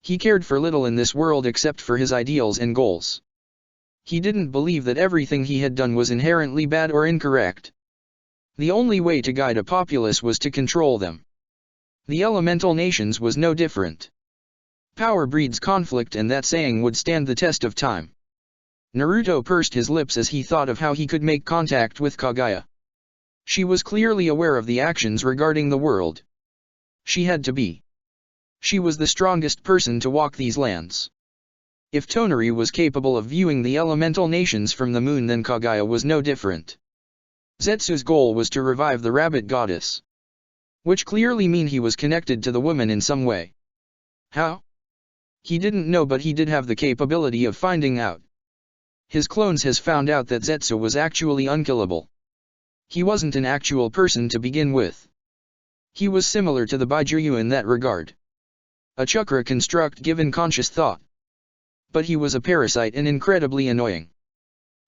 He cared for little in this world except for his ideals and goals. He didn't believe that everything he had done was inherently bad or incorrect. The only way to guide a populace was to control them. The elemental nations was no different. Power breeds conflict, and that saying would stand the test of time. Naruto pursed his lips as he thought of how he could make contact with Kagaya. She was clearly aware of the actions regarding the world. She had to be. She was the strongest person to walk these lands. If Tonari was capable of viewing the elemental nations from the moon, then Kagaya was no different. Zetsu's goal was to revive the rabbit goddess, which clearly meant he was connected to the woman in some way. How? He didn't know, but he did have the capability of finding out. His clones has found out that Zetsu was actually unkillable. He wasn't an actual person to begin with. He was similar to the Baijuyu in that regard. A chakra construct given conscious thought. But he was a parasite and incredibly annoying.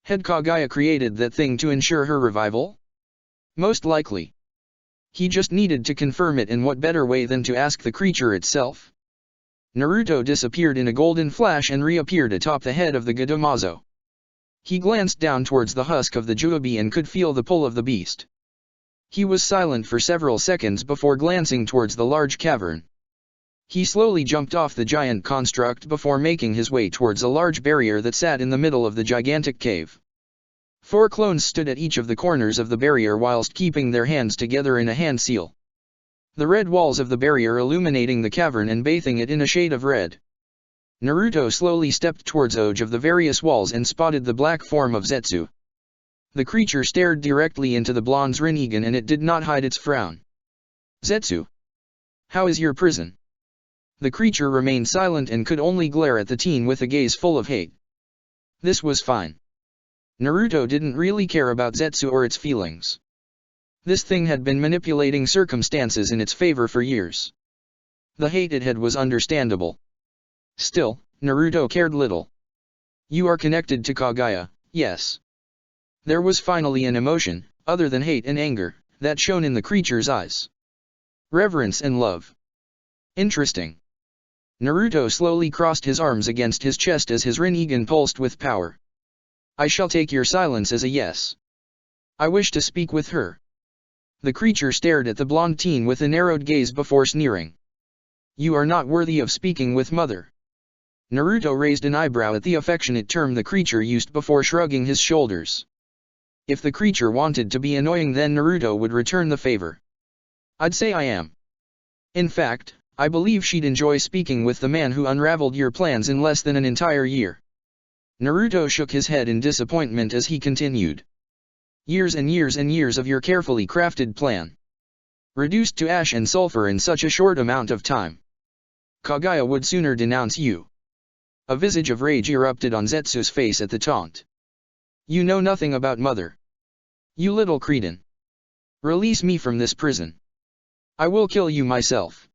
Had Kagaya created that thing to ensure her revival? Most likely. He just needed to confirm it, and what better way than to ask the creature itself? Naruto disappeared in a golden flash and reappeared atop the head of the Gadamazo. He glanced down towards the husk of the Juubi and could feel the pull of the beast. He was silent for several seconds before glancing towards the large cavern. He slowly jumped off the giant construct before making his way towards a large barrier that sat in the middle of the gigantic cave. 4 clones stood at each of the corners of the barrier whilst keeping their hands together in a hand seal. The red walls of the barrier illuminating the cavern and bathing it in a shade of red. Naruto slowly stepped towards each of the various walls and spotted the black form of Zetsu. The creature stared directly into the blonde's Rinnegan and it did not hide its frown. Zetsu, how is your prison? The creature remained silent and could only glare at the teen with a gaze full of hate. This was fine. Naruto didn't really care about Zetsu or its feelings. This thing had been manipulating circumstances in its favor for years. The hate it had was understandable. Still, Naruto cared little. You are connected to Kagaya, yes. There was finally an emotion, other than hate and anger, that shone in the creature's eyes. Reverence and love. Interesting. Naruto slowly crossed his arms against his chest as his Rinnegan pulsed with power. I shall take your silence as a yes. I wish to speak with her. The creature stared at the blonde teen with a narrowed gaze before sneering. You are not worthy of speaking with mother. Naruto raised an eyebrow at the affectionate term the creature used before shrugging his shoulders. If the creature wanted to be annoying, then Naruto would return the favor. I'd say I am. In fact, I believe she'd enjoy speaking with the man who unraveled your plans in less than an entire year. Naruto shook his head in disappointment as he continued. Years and years and years of your carefully crafted plan, reduced to ash and sulfur in such a short amount of time. Kagaya would sooner denounce you. A visage of rage erupted on Zetsu's face at the taunt. You know nothing about mother. You little cretin. Release me from this prison. I will kill you myself.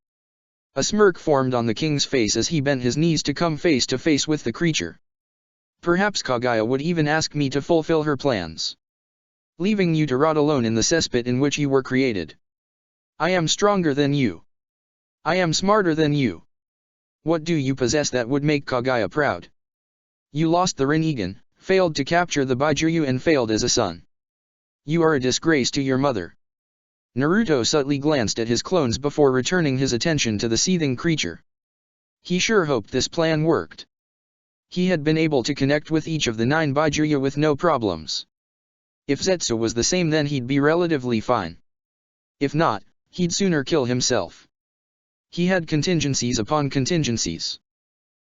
A smirk formed on the king's face as he bent his knees to come face to face with the creature. Perhaps Kaguya would even ask me to fulfill her plans, leaving you to rot alone in the cesspit in which you were created. I am stronger than you. I am smarter than you. What do you possess that would make Kaguya proud? You lost the Rinnegan, failed to capture the Baijuyu and failed as a son. You are a disgrace to your mother. Naruto subtly glanced at his clones before returning his attention to the seething creature. He sure hoped this plan worked. He had been able to connect with each of the 9 Baijuyu with no problems. If Zetsu was the same, then he'd be relatively fine. If not, he'd sooner kill himself. He had contingencies upon contingencies.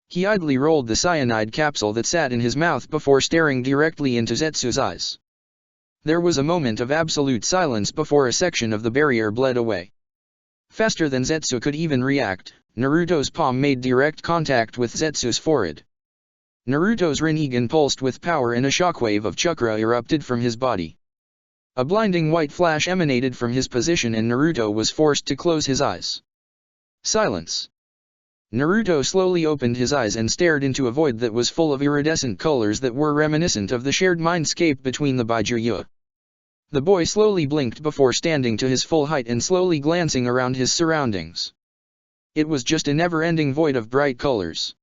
He idly rolled the cyanide capsule that sat in his mouth before staring directly into Zetsu's eyes. There was a moment of absolute silence before a section of the barrier bled away. Faster than Zetsu could even react, Naruto's palm made direct contact with Zetsu's forehead. Naruto's Rinnegan pulsed with power and a shockwave of chakra erupted from his body. A blinding white flash emanated from his position and Naruto was forced to close his eyes. Silence. Naruto slowly opened his eyes and stared into a void that was full of iridescent colors that were reminiscent of the shared mindscape between the Baijuyu. The boy slowly blinked before standing to his full height and slowly glancing around his surroundings. It was just a never-ending void of bright colors.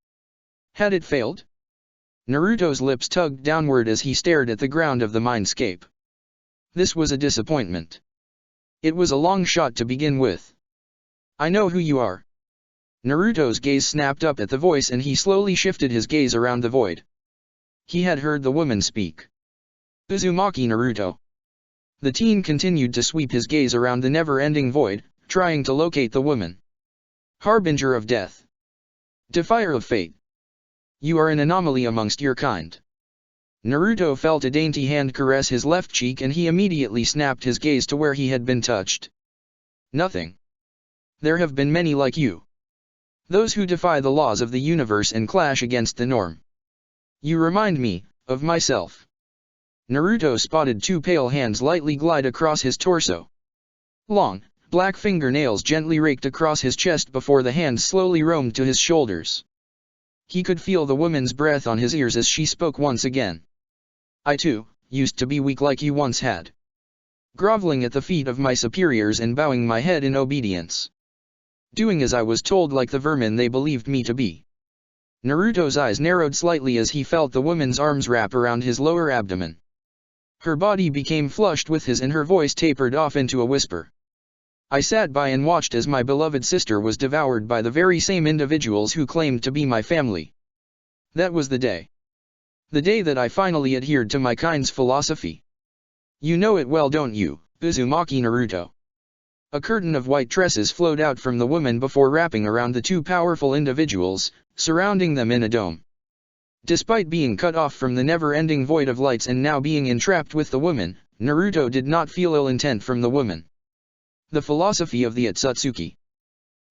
Had it failed? Naruto's lips tugged downward as he stared at the ground of the mindscape. This was a disappointment. It was a long shot to begin with. I know who you are. Naruto's gaze snapped up at the voice and he slowly shifted his gaze around the void. He had heard the woman speak. Uzumaki Naruto. The teen continued to sweep his gaze around the never-ending void, trying to locate the woman. Harbinger of death. Defier of fate. You are an anomaly amongst your kind. Naruto felt a dainty hand caress his left cheek and he immediately snapped his gaze to where he had been touched. Nothing. There have been many like you. Those who defy the laws of the universe and clash against the norm. You remind me of myself. Naruto spotted 2 pale hands lightly glide across his torso. Long, black fingernails gently raked across his chest before the hands slowly roamed to his shoulders. He could feel the woman's breath on his ears as she spoke once again. I too, used to be weak like you once had. Groveling at the feet of my superiors and bowing my head in obedience. Doing as I was told like the vermin they believed me to be. Naruto's eyes narrowed slightly as he felt the woman's arms wrap around his lower abdomen. Her body became flushed with his and her voice tapered off into a whisper. I sat by and watched as my beloved sister was devoured by the very same individuals who claimed to be my family. That was the day. The day that I finally adhered to my kind's philosophy. You know it well, don't you, Uzumaki Naruto? A curtain of white tresses flowed out from the woman before wrapping around the 2 powerful individuals, surrounding them in a dome. Despite being cut off from the never-ending void of lights and now being entrapped with the woman, Naruto did not feel ill intent from the woman. The philosophy of the Otsutsuki.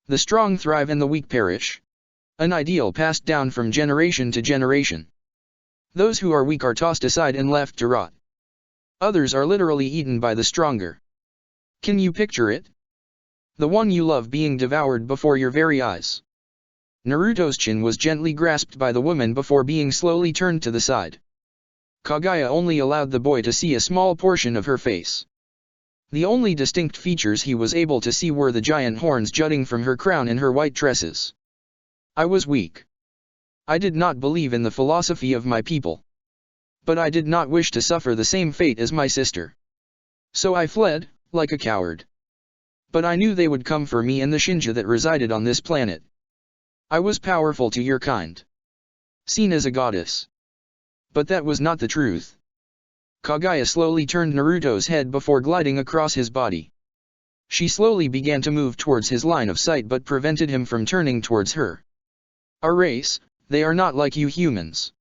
The strong thrive and the weak perish. An ideal passed down from generation to generation. Those who are weak are tossed aside and left to rot. Others are literally eaten by the stronger. Can you picture it? The one you love being devoured before your very eyes. Naruto's chin was gently grasped by the woman before being slowly turned to the side. Kaguya only allowed the boy to see a small portion of her face. The only distinct features he was able to see were the giant horns jutting from her crown and her white tresses. I was weak. I did not believe in the philosophy of my people. But I did not wish to suffer the same fate as my sister. So I fled, like a coward. But I knew they would come for me and the Shinja that resided on this planet. I was powerful to your kind. Seen as a goddess. But that was not the truth. Kaguya slowly turned Naruto's head before gliding across his body. She slowly began to move towards his line of sight but prevented him from turning towards her. Our race, they are not like you humans.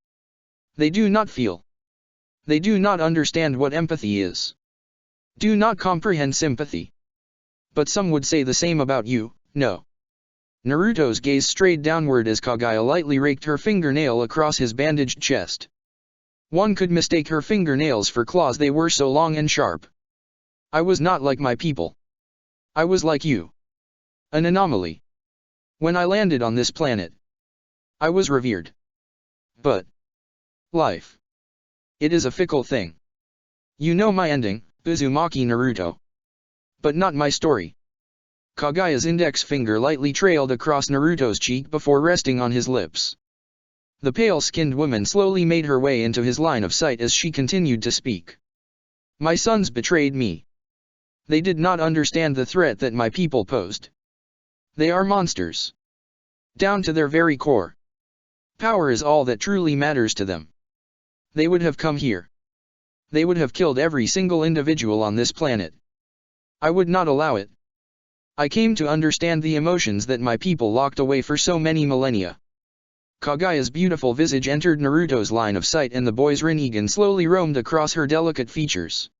They do not feel. They do not understand what empathy is. Do not comprehend sympathy. But some would say the same about you, no. Naruto's gaze strayed downward as Kaguya lightly raked her fingernail across his bandaged chest. One could mistake her fingernails for claws, they were so long and sharp. I was not like my people. I was like you. An anomaly. When I landed on this planet, I was revered. But life. It is a fickle thing. You know my ending, Uzumaki Naruto. But not my story. Kagaya's index finger lightly trailed across Naruto's cheek before resting on his lips. The pale-skinned woman slowly made her way into his line of sight as she continued to speak. My sons betrayed me. They did not understand the threat that my people posed. They are monsters. Down to their very core. Power is all that truly matters to them. They would have come here. They would have killed every single individual on this planet. I would not allow it. I came to understand the emotions that my people locked away for so many millennia. Kagaya's beautiful visage entered Naruto's line of sight and the boy's Rinnegan slowly roamed across her delicate features.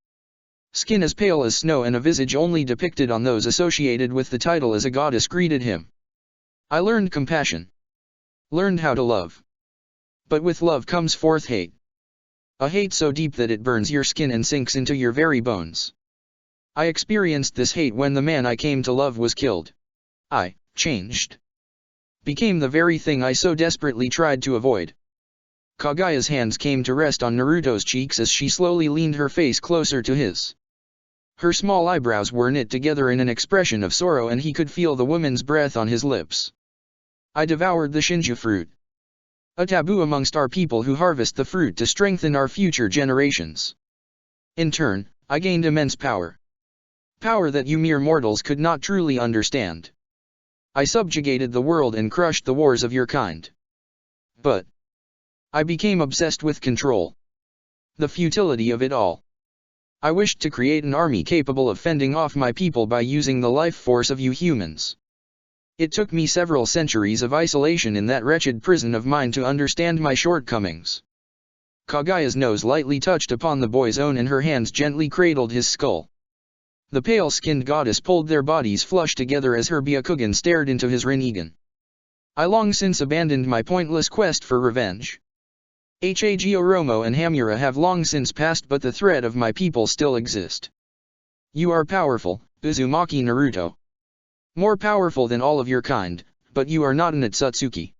Skin as pale as snow and a visage only depicted on those associated with the title as a goddess greeted him. I learned compassion. Learned how to love. But with love comes forth hate. A hate so deep that it burns your skin and sinks into your very bones. I experienced this hate when the man I came to love was killed. I changed. Became the very thing I so desperately tried to avoid. Kagaya's hands came to rest on Naruto's cheeks as she slowly leaned her face closer to his. Her small eyebrows were knit together in an expression of sorrow and he could feel the woman's breath on his lips. I devoured the Shinju fruit. A taboo amongst our people who harvest the fruit to strengthen our future generations. In turn, I gained immense power. Power that you mere mortals could not truly understand. I subjugated the world and crushed the wars of your kind. But I became obsessed with control. The futility of it all. I wished to create an army capable of fending off my people by using the life force of you humans. It took me several centuries of isolation in that wretched prison of mine to understand my shortcomings. Kagaya's nose lightly touched upon the boy's own and her hands gently cradled his skull. The pale-skinned goddess pulled their bodies flush together as her Byakugan stared into his Rinnegan. I long since abandoned my pointless quest for revenge. Hag Oromo and Hamura have long since passed but the threat of my people still exist. You are powerful, Uzumaki Naruto. More powerful than all of your kind, but you are not an Otsutsuki.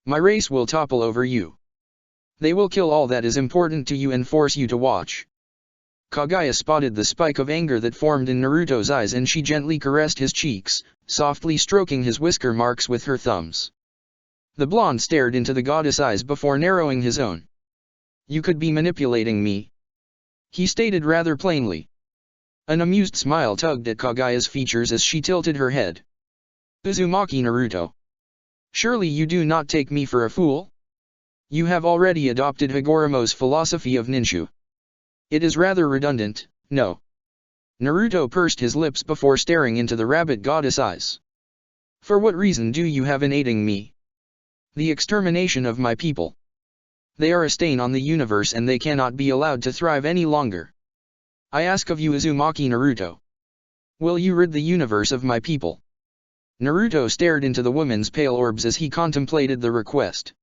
My race will topple over you. They will kill all that is important to you and force you to watch. Kagaya spotted the spike of anger that formed in Naruto's eyes and she gently caressed his cheeks, softly stroking his whisker marks with her thumbs. The blonde stared into the goddess' eyes before narrowing his own. You could be manipulating me, he stated rather plainly. An amused smile tugged at Kagaya's features as she tilted her head. Uzumaki Naruto. Surely you do not take me for a fool? You have already adopted Higoromo's philosophy of ninju. It is rather redundant, no? Naruto pursed his lips before staring into the rabbit goddess' eyes. For what reason do you have in aiding me? The extermination of my people. They are a stain on the universe and they cannot be allowed to thrive any longer. I ask of you Uzumaki Naruto. Will you rid the universe of my people? Naruto stared into the woman's pale orbs as he contemplated the request.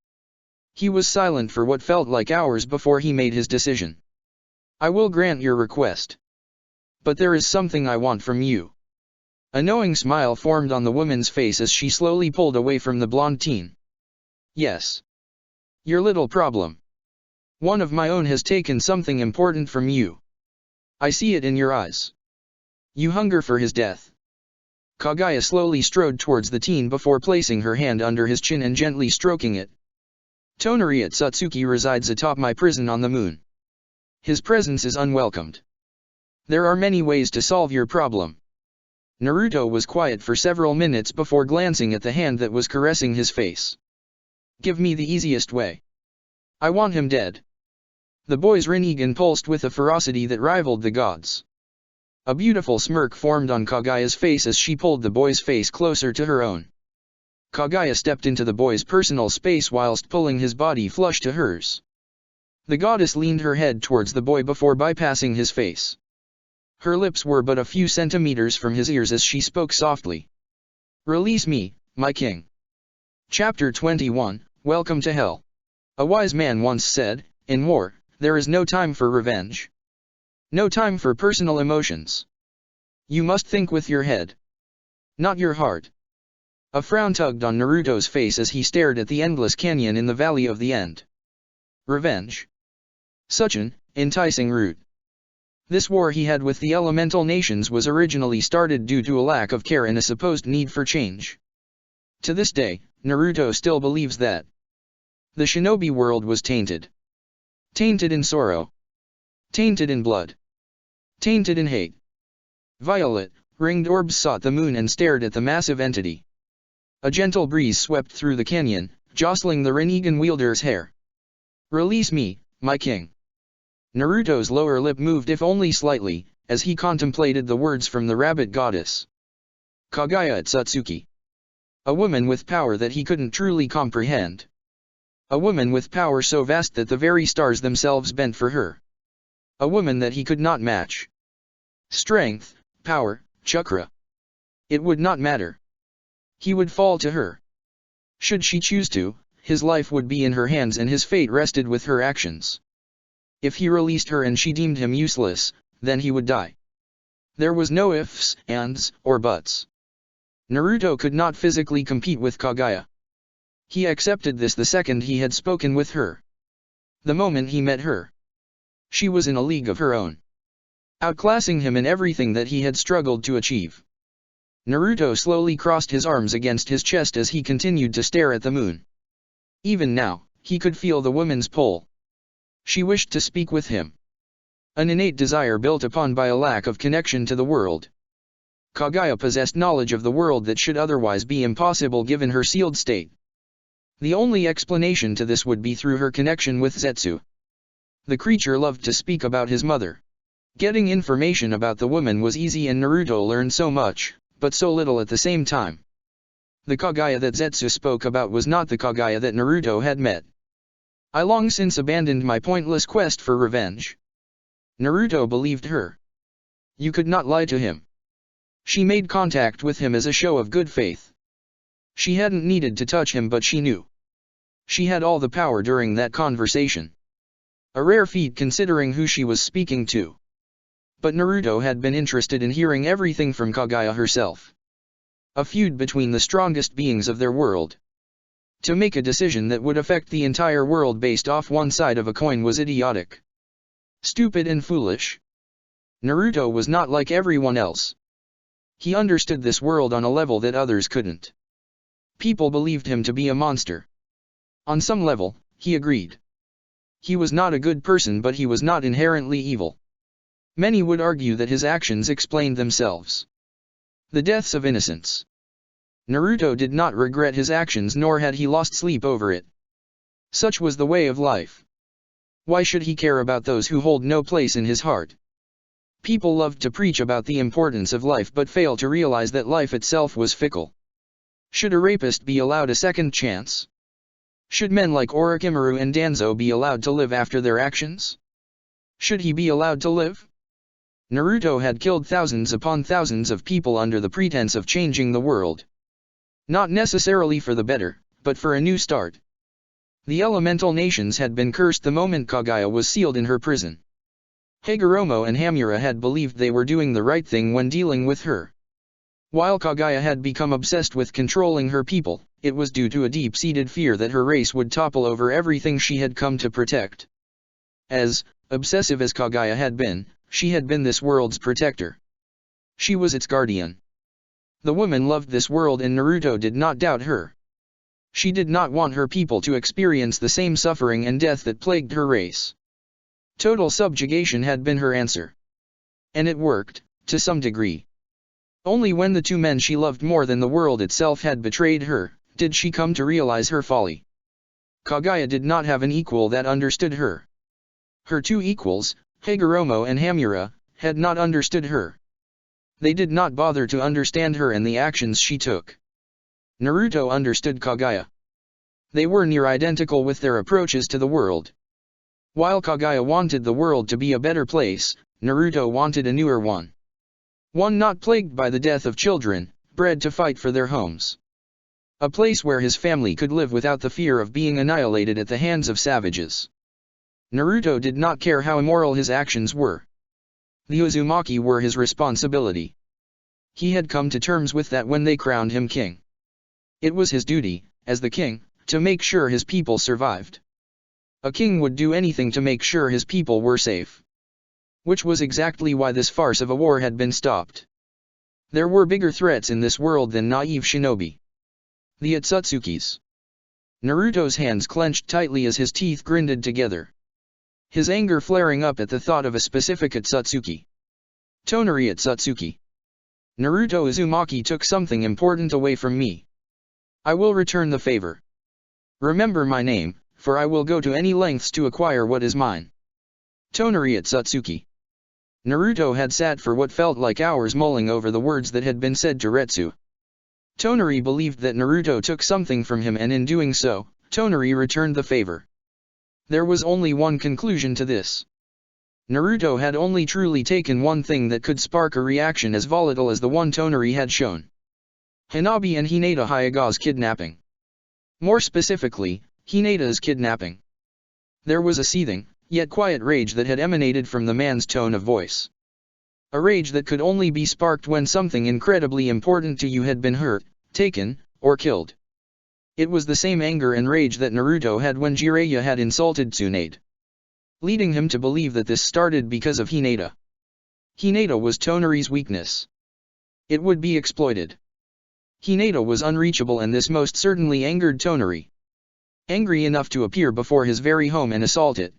He was silent for what felt like hours before he made his decision. I will grant your request. But there is something I want from you. A knowing smile formed on the woman's face as she slowly pulled away from the blonde teen. Yes. Your little problem. One of my own has taken something important from you. I see it in your eyes. You hunger for his death. Kagaya slowly strode towards the teen before placing her hand under his chin and gently stroking it. Tonari Otsutsuki resides atop my prison on the moon. His presence is unwelcomed. There are many ways to solve your problem. Naruto was quiet for several minutes before glancing at the hand that was caressing his face. Give me the easiest way. I want him dead. The boy's Rinnegan pulsed with a ferocity that rivaled the gods. A beautiful smirk formed on Kagaya's face as she pulled the boy's face closer to her own. Kagaya stepped into the boy's personal space whilst pulling his body flush to hers. The goddess leaned her head towards the boy before bypassing his face. Her lips were but a few centimeters from his ears as she spoke softly. Release me, my king. Chapter 21, Welcome to Hell. A wise man once said, in war, there is no time for revenge. No time for personal emotions. You must think with your head, not your heart. A frown tugged on Naruto's face as he stared at the endless canyon in the Valley of the End. Revenge. Such an enticing route. This war he had with the elemental nations was originally started due to a lack of care and a supposed need for change. To this day, Naruto still believes that the shinobi world was tainted. Tainted in sorrow. Tainted in blood. Tainted in hate. Violet, ringed orbs sought the moon and stared at the massive entity. A gentle breeze swept through the canyon, jostling the Rinnegan wielder's hair. Release me, my king. Naruto's lower lip moved if only slightly, as he contemplated the words from the rabbit goddess. Kaguya Otsutsuki. A woman with power that he couldn't truly comprehend. A woman with power so vast that the very stars themselves bent for her. A woman that he could not match. Strength, power, chakra. It would not matter. He would fall to her. Should she choose to, his life would be in her hands and his fate rested with her actions. If he released her and she deemed him useless, then he would die. There was no ifs, ands, or buts. Naruto could not physically compete with Kaguya. He accepted this the second he had spoken with her. The moment he met her. She was in a league of her own, outclassing him in everything that he had struggled to achieve. Naruto slowly crossed his arms against his chest as he continued to stare at the moon. Even now, he could feel the woman's pull. She wished to speak with him. An innate desire built upon by a lack of connection to the world. Kaguya possessed knowledge of the world that should otherwise be impossible given her sealed state. The only explanation to this would be through her connection with Zetsu. The creature loved to speak about his mother. Getting information about the woman was easy and Naruto learned so much, but so little at the same time. The Kaguya that Zetsu spoke about was not the Kaguya that Naruto had met. I long since abandoned my pointless quest for revenge. Naruto believed her. You could not lie to him. She made contact with him as a show of good faith. She hadn't needed to touch him but she knew. She had all the power during that conversation. A rare feat considering who she was speaking to. But Naruto had been interested in hearing everything from Kaguya herself. A feud between the strongest beings of their world. To make a decision that would affect the entire world based off one side of a coin was idiotic. Stupid and foolish. Naruto was not like everyone else. He understood this world on a level that others couldn't. People believed him to be a monster. On some level, he agreed. He was not a good person but he was not inherently evil. Many would argue that his actions explained themselves. The deaths of innocents. Naruto did not regret his actions nor had he lost sleep over it. Such was the way of life. Why should he care about those who hold no place in his heart? People loved to preach about the importance of life but fail to realize that life itself was fickle. Should a rapist be allowed a second chance? Should men like Orochimaru and Danzo be allowed to live after their actions? Should he be allowed to live? Naruto had killed thousands upon thousands of people under the pretense of changing the world. Not necessarily for the better, but for a new start. The elemental nations had been cursed the moment Kaguya was sealed in her prison. Higoromo and Hamura had believed they were doing the right thing when dealing with her. While Kaguya had become obsessed with controlling her people, it was due to a deep-seated fear that her race would topple over everything she had come to protect. As obsessive as Kaguya had been, she had been this world's protector. She was its guardian. The woman loved this world and Naruto did not doubt her. She did not want her people to experience the same suffering and death that plagued her race. Total subjugation had been her answer. And it worked, to some degree. Only when the two men she loved more than the world itself had betrayed her, did she come to realize her folly. Kaguya did not have an equal that understood her. Her two equals, Higoromo and Hamura, had not understood her. They did not bother to understand her and the actions she took. Naruto understood Kaguya. They were near identical with their approaches to the world. While Kaguya wanted the world to be a better place, Naruto wanted a newer one. One not plagued by the death of children, bred to fight for their homes. A place where his family could live without the fear of being annihilated at the hands of savages. Naruto did not care how immoral his actions were. The Uzumaki were his responsibility. He had come to terms with that when they crowned him king. It was his duty, as the king, to make sure his people survived. A king would do anything to make sure his people were safe. Which was exactly why this farce of a war had been stopped. There were bigger threats in this world than naive shinobi. The Atsutsukis. Naruto's hands clenched tightly as his teeth grinded together. His anger flaring up at the thought of a specific Atsutsuki. Tonari Atsutsuki. Naruto Uzumaki took something important away from me. I will return the favor. Remember my name, for I will go to any lengths to acquire what is mine. Tonari Atsutsuki. Naruto had sat for what felt like hours mulling over the words that had been said to Retsu. Tonari believed that Naruto took something from him, and in doing so, Tonari returned the favor. There was only one conclusion to this. Naruto had only truly taken one thing that could spark a reaction as volatile as the one Tonari had shown. Hanabi and Hinata Hyuga's kidnapping. More specifically, Hinata's kidnapping. There was a seething, yet quiet rage that had emanated from the man's tone of voice. A rage that could only be sparked when something incredibly important to you had been hurt, taken, or killed. It was the same anger and rage that Naruto had when Jiraiya had insulted Tsunade, leading him to believe that this started because of Hinata. Hinata was Tonari's weakness. It would be exploited. Hinata was unreachable, and this most certainly angered Tonari. Angry enough to appear before his very home and assault it.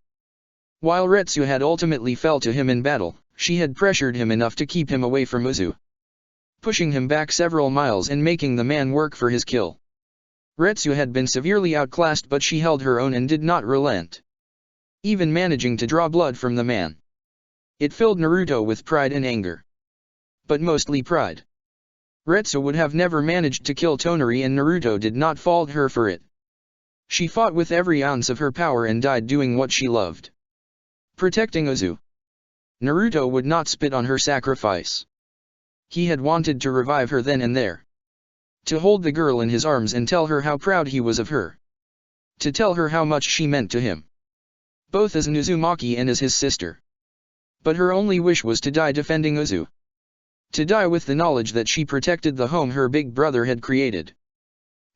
While Retsu had ultimately fell to him in battle, she had pressured him enough to keep him away from Uzu, pushing him back several miles and making the man work for his kill. Retsu had been severely outclassed, but she held her own and did not relent, even managing to draw blood from the man. It filled Naruto with pride and anger. But mostly pride. Retsu would have never managed to kill Tonari, and Naruto did not fault her for it. She fought with every ounce of her power and died doing what she loved. Protecting Uzu. Naruto would not spit on her sacrifice. He had wanted to revive her then and there. To hold the girl in his arms and tell her how proud he was of her. To tell her how much she meant to him. Both as an Uzumaki and as his sister. But her only wish was to die defending Uzu. To die with the knowledge that she protected the home her big brother had created.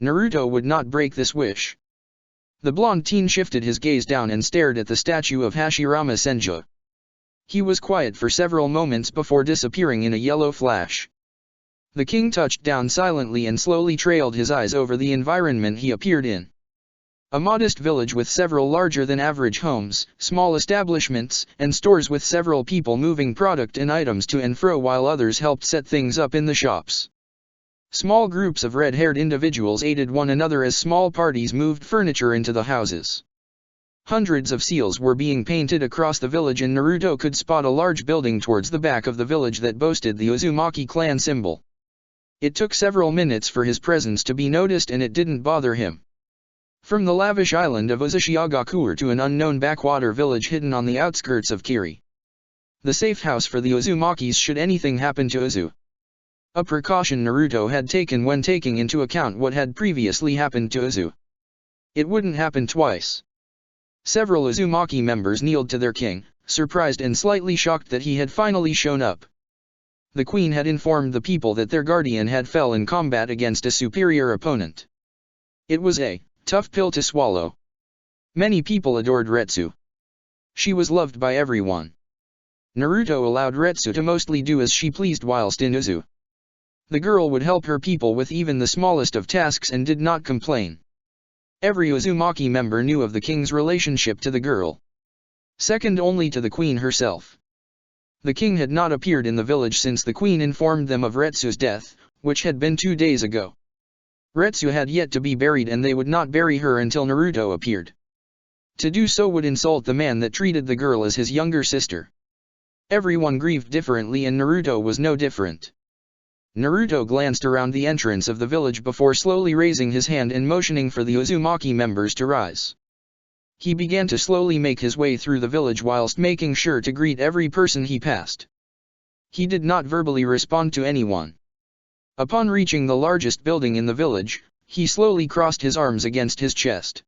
Naruto would not break this wish. The blonde teen shifted his gaze down and stared at the statue of Hashirama Senju. He was quiet for several moments before disappearing in a yellow flash. The king touched down silently and slowly trailed his eyes over the environment he appeared in. A modest village with several larger-than-average homes, small establishments, and stores with several people moving product and items to and fro while others helped set things up in the shops. Small groups of red-haired individuals aided one another as small parties moved furniture into the houses. Hundreds of seals were being painted across the village, and Naruto could spot a large building towards the back of the village that boasted the Uzumaki clan symbol. It took several minutes for his presence to be noticed, and it didn't bother him. From the lavish island of Uzushiogakure to an unknown backwater village hidden on the outskirts of Kiri. The safe house for the Uzumakis should anything happen to Uzu. A precaution Naruto had taken when taking into account what had previously happened to Uzu. It wouldn't happen twice. Several Uzumaki members kneeled to their king, surprised and slightly shocked that he had finally shown up. The queen had informed the people that their guardian had fell in combat against a superior opponent. It was a tough pill to swallow. Many people adored Retsu. She was loved by everyone. Naruto allowed Retsu to mostly do as she pleased whilst in Uzu. The girl would help her people with even the smallest of tasks and did not complain. Every Uzumaki member knew of the king's relationship to the girl. Second only to the queen herself. The king had not appeared in the village since the queen informed them of Retsu's death, which had been 2 days ago. Retsu had yet to be buried, and they would not bury her until Naruto appeared. To do so would insult the man that treated the girl as his younger sister. Everyone grieved differently, and Naruto was no different. Naruto glanced around the entrance of the village before slowly raising his hand and motioning for the Uzumaki members to rise. He began to slowly make his way through the village whilst making sure to greet every person he passed. He did not verbally respond to anyone. Upon reaching the largest building in the village, he slowly crossed his arms against his chest.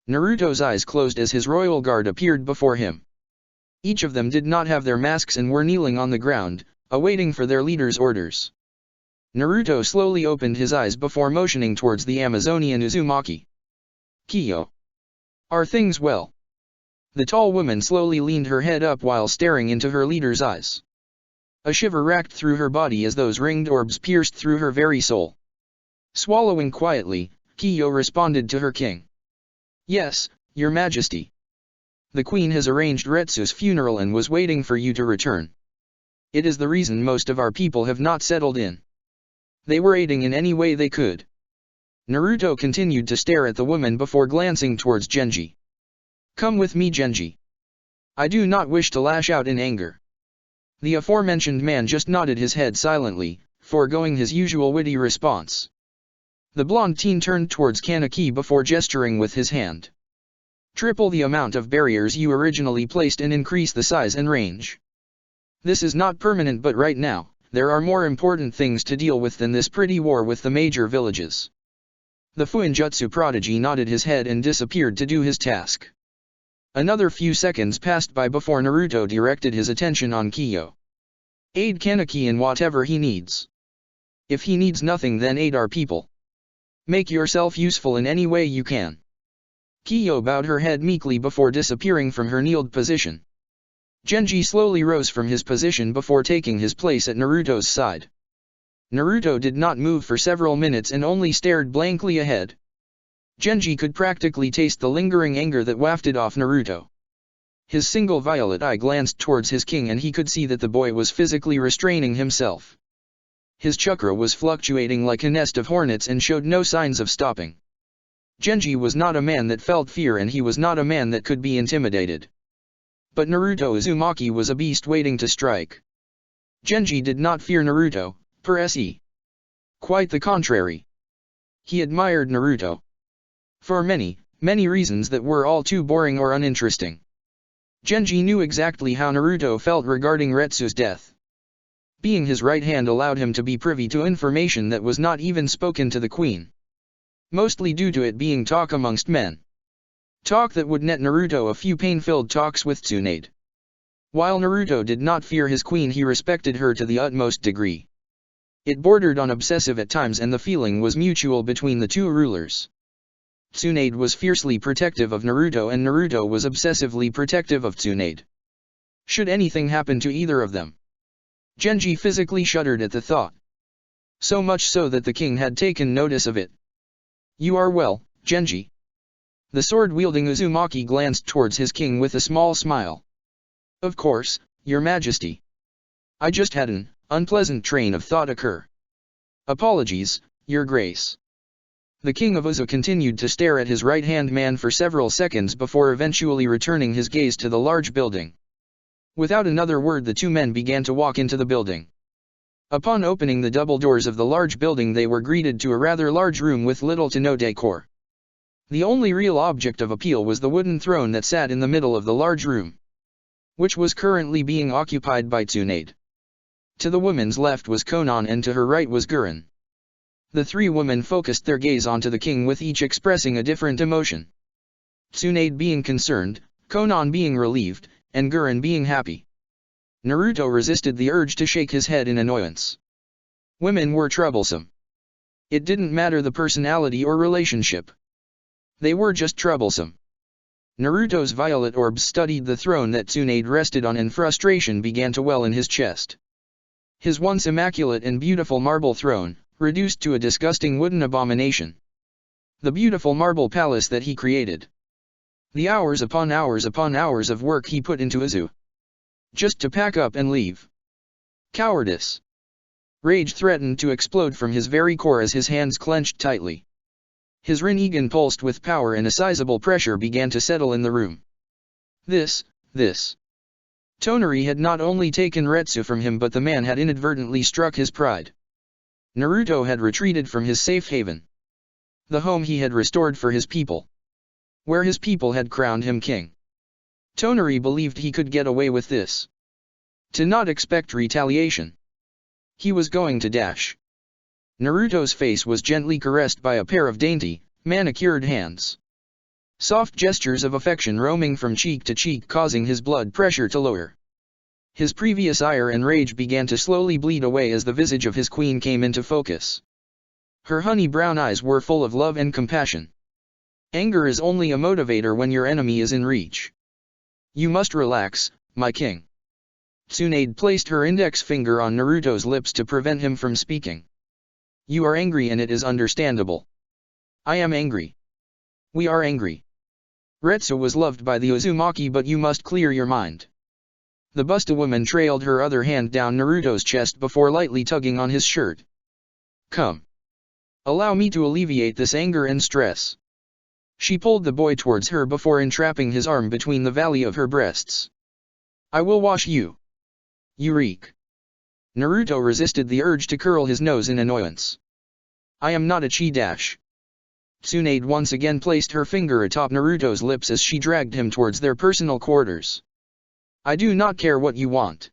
Naruto's eyes closed as his royal guard appeared before him. Each of them did not have their masks and were kneeling on the ground, awaiting for their leader's orders. Naruto slowly opened his eyes before motioning towards the Amazonian Uzumaki. Kiyo. Are things well? The tall woman slowly leaned her head up while staring into her leader's eyes. A shiver racked through her body as those ringed orbs pierced through her very soul. Swallowing quietly, Kiyo responded to her king. Yes, Your Majesty. The queen has arranged Retsu's funeral and was waiting for you to return. It is the reason most of our people have not settled in. They were aiding in any way they could. Naruto continued to stare at the woman before glancing towards Genji. Come with me, Genji. I do not wish to lash out in anger. The aforementioned man just nodded his head silently, foregoing his usual witty response. The blonde teen turned towards Kaneki before gesturing with his hand. Triple the amount of barriers you originally placed and increase the size and range. This is not permanent, but right now, there are more important things to deal with than this pretty war with the major villages. The Fuinjutsu prodigy nodded his head and disappeared to do his task. Another few seconds passed by before Naruto directed his attention on Kiyo. Aid Kaneki in whatever he needs. If he needs nothing, then aid our people. Make yourself useful in any way you can. Kiyo bowed her head meekly before disappearing from her kneeled position. Genji slowly rose from his position before taking his place at Naruto's side. Naruto did not move for several minutes and only stared blankly ahead. Genji could practically taste the lingering anger that wafted off Naruto. His single violet eye glanced towards his king and he could see that the boy was physically restraining himself. His chakra was fluctuating like a nest of hornets and showed no signs of stopping. Genji was not a man that felt fear and he was not a man that could be intimidated. But Naruto Uzumaki was a beast waiting to strike. Genji did not fear Naruto, per se. Quite the contrary. He admired Naruto. For many, many reasons that were all too boring or uninteresting. Genji knew exactly how Naruto felt regarding Retsu's death. Being his right hand allowed him to be privy to information that was not even spoken to the queen. Mostly due to it being talk amongst men. Talk that would net Naruto a few pain-filled talks with Tsunade. While Naruto did not fear his queen, he respected her to the utmost degree. It bordered on obsessive at times and the feeling was mutual between the two rulers. Tsunade was fiercely protective of Naruto and Naruto was obsessively protective of Tsunade. Should anything happen to either of them? Genji physically shuddered at the thought. So much so that the king had taken notice of it. You are well, Genji. The sword-wielding Uzumaki glanced towards his king with a small smile. Of course, Your Majesty. I just had an unpleasant train of thought occur. Apologies, Your Grace. The king of Uzu continued to stare at his right-hand man for several seconds before eventually returning his gaze to the large building. Without another word, the two men began to walk into the building. Upon opening the double doors of the large building, they were greeted to a rather large room with little to no decor. The only real object of appeal was the wooden throne that sat in the middle of the large room, which was currently being occupied by Tsunade. To the woman's left was Konan and to her right was Gurren. The three women focused their gaze onto the king with each expressing a different emotion. Tsunade being concerned, Konan being relieved, and Gurren being happy. Naruto resisted the urge to shake his head in annoyance. Women were troublesome. It didn't matter the personality or relationship. They were just troublesome. Naruto's violet orbs studied the throne that Tsunade rested on and frustration began to well in his chest. His once immaculate and beautiful marble throne, reduced to a disgusting wooden abomination. The beautiful marble palace that he created. The hours upon hours of work he put into Uzu. Just to pack up and leave. Cowardice. Rage threatened to explode from his very core as his hands clenched tightly. His Rinnegan pulsed with power and a sizable pressure began to settle in the room. This. Tonari had not only taken Retsu from him, but the man had inadvertently struck his pride. Naruto had retreated from his safe haven. The home he had restored for his people. Where his people had crowned him king. Tonari believed he could get away with this. To not expect retaliation. He was going to dash. Naruto's face was gently caressed by a pair of dainty, manicured hands. Soft gestures of affection roaming from cheek to cheek causing his blood pressure to lower. His previous ire and rage began to slowly bleed away as the visage of his queen came into focus. Her honey brown eyes were full of love and compassion. Anger is only a motivator when your enemy is in reach. You must relax, my king. Tsunade placed her index finger on Naruto's lips to prevent him from speaking. You are angry and it is understandable. I am angry. We are angry. Retsu was loved by the Uzumaki, but you must clear your mind. The Busta woman trailed her other hand down Naruto's chest before lightly tugging on his shirt. Come. Allow me to alleviate this anger and stress. She pulled the boy towards her before entrapping his arm between the valley of her breasts. I will wash you. You reek. Naruto resisted the urge to curl his nose in annoyance. I am not a chi-dash. Tsunade once again placed her finger atop Naruto's lips as she dragged him towards their personal quarters. I do not care what you want.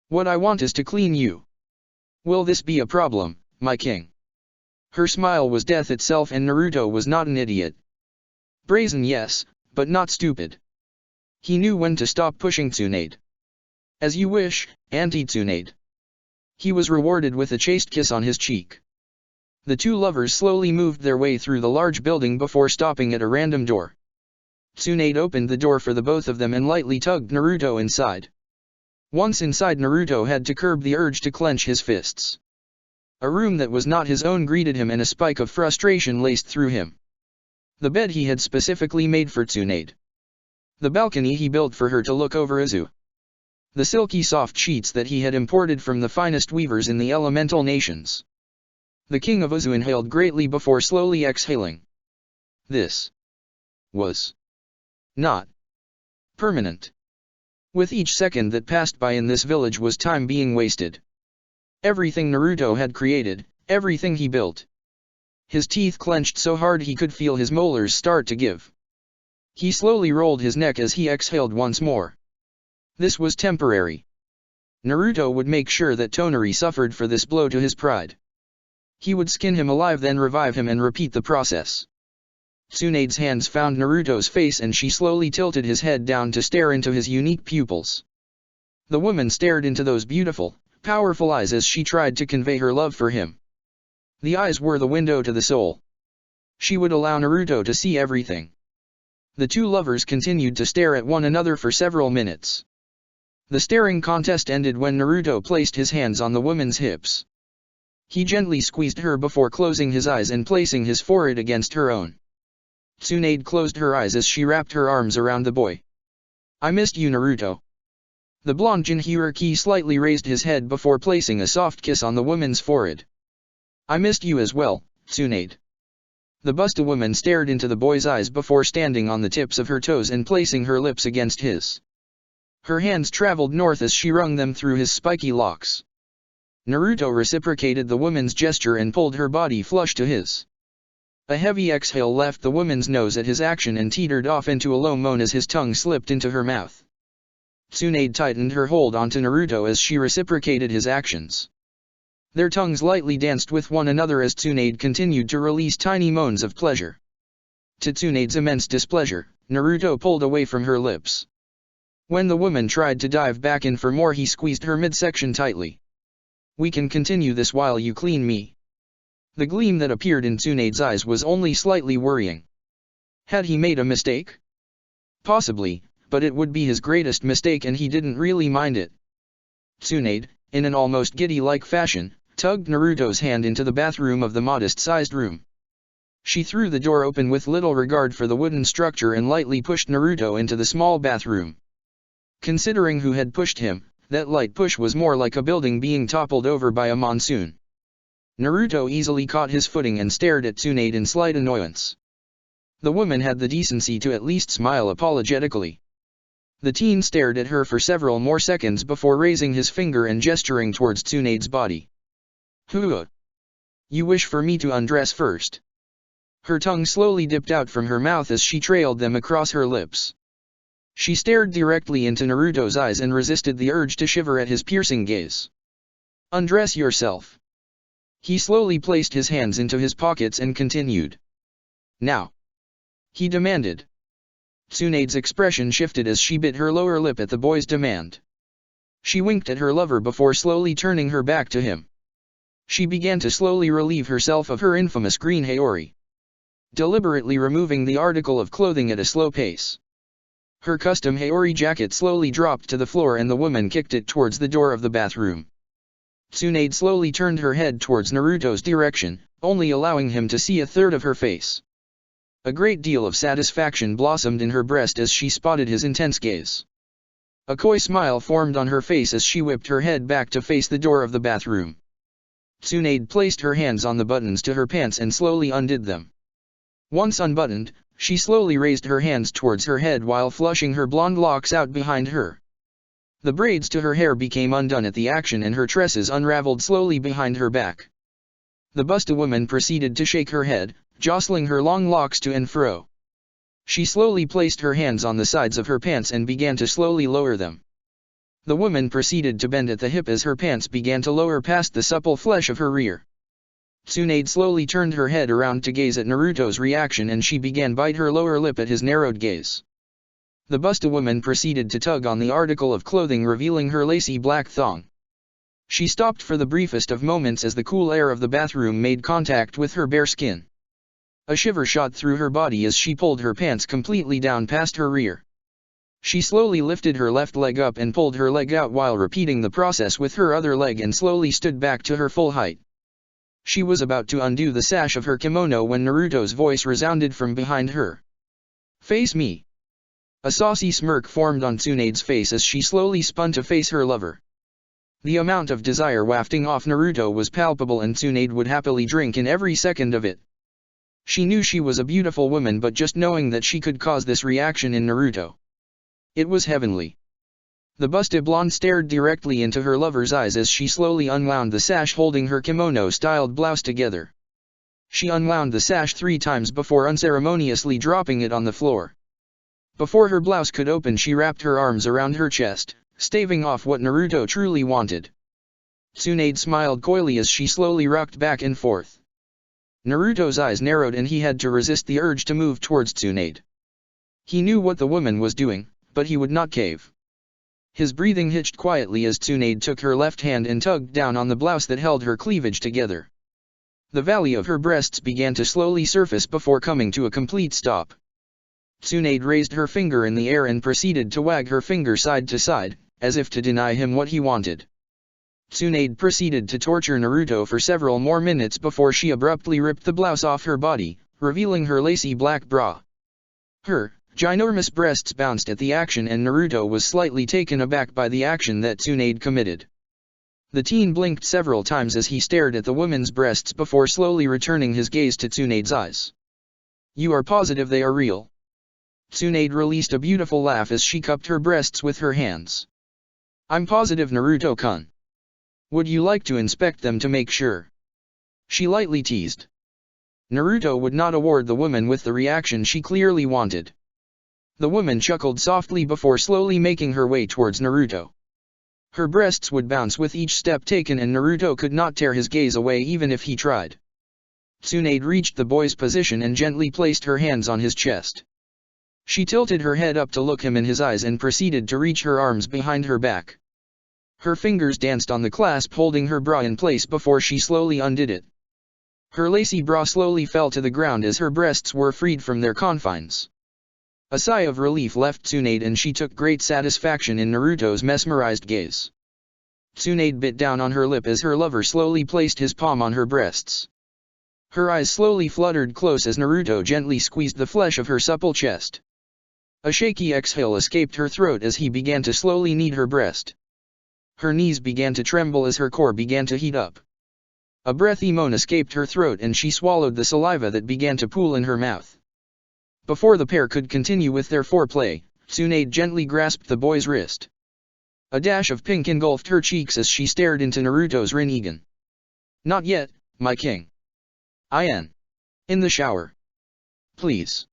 What I want is to clean you. Will this be a problem, my king? Her smile was death itself, and Naruto was not an idiot. Brazen, yes, but not stupid. He knew when to stop pushing Tsunade. As you wish, Auntie Tsunade. He was rewarded with a chaste kiss on his cheek. The two lovers slowly moved their way through the large building before stopping at a random door. Tsunade opened the door for the both of them and lightly tugged Naruto inside. Once inside, Naruto had to curb the urge to clench his fists. A room that was not his own greeted him, and a spike of frustration laced through him. The bed he had specifically made for Tsunade. The balcony he built for her to look over Uzu. The silky soft sheets that he had imported from the finest weavers in the elemental nations. The king of Uzu inhaled greatly before slowly exhaling. This was not permanent. With each second that passed by in this village was time being wasted. Everything Naruto had created, everything he built. His teeth clenched so hard he could feel his molars start to give. He slowly rolled his neck as he exhaled once more. This was temporary. Naruto would make sure that Tonari suffered for this blow to his pride. He would skin him alive, then revive him and repeat the process. Tsunade's hands found Naruto's face and she slowly tilted his head down to stare into his unique pupils. The woman stared into those beautiful, powerful eyes as she tried to convey her love for him. The eyes were the window to the soul. She would allow Naruto to see everything. The two lovers continued to stare at one another for several minutes. The staring contest ended when Naruto placed his hands on the woman's hips. He gently squeezed her before closing his eyes and placing his forehead against her own. Tsunade closed her eyes as she wrapped her arms around the boy. I missed you, Naruto. The blonde Jinhuriki slightly raised his head before placing a soft kiss on the woman's forehead. I missed you as well, Tsunade. The Busta woman stared into the boy's eyes before standing on the tips of her toes and placing her lips against his. Her hands traveled north as she wrung them through his spiky locks. Naruto reciprocated the woman's gesture and pulled her body flush to his. A heavy exhale left the woman's nose at his action and teetered off into a low moan as his tongue slipped into her mouth. Tsunade tightened her hold onto Naruto as she reciprocated his actions. Their tongues lightly danced with one another as Tsunade continued to release tiny moans of pleasure. To Tsunade's immense displeasure, Naruto pulled away from her lips. When the woman tried to dive back in for more, he squeezed her midsection tightly. We can continue this while you clean me. The gleam that appeared in Tsunade's eyes was only slightly worrying. Had he made a mistake? Possibly, but it would be his greatest mistake and he didn't really mind it. Tsunade, in an almost giddy-like fashion, tugged Naruto's hand into the bathroom of the modest-sized room. She threw the door open with little regard for the wooden structure and lightly pushed Naruto into the small bathroom. Considering who had pushed him, that light push was more like a building being toppled over by a monsoon. Naruto easily caught his footing and stared at Tsunade in slight annoyance. The woman had the decency to at least smile apologetically. The teen stared at her for several more seconds before raising his finger and gesturing towards Tsunade's body. Hua! You wish for me to undress first? Her tongue slowly dipped out from her mouth as she trailed them across her lips. She stared directly into Naruto's eyes and resisted the urge to shiver at his piercing gaze. Undress yourself. He slowly placed his hands into his pockets and continued. Now. He demanded. Tsunade's expression shifted as she bit her lower lip at the boy's demand. She winked at her lover before slowly turning her back to him. She began to slowly relieve herself of her infamous green haori, deliberately removing the article of clothing at a slow pace. Her custom haori jacket slowly dropped to the floor and the woman kicked it towards the door of the bathroom. Tsunade slowly turned her head towards Naruto's direction, only allowing him to see a third of her face. A great deal of satisfaction blossomed in her breast as she spotted his intense gaze. A coy smile formed on her face as she whipped her head back to face the door of the bathroom. Tsunade placed her hands on the buttons to her pants and slowly undid them. Once unbuttoned, she slowly raised her hands towards her head while flushing her blonde locks out behind her. The braids to her hair became undone at the action and her tresses unraveled slowly behind her back. The Busta woman proceeded to shake her head, jostling her long locks to and fro. She slowly placed her hands on the sides of her pants and began to slowly lower them. The woman proceeded to bend at the hip as her pants began to lower past the supple flesh of her rear. Tsunade slowly turned her head around to gaze at Naruto's reaction and she began bite her lower lip at his narrowed gaze. The Busta woman proceeded to tug on the article of clothing revealing her lacy black thong. She stopped for the briefest of moments as the cool air of the bathroom made contact with her bare skin. A shiver shot through her body as she pulled her pants completely down past her rear. She slowly lifted her left leg up and pulled her leg out while repeating the process with her other leg and slowly stood back to her full height. She was about to undo the sash of her kimono when Naruto's voice resounded from behind her. "Face me." A saucy smirk formed on Tsunade's face as she slowly spun to face her lover. The amount of desire wafting off Naruto was palpable and Tsunade would happily drink in every second of it. She knew she was a beautiful woman but just knowing that she could cause this reaction in Naruto, it was heavenly. The Busta blonde stared directly into her lover's eyes as she slowly unwound the sash holding her kimono-styled blouse together. She unwound the sash 3 times before unceremoniously dropping it on the floor. Before her blouse could open she wrapped her arms around her chest, staving off what Naruto truly wanted. Tsunade smiled coyly as she slowly rocked back and forth. Naruto's eyes narrowed and he had to resist the urge to move towards Tsunade. He knew what the woman was doing, but he would not cave. His breathing hitched quietly as Tsunade took her left hand and tugged down on the blouse that held her cleavage together. The valley of her breasts began to slowly surface before coming to a complete stop. Tsunade raised her finger in the air and proceeded to wag her finger side to side, as if to deny him what he wanted. Tsunade proceeded to torture Naruto for several more minutes before she abruptly ripped the blouse off her body, revealing her lacy black bra. Her ginormous breasts bounced at the action and Naruto was slightly taken aback by the action that Tsunade committed. The teen blinked several times as he stared at the woman's breasts before slowly returning his gaze to Tsunade's eyes. "You are positive they are real?" Tsunade released a beautiful laugh as she cupped her breasts with her hands. "I'm positive, Naruto-kun. Would you like to inspect them to make sure?" she lightly teased. Naruto would not award the woman with the reaction she clearly wanted. The woman chuckled softly before slowly making her way towards Naruto. Her breasts would bounce with each step taken and Naruto could not tear his gaze away even if he tried. Tsunade reached the boy's position and gently placed her hands on his chest. She tilted her head up to look him in his eyes and proceeded to reach her arms behind her back. Her fingers danced on the clasp holding her bra in place before she slowly undid it. Her lacy bra slowly fell to the ground as her breasts were freed from their confines. A sigh of relief left Tsunade and she took great satisfaction in Naruto's mesmerized gaze. Tsunade bit down on her lip as her lover slowly placed his palm on her breasts. Her eyes slowly fluttered close as Naruto gently squeezed the flesh of her supple chest. A shaky exhale escaped her throat as he began to slowly knead her breast. Her knees began to tremble as her core began to heat up. A breathy moan escaped her throat and she swallowed the saliva that began to pool in her mouth. Before the pair could continue with their foreplay, Tsunade gently grasped the boy's wrist. A dash of pink engulfed her cheeks as she stared into Naruto's Rinnegan. "Not yet, my king. In the shower. Please."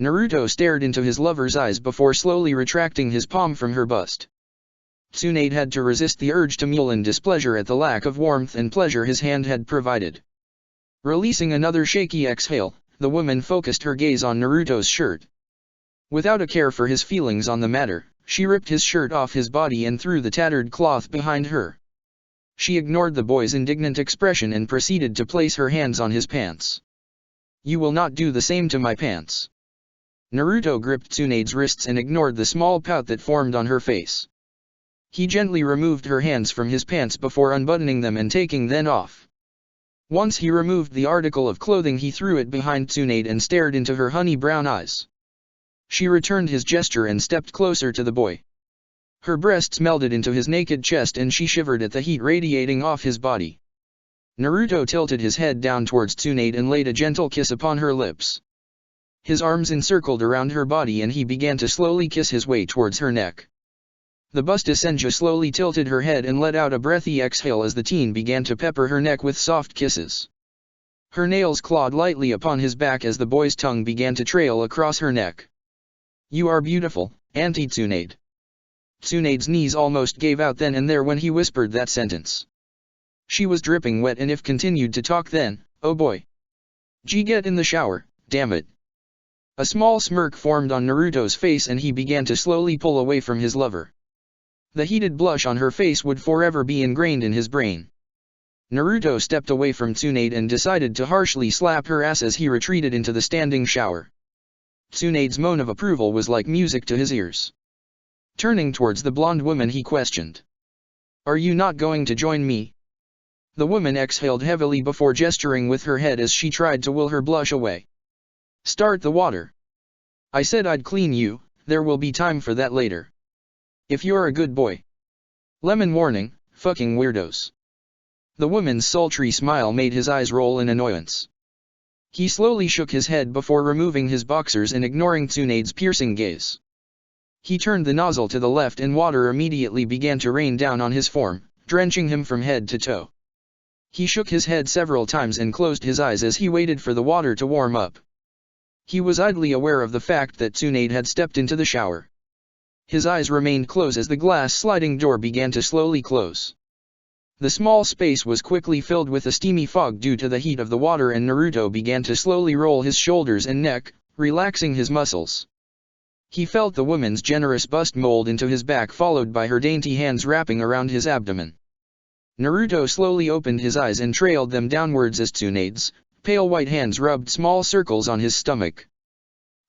Naruto stared into his lover's eyes before slowly retracting his palm from her bust. Tsunade had to resist the urge to mewl in displeasure at the lack of warmth and pleasure his hand had provided. Releasing another shaky exhale, the woman focused her gaze on Naruto's shirt. Without a care for his feelings on the matter, She ripped his shirt off his body and threw the tattered cloth behind her. She ignored the boy's indignant expression and proceeded to place her hands on his pants. "You will not do the same to my pants." Naruto gripped Tsunade's wrists and ignored the small pout that formed on her face. He gently removed her hands from his pants before unbuttoning them and taking them off. Once he removed the article of clothing, he threw it behind Tsunade and stared into her honey brown eyes. She returned his gesture and stepped closer to the boy. Her breasts melted into his naked chest and she shivered at the heat radiating off his body. Naruto tilted his head down towards Tsunade and laid a gentle kiss upon her lips. His arms encircled around her body and he began to slowly kiss his way towards her neck. The Busta Senju slowly tilted her head and let out a breathy exhale as the teen began to pepper her neck with soft kisses. Her nails clawed lightly upon his back as the boy's tongue began to trail across her neck. "You are beautiful, Auntie Tsunade." Tsunade's knees almost gave out then and there when he whispered that sentence. She was dripping wet and if continued to talk then, oh boy. Get in the shower, damn it. A small smirk formed on Naruto's face and he began to slowly pull away from his lover. The heated blush on her face would forever be ingrained in his brain. Naruto stepped away from Tsunade and decided to harshly slap her ass as he retreated into the standing shower. Tsunade's moan of approval was like music to his ears. Turning towards the blonde woman he questioned. "Are you not going to join me?" The woman exhaled heavily before gesturing with her head as she tried to will her blush away. "Start the water. I said I'd clean you, there will be time for that later. If you're a good boy." Lemon warning, fucking weirdos. The woman's sultry smile made his eyes roll in annoyance. He slowly shook his head before removing his boxers and ignoring Tsunade's piercing gaze. He turned the nozzle to the left and water immediately began to rain down on his form, drenching him from head to toe. He shook his head several times and closed his eyes as he waited for the water to warm up. He was idly aware of the fact that Tsunade had stepped into the shower. His eyes remained closed as the glass sliding door began to slowly close. The small space was quickly filled with a steamy fog due to the heat of the water and Naruto began to slowly roll his shoulders and neck, relaxing his muscles. He felt the woman's generous bust mold into his back followed by her dainty hands wrapping around his abdomen. Naruto slowly opened his eyes and trailed them downwards as Tsunade's pale white hands rubbed small circles on his stomach.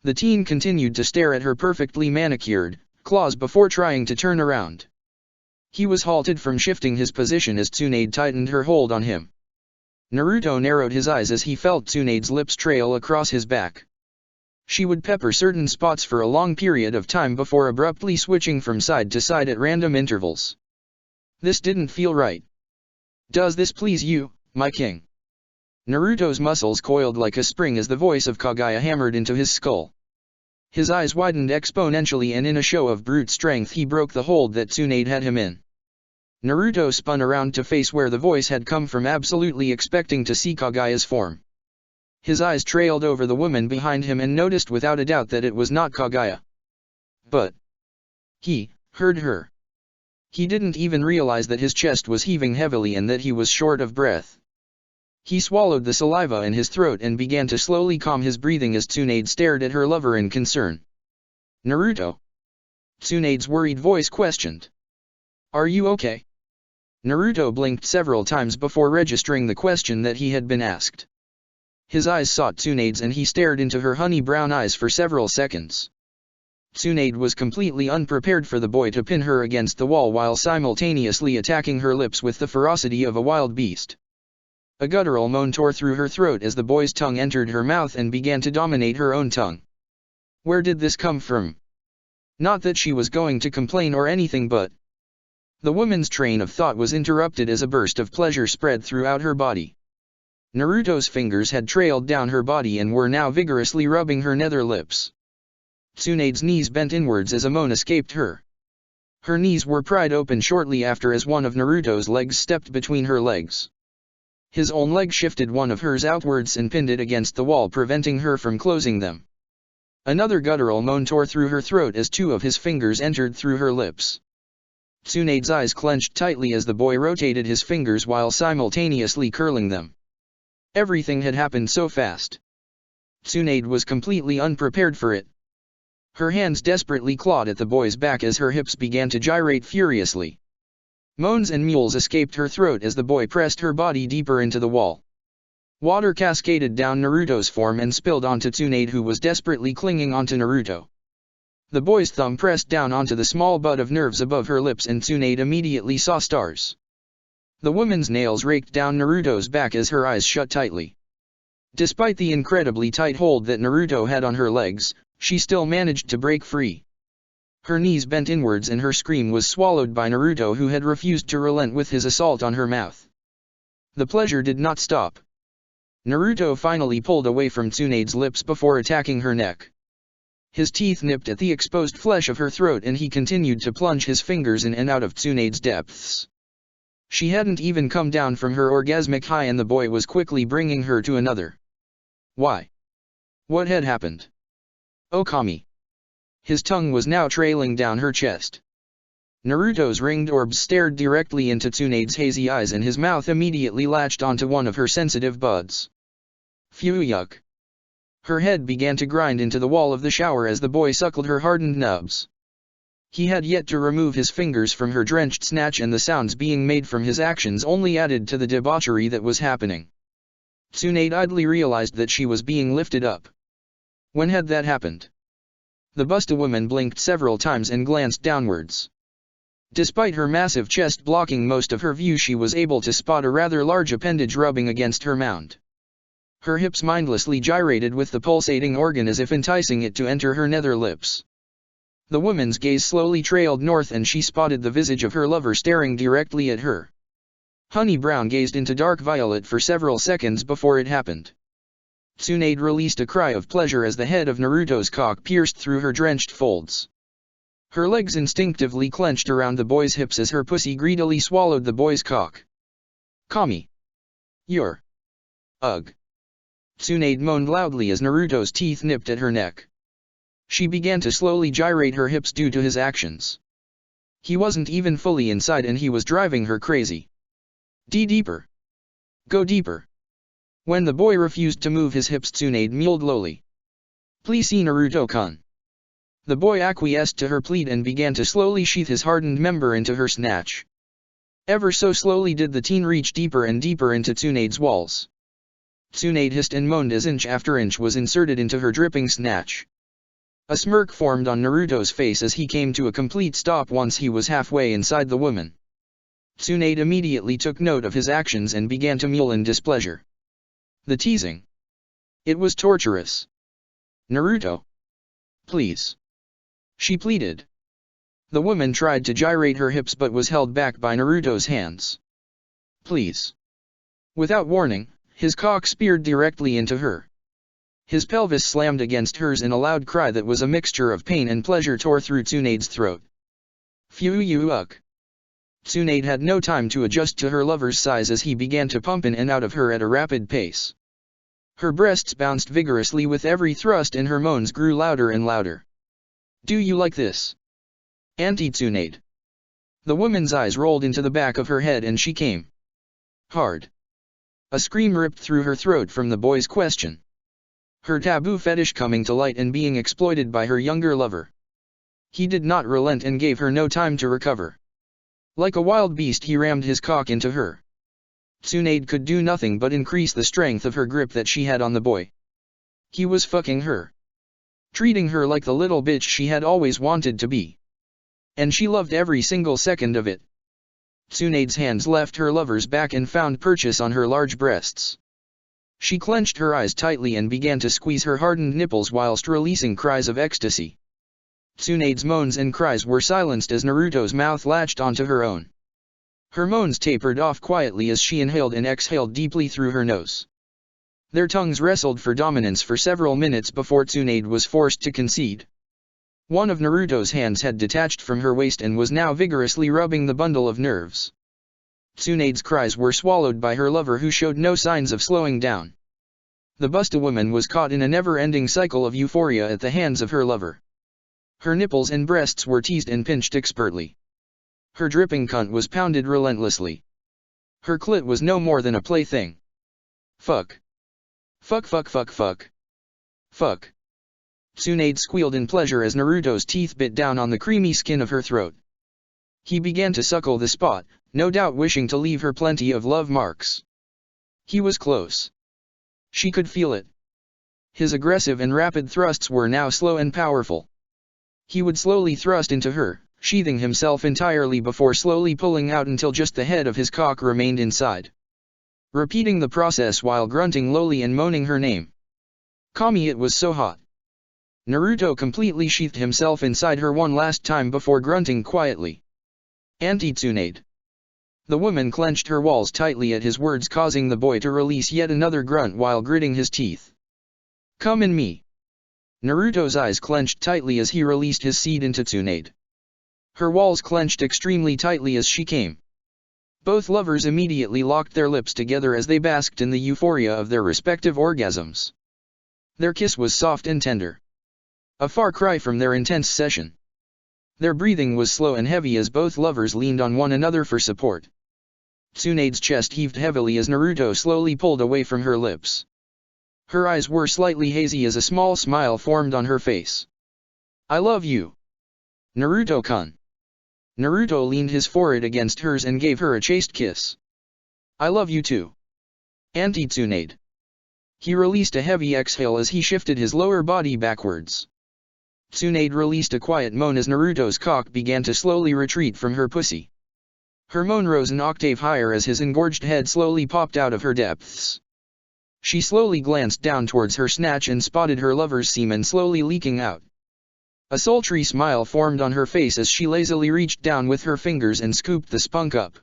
The teen continued to stare at her perfectly manicured claws before trying to turn around. He was halted from shifting his position as Tsunade tightened her hold on him. Naruto narrowed his eyes as he felt Tsunade's lips trail across his back. She would pepper certain spots for a long period of time before abruptly switching from side to side at random intervals. This didn't feel right. "Does this please you, my king?" Naruto's muscles coiled like a spring as the voice of Kaguya hammered into his skull. His eyes widened exponentially and in a show of brute strength he broke the hold that Tsunade had him in. Naruto spun around to face where the voice had come from, absolutely expecting to see Kaguya's form. His eyes trailed over the woman behind him and noticed without a doubt that it was not Kaguya. But he heard her. He didn't even realize that his chest was heaving heavily and that he was short of breath. He swallowed the saliva in his throat and began to slowly calm his breathing as Tsunade stared at her lover in concern. "Naruto?" Tsunade's worried voice questioned. "Are you okay?" Naruto blinked several times before registering the question that he had been asked. His eyes sought Tsunade's and he stared into her honey brown eyes for several seconds. Tsunade was completely unprepared for the boy to pin her against the wall while simultaneously attacking her lips with the ferocity of a wild beast. A guttural moan tore through her throat as the boy's tongue entered her mouth and began to dominate her own tongue. Where did this come from? Not that she was going to complain or anything, but the woman's train of thought was interrupted as a burst of pleasure spread throughout her body. Naruto's fingers had trailed down her body and were now vigorously rubbing her nether lips. Tsunade's knees bent inwards as a moan escaped her. Her knees were pried open shortly after as one of Naruto's legs stepped between her legs. His own leg shifted one of hers outwards and pinned it against the wall, preventing her from closing them. Another guttural moan tore through her throat as two of his fingers entered through her lips. Tsunade's eyes clenched tightly as the boy rotated his fingers while simultaneously curling them. Everything had happened so fast. Tsunade was completely unprepared for it. Her hands desperately clawed at the boy's back as her hips began to gyrate furiously. Moans and mewls escaped her throat as the boy pressed her body deeper into the wall. Water cascaded down Naruto's form and spilled onto Tsunade, who was desperately clinging onto Naruto. The boy's thumb pressed down onto the small bud of nerves above her lips and Tsunade immediately saw stars. The woman's nails raked down Naruto's back as her eyes shut tightly. Despite the incredibly tight hold that Naruto had on her legs, she still managed to break free. Her knees bent inwards and her scream was swallowed by Naruto, who had refused to relent with his assault on her mouth. The pleasure did not stop. Naruto finally pulled away from Tsunade's lips before attacking her neck. His teeth nipped at the exposed flesh of her throat and he continued to plunge his fingers in and out of Tsunade's depths. She hadn't even come down from her orgasmic high and the boy was quickly bringing her to another. Why? What had happened? Okami. His tongue was now trailing down her chest. Naruto's ringed orbs stared directly into Tsunade's hazy eyes and his mouth immediately latched onto one of her sensitive buds. Phew, yuck. Her head began to grind into the wall of the shower as the boy suckled her hardened nubs. He had yet to remove his fingers from her drenched snatch and the sounds being made from his actions only added to the debauchery that was happening. Tsunade idly realized that she was being lifted up. When had that happened? The Busta woman blinked several times and glanced downwards. Despite her massive chest blocking most of her view, she was able to spot a rather large appendage rubbing against her mound. Her hips mindlessly gyrated with the pulsating organ as if enticing it to enter her nether lips. The woman's gaze slowly trailed north and she spotted the visage of her lover staring directly at her. Honey Brown gazed into dark violet for several seconds before it happened. Tsunade released a cry of pleasure as the head of Naruto's cock pierced through her drenched folds. Her legs instinctively clenched around the boy's hips as her pussy greedily swallowed the boy's cock. Kami. You're. Ugh. Tsunade moaned loudly as Naruto's teeth nipped at her neck. She began to slowly gyrate her hips due to his actions. He wasn't even fully inside and he was driving her crazy. Deeper. Go deeper. When the boy refused to move his hips, Tsunade mewled lowly. Please see Naruto-kun. The boy acquiesced to her plead and began to slowly sheath his hardened member into her snatch. Ever so slowly did the teen reach deeper and deeper into Tsunade's walls. Tsunade hissed and moaned as inch after inch was inserted into her dripping snatch. A smirk formed on Naruto's face as he came to a complete stop once he was halfway inside the woman. Tsunade immediately took note of his actions and began to mewl in displeasure. The teasing. It was torturous. Naruto. Please. She pleaded. The woman tried to gyrate her hips but was held back by Naruto's hands. Please. Without warning, his cock speared directly into her. His pelvis slammed against hers and a loud cry that was a mixture of pain and pleasure tore through Tsunade's throat. Phew, yuck. Tsunade had no time to adjust to her lover's size as he began to pump in and out of her at a rapid pace. Her breasts bounced vigorously with every thrust and her moans grew louder and louder. Do you like this? Auntie Tsunade. The woman's eyes rolled into the back of her head and she came hard. A scream ripped through her throat from the boy's question. Her taboo fetish coming to light and being exploited by her younger lover. He did not relent and gave her no time to recover. Like a wild beast he rammed his cock into her. Tsunade could do nothing but increase the strength of her grip that she had on the boy. He was fucking her. Treating her like the little bitch she had always wanted to be. And she loved every single second of it. Tsunade's hands left her lover's back and found purchase on her large breasts. She clenched her eyes tightly and began to squeeze her hardened nipples whilst releasing cries of ecstasy. Tsunade's moans and cries were silenced as Naruto's mouth latched onto her own. Her moans tapered off quietly as she inhaled and exhaled deeply through her nose. Their tongues wrestled for dominance for several minutes before Tsunade was forced to concede. One of Naruto's hands had detached from her waist and was now vigorously rubbing the bundle of nerves. Tsunade's cries were swallowed by her lover who showed no signs of slowing down. The Busta woman was caught in a never-ending cycle of euphoria at the hands of her lover. Her nipples and breasts were teased and pinched expertly. Her dripping cunt was pounded relentlessly. Her clit was no more than a plaything. Fuck. Fuck fuck fuck fuck. Fuck. Tsunade squealed in pleasure as Naruto's teeth bit down on the creamy skin of her throat. He began to suckle the spot, no doubt wishing to leave her plenty of love marks. He was close. She could feel it. His aggressive and rapid thrusts were now slow and powerful. He would slowly thrust into her, sheathing himself entirely before slowly pulling out until just the head of his cock remained inside. Repeating the process while grunting lowly and moaning her name. Kami, it was so hot. Naruto completely sheathed himself inside her one last time before grunting quietly. Auntie Tsunade. The woman clenched her walls tightly at his words, causing the boy to release yet another grunt while gritting his teeth. Come in me. Naruto's eyes clenched tightly as he released his seed into Tsunade. Her walls clenched extremely tightly as she came. Both lovers immediately locked their lips together as they basked in the euphoria of their respective orgasms. Their kiss was soft and tender. A far cry from their intense session. Their breathing was slow and heavy as both lovers leaned on one another for support. Tsunade's chest heaved heavily as Naruto slowly pulled away from her lips. Her eyes were slightly hazy as a small smile formed on her face. I love you, Naruto-kun. Naruto leaned his forehead against hers and gave her a chaste kiss. I love you too, Auntie Tsunade. He released a heavy exhale as he shifted his lower body backwards. Tsunade released a quiet moan as Naruto's cock began to slowly retreat from her pussy. Her moan rose an octave higher as his engorged head slowly popped out of her depths. She slowly glanced down towards her snatch and spotted her lover's semen slowly leaking out. A sultry smile formed on her face as she lazily reached down with her fingers and scooped the spunk up.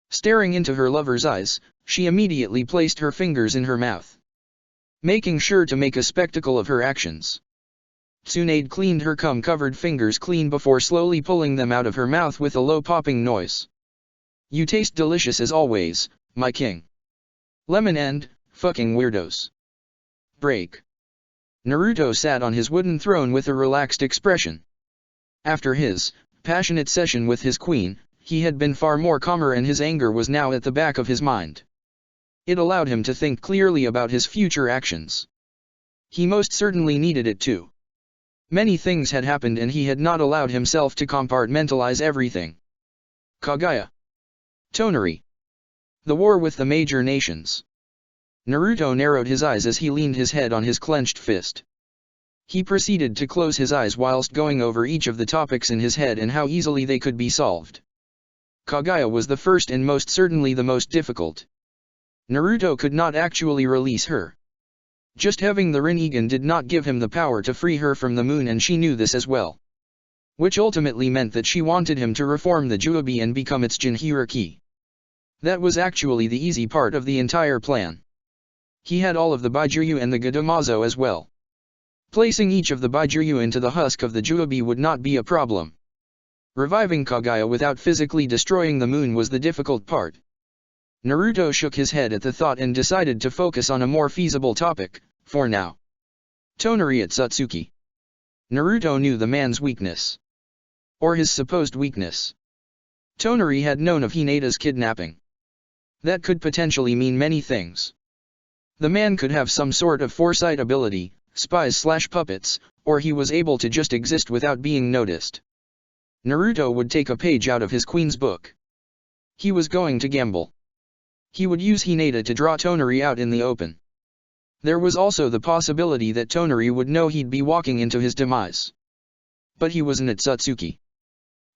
Staring into her lover's eyes, she immediately placed her fingers in her mouth, making sure to make a spectacle of her actions. Tsunade cleaned her cum-covered fingers clean before slowly pulling them out of her mouth with a low popping noise. You taste delicious as always, my king. Lemon and, fucking weirdos. Break. Naruto sat on his wooden throne with a relaxed expression. After his passionate session with his queen, he had been far more calmer and his anger was now at the back of his mind. It allowed him to think clearly about his future actions. He most certainly needed it too. Many things had happened and he had not allowed himself to compartmentalize everything. Kaguya. Tonari. The war with the major nations. Naruto narrowed his eyes as he leaned his head on his clenched fist. He proceeded to close his eyes whilst going over each of the topics in his head and how easily they could be solved. Kaguya was the first and most certainly the most difficult. Naruto could not actually release her. Just having the Rinnegan did not give him the power to free her from the moon, and she knew this as well. Which ultimately meant that she wanted him to reform the Juubi and become its Jinchuriki. That was actually the easy part of the entire plan. He had all of the Baijuyu and the Gadamazo as well. Placing each of the Baijuyu into the husk of the Juubi would not be a problem. Reviving Kaguya without physically destroying the moon was the difficult part. Naruto shook his head at the thought and decided to focus on a more feasible topic, for now. Tonari Otsutsuki. Naruto knew the man's weakness. Or his supposed weakness. Tonari had known of Hinata's kidnapping. That could potentially mean many things. The man could have some sort of foresight ability, spies/puppets, or he was able to just exist without being noticed. Naruto would take a page out of his queen's book. He was going to gamble. He would use Hinata to draw Tonari out in the open. There was also the possibility that Tonari would know he'd be walking into his demise. But he was an Otsutsuki.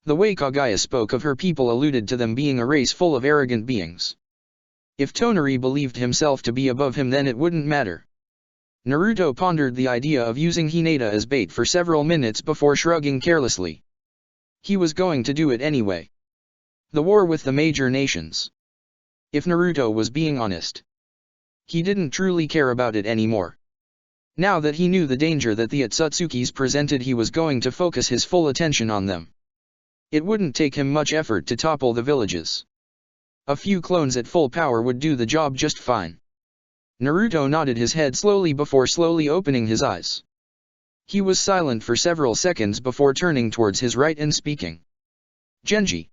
The way Kaguya spoke of her people alluded to them being a race full of arrogant beings. If Tonari believed himself to be above him, then it wouldn't matter. Naruto pondered the idea of using Hinata as bait for several minutes before shrugging carelessly. He was going to do it anyway. The war with the major nations. If Naruto was being honest, he didn't truly care about it anymore. Now that he knew the danger that the Otsutsukis presented, he was going to focus his full attention on them. It wouldn't take him much effort to topple the villages. A few clones at full power would do the job just fine. Naruto nodded his head slowly before slowly opening his eyes. He was silent for several seconds before turning towards his right and speaking. Genji.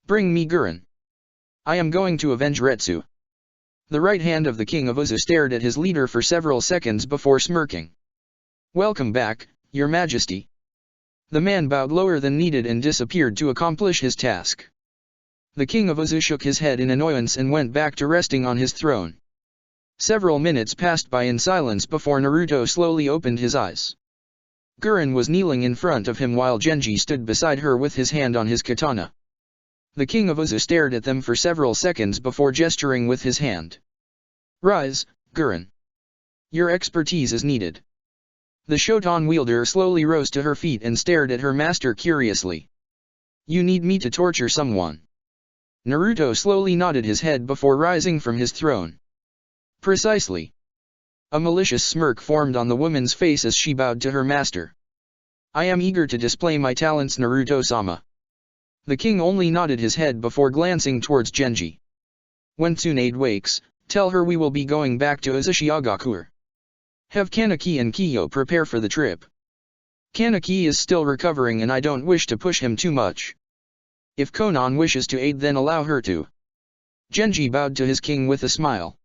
Bring me Gurren. I am going to avenge Retsu. The right hand of the king of Uzu stared at his leader for several seconds before smirking. Welcome back, Your Majesty. The man bowed lower than needed and disappeared to accomplish his task. The king of Uzu shook his head in annoyance and went back to resting on his throne. Several minutes passed by in silence before Naruto slowly opened his eyes. Gurren was kneeling in front of him while Genji stood beside her with his hand on his katana. The king of Uzu stared at them for several seconds before gesturing with his hand. Rise, Gurren. Your expertise is needed. The Shoton wielder slowly rose to her feet and stared at her master curiously. You need me to torture someone. Naruto slowly nodded his head before rising from his throne. Precisely. A malicious smirk formed on the woman's face as she bowed to her master. I am eager to display my talents, Naruto-sama. The king only nodded his head before glancing towards Genji. When Tsunade wakes, tell her we will be going back to Uzushiagakuer. Have Kaneki and Kiyo prepare for the trip. Kaneki is still recovering and I don't wish to push him too much. If Konan wishes to aid, then allow her to. Genji bowed to his king with a smile.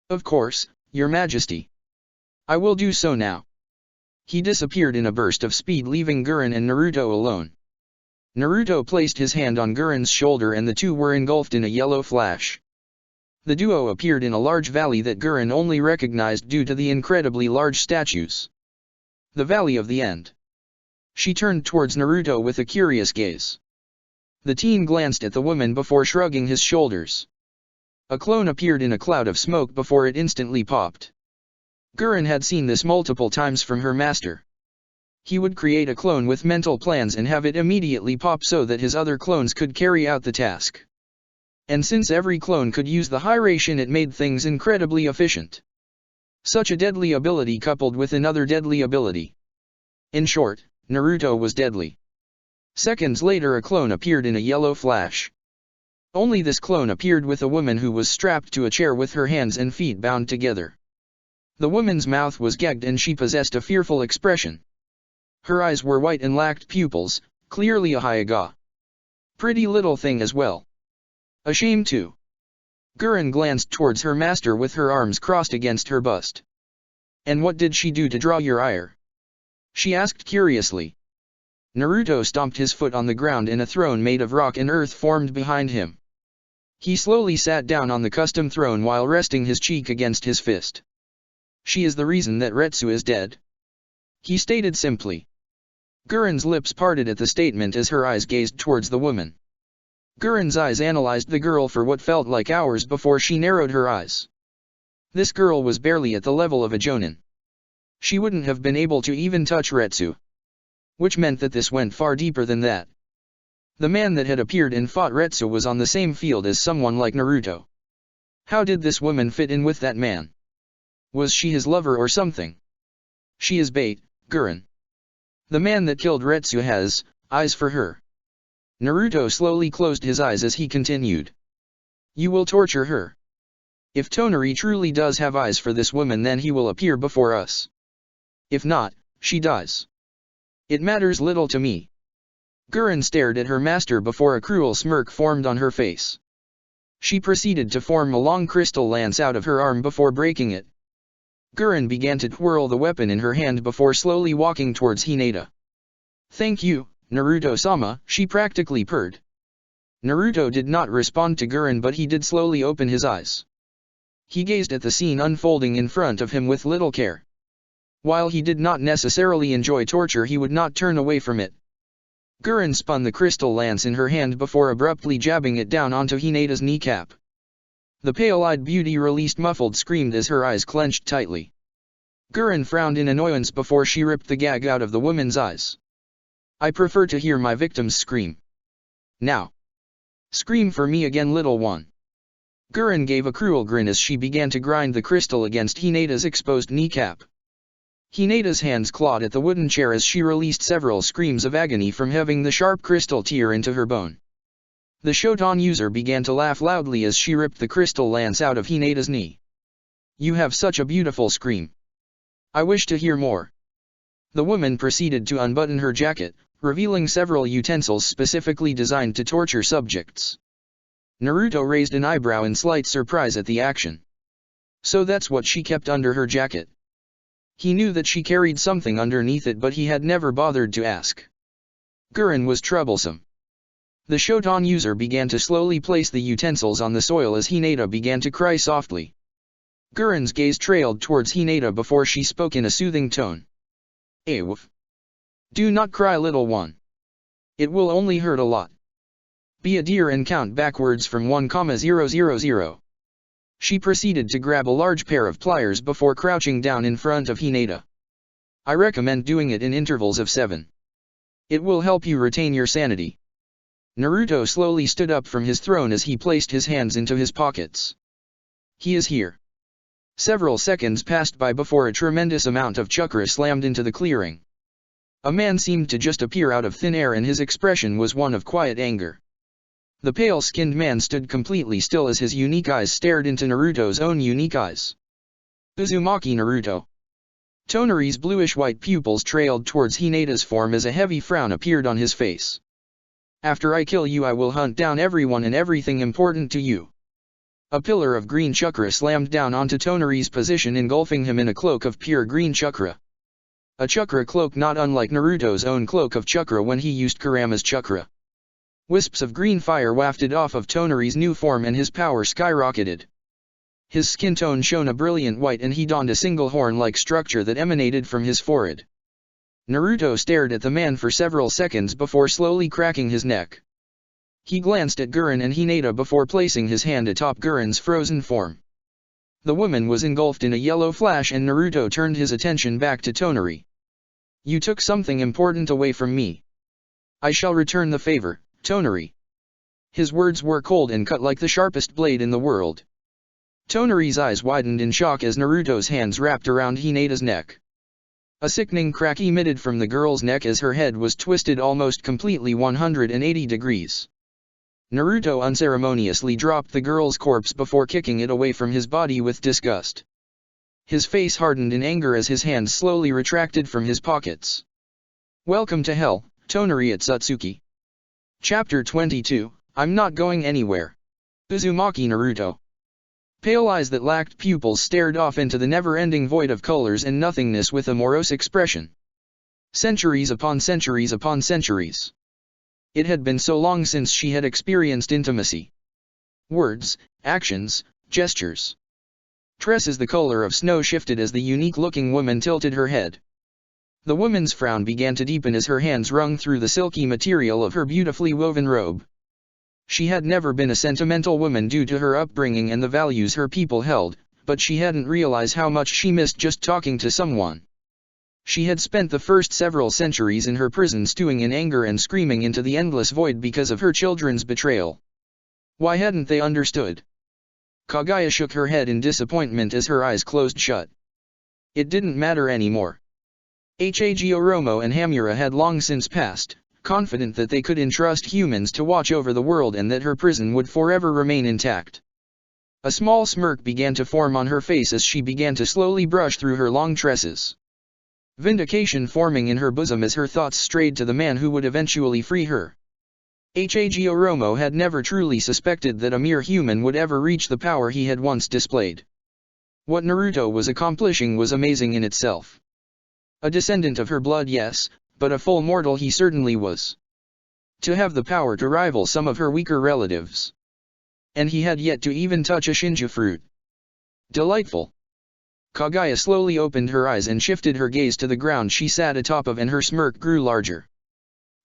Of course, Your Majesty. I will do so now. He disappeared in a burst of speed, leaving Gurren and Naruto alone. Naruto placed his hand on Gurren's shoulder and the two were engulfed in a yellow flash. The duo appeared in a large valley that Gurren only recognized due to the incredibly large statues. The Valley of the End. She turned towards Naruto with a curious gaze. The teen glanced at the woman before shrugging his shoulders. A clone appeared in a cloud of smoke before it instantly popped. Gurren had seen this multiple times from her master. He would create a clone with mental plans and have it immediately pop so that his other clones could carry out the task. And since every clone could use the Hiraishin, it made things incredibly efficient. Such a deadly ability coupled with another deadly ability. In short, Naruto was deadly. Seconds later a clone appeared in a yellow flash. Only this clone appeared with a woman who was strapped to a chair with her hands and feet bound together. The woman's mouth was gagged and she possessed a fearful expression. Her eyes were white and lacked pupils, clearly a Hyuga. Pretty little thing as well. A shame too. Gurren glanced towards her master with her arms crossed against her bust. And what did she do to draw your ire? She asked curiously. Naruto stomped his foot on the ground and a throne made of rock and earth formed behind him. He slowly sat down on the custom throne while resting his cheek against his fist. She is the reason that Retsu is dead. He stated simply. Gurren's lips parted at the statement as her eyes gazed towards the woman. Gurren's eyes analyzed the girl for what felt like hours before she narrowed her eyes. This girl was barely at the level of a jonin. She wouldn't have been able to even touch Retsu. Which meant that this went far deeper than that. The man that had appeared and fought Retsu was on the same field as someone like Naruto. How did this woman fit in with that man? Was she his lover or something? She is bait, Gurren. The man that killed Retsu has eyes for her. Naruto slowly closed his eyes as he continued. You will torture her. If Tonari truly does have eyes for this woman, then he will appear before us. If not, she dies. It matters little to me. Gurren stared at her master before a cruel smirk formed on her face. She proceeded to form a long crystal lance out of her arm before breaking it. Gurren began to twirl the weapon in her hand before slowly walking towards Hinata. Thank you, Naruto-sama, she practically purred. Naruto did not respond to Gurren, but he did slowly open his eyes. He gazed at the scene unfolding in front of him with little care. While he did not necessarily enjoy torture, he would not turn away from it. Gurren spun the crystal lance in her hand before abruptly jabbing it down onto Hinata's kneecap. The pale-eyed beauty released muffled screamed as her eyes clenched tightly. Gurren frowned in annoyance before she ripped the gag out of the woman's eyes. I prefer to hear my victims scream. Now. Scream for me again, little one. Gurren gave a cruel grin as she began to grind the crystal against Hinata's exposed kneecap. Hinata's hands clawed at the wooden chair as she released several screams of agony from having the sharp crystal tear into her bone. The Shoton user began to laugh loudly as she ripped the crystal lance out of Hinata's knee. You have such a beautiful scream. I wish to hear more. The woman proceeded to unbutton her jacket, revealing several utensils specifically designed to torture subjects. Naruto raised an eyebrow in slight surprise at the action. So that's what she kept under her jacket. He knew that she carried something underneath it, but he had never bothered to ask. Gurren was troublesome. The Shodan user began to slowly place the utensils on the soil as Hinata began to cry softly. Gurren's gaze trailed towards Hinata before she spoke in a soothing tone. "Awf. Do not cry, little one. It will only hurt a lot. Be a dear and count backwards from 1,000. She proceeded to grab a large pair of pliers before crouching down in front of Hinata. "I recommend doing it in intervals of 7. It will help you retain your sanity." Naruto slowly stood up from his throne as he placed his hands into his pockets. "He is here." Several seconds passed by before a tremendous amount of chakra slammed into the clearing. A man seemed to just appear out of thin air, and his expression was one of quiet anger. The pale-skinned man stood completely still as his unique eyes stared into Naruto's own unique eyes. Uzumaki Naruto. Tonari's bluish-white pupils trailed towards Hinata's form as a heavy frown appeared on his face. "After I kill you, I will hunt down everyone and everything important to you." A pillar of green chakra slammed down onto Tonari's position, engulfing him in a cloak of pure green chakra. A chakra cloak not unlike Naruto's own cloak of chakra when he used Kurama's chakra. Wisps of green fire wafted off of Tonari's new form and his power skyrocketed. His skin tone shone a brilliant white, and he donned a single horn-like structure that emanated from his forehead. Naruto stared at the man for several seconds before slowly cracking his neck. He glanced at Gurren and Hinata before placing his hand atop Gurren's frozen form. The woman was engulfed in a yellow flash, and Naruto turned his attention back to Tonari. "You took something important away from me. I shall return the favor, Tonari." His words were cold and cut like the sharpest blade in the world. Tonari's eyes widened in shock as Naruto's hands wrapped around Hinata's neck. A sickening crack emitted from the girl's neck as her head was twisted almost completely 180 degrees. Naruto unceremoniously dropped the girl's corpse before kicking it away from his body with disgust. His face hardened in anger as his hands slowly retracted from his pockets. "Welcome to hell, Tonari Otsutsuki." Chapter 22, I'm not going anywhere. Uzumaki Naruto. Pale eyes that lacked pupils stared off into the never-ending void of colors and nothingness with a morose expression. Centuries upon centuries upon centuries. It had been so long since she had experienced intimacy. Words, actions, gestures. Tresses the color of snow shifted as the unique-looking woman tilted her head. The woman's frown began to deepen as her hands wrung through the silky material of her beautifully woven robe. She had never been a sentimental woman due to her upbringing and the values her people held, but she hadn't realized how much she missed just talking to someone. She had spent the first several centuries in her prison stewing in anger and screaming into the endless void because of her children's betrayal. Why hadn't they understood? Kaguya shook her head in disappointment as her eyes closed shut. It didn't matter anymore. Hagoromo and Hamura had long since passed, confident that they could entrust humans to watch over the world and that her prison would forever remain intact. A small smirk began to form on her face as she began to slowly brush through her long tresses. Vindication forming in her bosom as her thoughts strayed to the man who would eventually free her. Hagoromo had never truly suspected that a mere human would ever reach the power he had once displayed. What Naruto was accomplishing was amazing in itself. A descendant of her blood, yes, but a full mortal he certainly was. To have the power to rival some of her weaker relatives. And he had yet to even touch a Shinju fruit. Delightful. Kaguya slowly opened her eyes and shifted her gaze to the ground she sat atop of, and her smirk grew larger.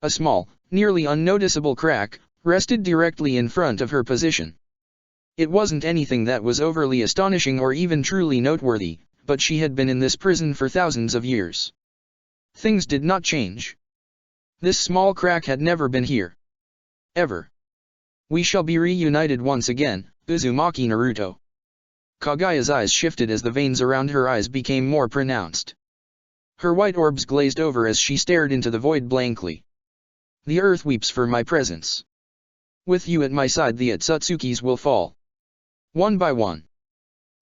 A small, nearly unnoticeable crack rested directly in front of her position. It wasn't anything that was overly astonishing or even truly noteworthy, but she had been in this prison for thousands of years. Things did not change. This small crack had never been here. Ever. We shall be reunited once again, Uzumaki Naruto. Kaguya's eyes shifted as the veins around her eyes became more pronounced. Her white orbs glazed over as she stared into the void blankly. The earth weeps for my presence. With you at my side, the Otsutsukis will fall. One by one.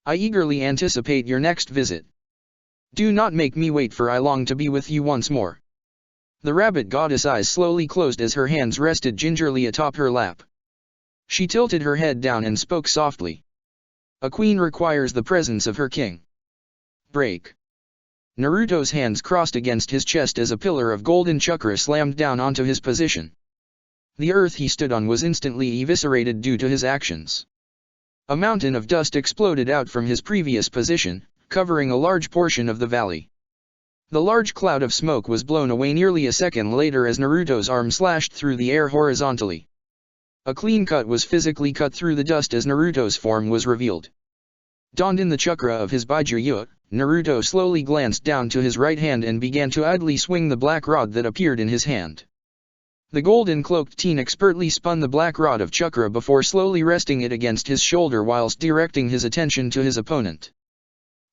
I eagerly anticipate your next visit. Do not make me wait, for I long to be with you once more. The rabbit goddess' eyes slowly closed as her hands rested gingerly atop her lap. She tilted her head down and spoke softly. A queen requires the presence of her king. Break. Naruto's hands crossed against his chest as a pillar of golden chakra slammed down onto his position. The earth he stood on was instantly eviscerated due to his actions. A mountain of dust exploded out from his previous position, covering a large portion of the valley. The large cloud of smoke was blown away nearly a second later as Naruto's arm slashed through the air horizontally. A clean cut was physically cut through the dust as Naruto's form was revealed. Donned in the chakra of his Byakuya, Naruto slowly glanced down to his right hand and began to idly swing the black rod that appeared in his hand. The golden-cloaked teen expertly spun the black rod of chakra before slowly resting it against his shoulder whilst directing his attention to his opponent.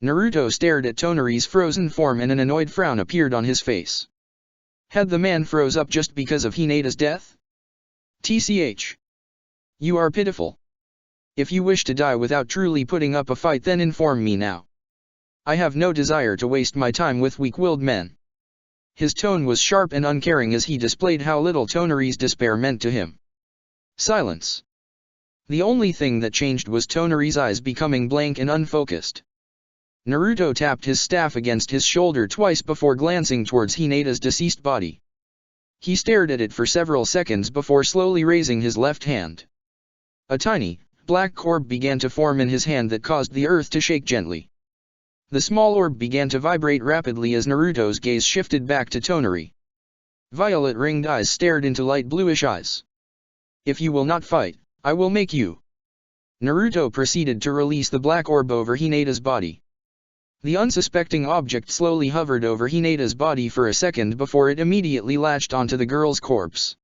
Naruto stared at Tonari's frozen form and an annoyed frown appeared on his face. Had the man froze up just because of Hinata's death? TCH. You are pitiful. If you wish to die without truly putting up a fight, then inform me now. I have no desire to waste my time with weak-willed men. His tone was sharp and uncaring as he displayed how little Tonari's despair meant to him. Silence. The only thing that changed was Tonari's eyes becoming blank and unfocused. Naruto tapped his staff against his shoulder twice before glancing towards Hinata's deceased body. He stared at it for several seconds before slowly raising his left hand. A tiny, black orb began to form in his hand that caused the earth to shake gently. The small orb began to vibrate rapidly as Naruto's gaze shifted back to Tonari. Violet-ringed eyes stared into light bluish eyes. If you will not fight, I will make you. Naruto proceeded to release the black orb over Hinata's body. The unsuspecting object slowly hovered over Hinata's body for a second before it immediately latched onto the girl's corpse.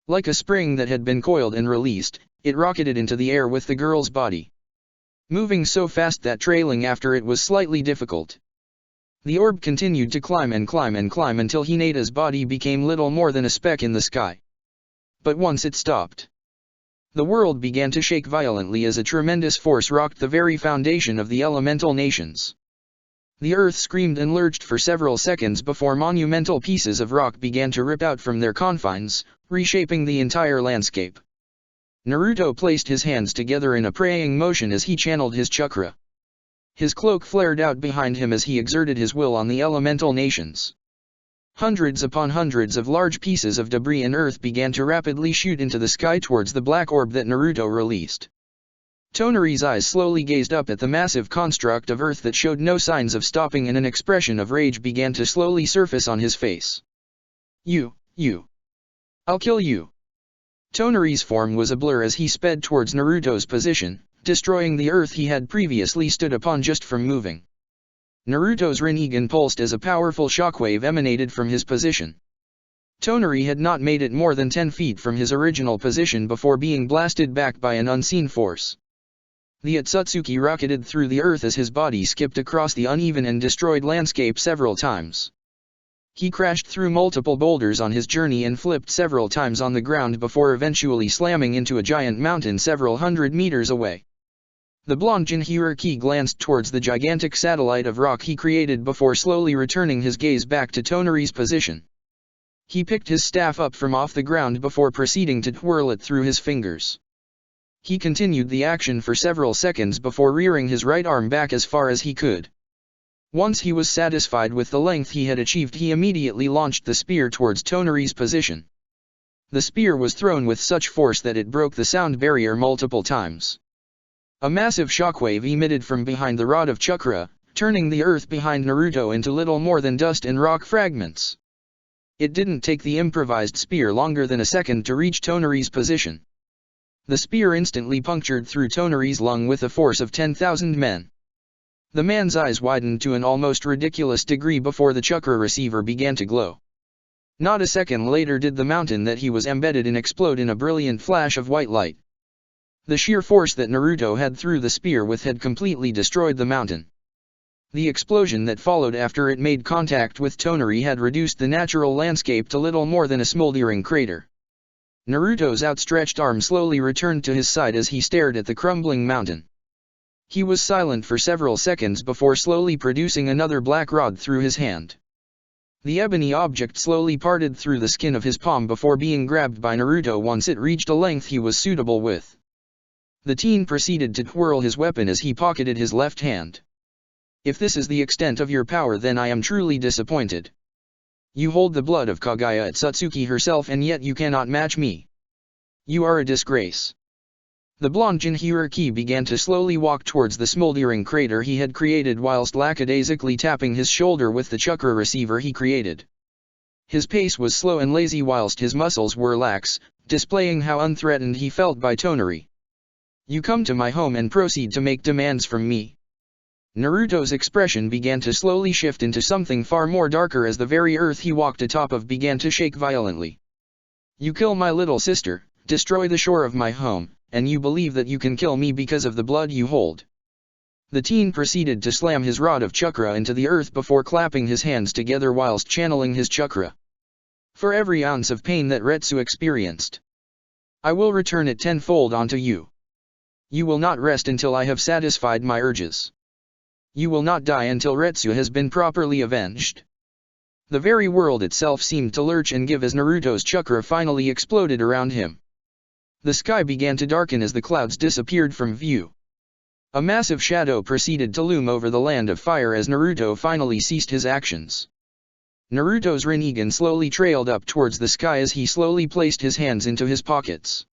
Like a spring that had been coiled and released, it rocketed into the air with the girl's body. Moving so fast that trailing after it was slightly difficult. The orb continued to climb and climb and climb until Hinata's body became little more than a speck in the sky. But once it stopped, the world began to shake violently as a tremendous force rocked the very foundation of the elemental nations. The earth screamed and lurched for several seconds before monumental pieces of rock began to rip out from their confines, reshaping the entire landscape. Naruto placed his hands together in a praying motion as he channeled his chakra. His cloak flared out behind him as he exerted his will on the elemental nations. Hundreds upon hundreds of large pieces of debris and earth began to rapidly shoot into the sky towards the black orb that Naruto released. Tonari's eyes slowly gazed up at the massive construct of earth that showed no signs of stopping, and an expression of rage began to slowly surface on his face. You. I'll kill you. Tonari's form was a blur as he sped towards Naruto's position, destroying the earth he had previously stood upon just from moving. Naruto's Rinnegan pulsed as a powerful shockwave emanated from his position. Tonari had not made it more than 10 feet from his original position before being blasted back by an unseen force. The Otsutsuki rocketed through the earth as his body skipped across the uneven and destroyed landscape several times. He crashed through multiple boulders on his journey and flipped several times on the ground before eventually slamming into a giant mountain several hundred meters away. The blonde Jinhuriki glanced towards the gigantic satellite of rock he created before slowly returning his gaze back to Tonari's position. He picked his staff up from off the ground before proceeding to twirl it through his fingers. He continued the action for several seconds before rearing his right arm back as far as he could. Once he was satisfied with the length he had achieved, he immediately launched the spear towards Tonari's position. The spear was thrown with such force that it broke the sound barrier multiple times. A massive shockwave emitted from behind the rod of chakra, turning the earth behind Naruto into little more than dust and rock fragments. It didn't take the improvised spear longer than a second to reach Tonari's position. The spear instantly punctured through Tonari's lung with a force of 10,000 men. The man's eyes widened to an almost ridiculous degree before the chakra receiver began to glow. Not a second later did the mountain that he was embedded in explode in a brilliant flash of white light. The sheer force that Naruto had threw the spear with had completely destroyed the mountain. The explosion that followed after it made contact with Tonari had reduced the natural landscape to little more than a smoldering crater. Naruto's outstretched arm slowly returned to his side as he stared at the crumbling mountain. He was silent for several seconds before slowly producing another black rod through his hand. The ebony object slowly parted through the skin of his palm before being grabbed by Naruto once it reached a length he was suitable with. The teen proceeded to twirl his weapon as he pocketed his left hand. If this is the extent of your power, then I am truly disappointed. You hold the blood of Kaguya Otsutsuki herself, and yet you cannot match me. You are a disgrace. The blonde Jinhyuriki began to slowly walk towards the smoldering crater he had created whilst lackadaisically tapping his shoulder with the chakra receiver he created. His pace was slow and lazy whilst his muscles were lax, displaying how unthreatened he felt by Tonari. You come to my home and proceed to make demands from me. Naruto's expression began to slowly shift into something far more darker as the very earth he walked atop of began to shake violently. You kill my little sister, destroy the shore of my home, and you believe that you can kill me because of the blood you hold. The teen proceeded to slam his rod of chakra into the earth before clapping his hands together whilst channeling his chakra. For every ounce of pain that Retsu experienced, I will return it tenfold onto you. You will not rest until I have satisfied my urges. You will not die until Retsu has been properly avenged. The very world itself seemed to lurch and give as Naruto's chakra finally exploded around him. The sky began to darken as the clouds disappeared from view. A massive shadow proceeded to loom over the land of fire as Naruto finally ceased his actions. Naruto's Rinnegan slowly trailed up towards the sky as he slowly placed his hands into his pockets.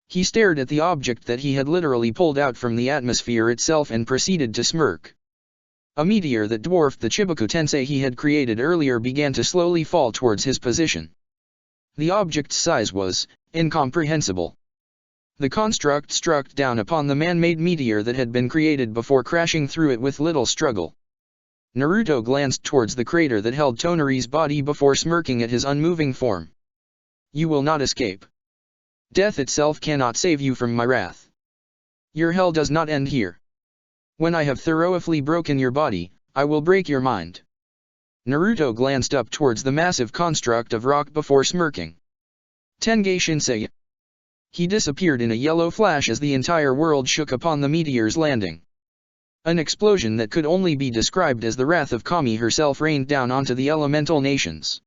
He stared at the object that he had literally pulled out from the atmosphere itself and proceeded to smirk. A meteor that dwarfed the Chibaku Tensei he had created earlier began to slowly fall towards his position. The object's size was incomprehensible. The construct struck down upon the man-made meteor that had been created before crashing through it with little struggle. Naruto glanced towards the crater that held Tonari's body before smirking at his unmoving form. You will not escape. Death itself cannot save you from my wrath. Your hell does not end here. When I have thoroughly broken your body, I will break your mind. Naruto glanced up towards the massive construct of rock before smirking. Tengai Shinsei. He disappeared in a yellow flash as the entire world shook upon the meteor's landing. An explosion that could only be described as the wrath of Kami herself rained down onto the elemental nations.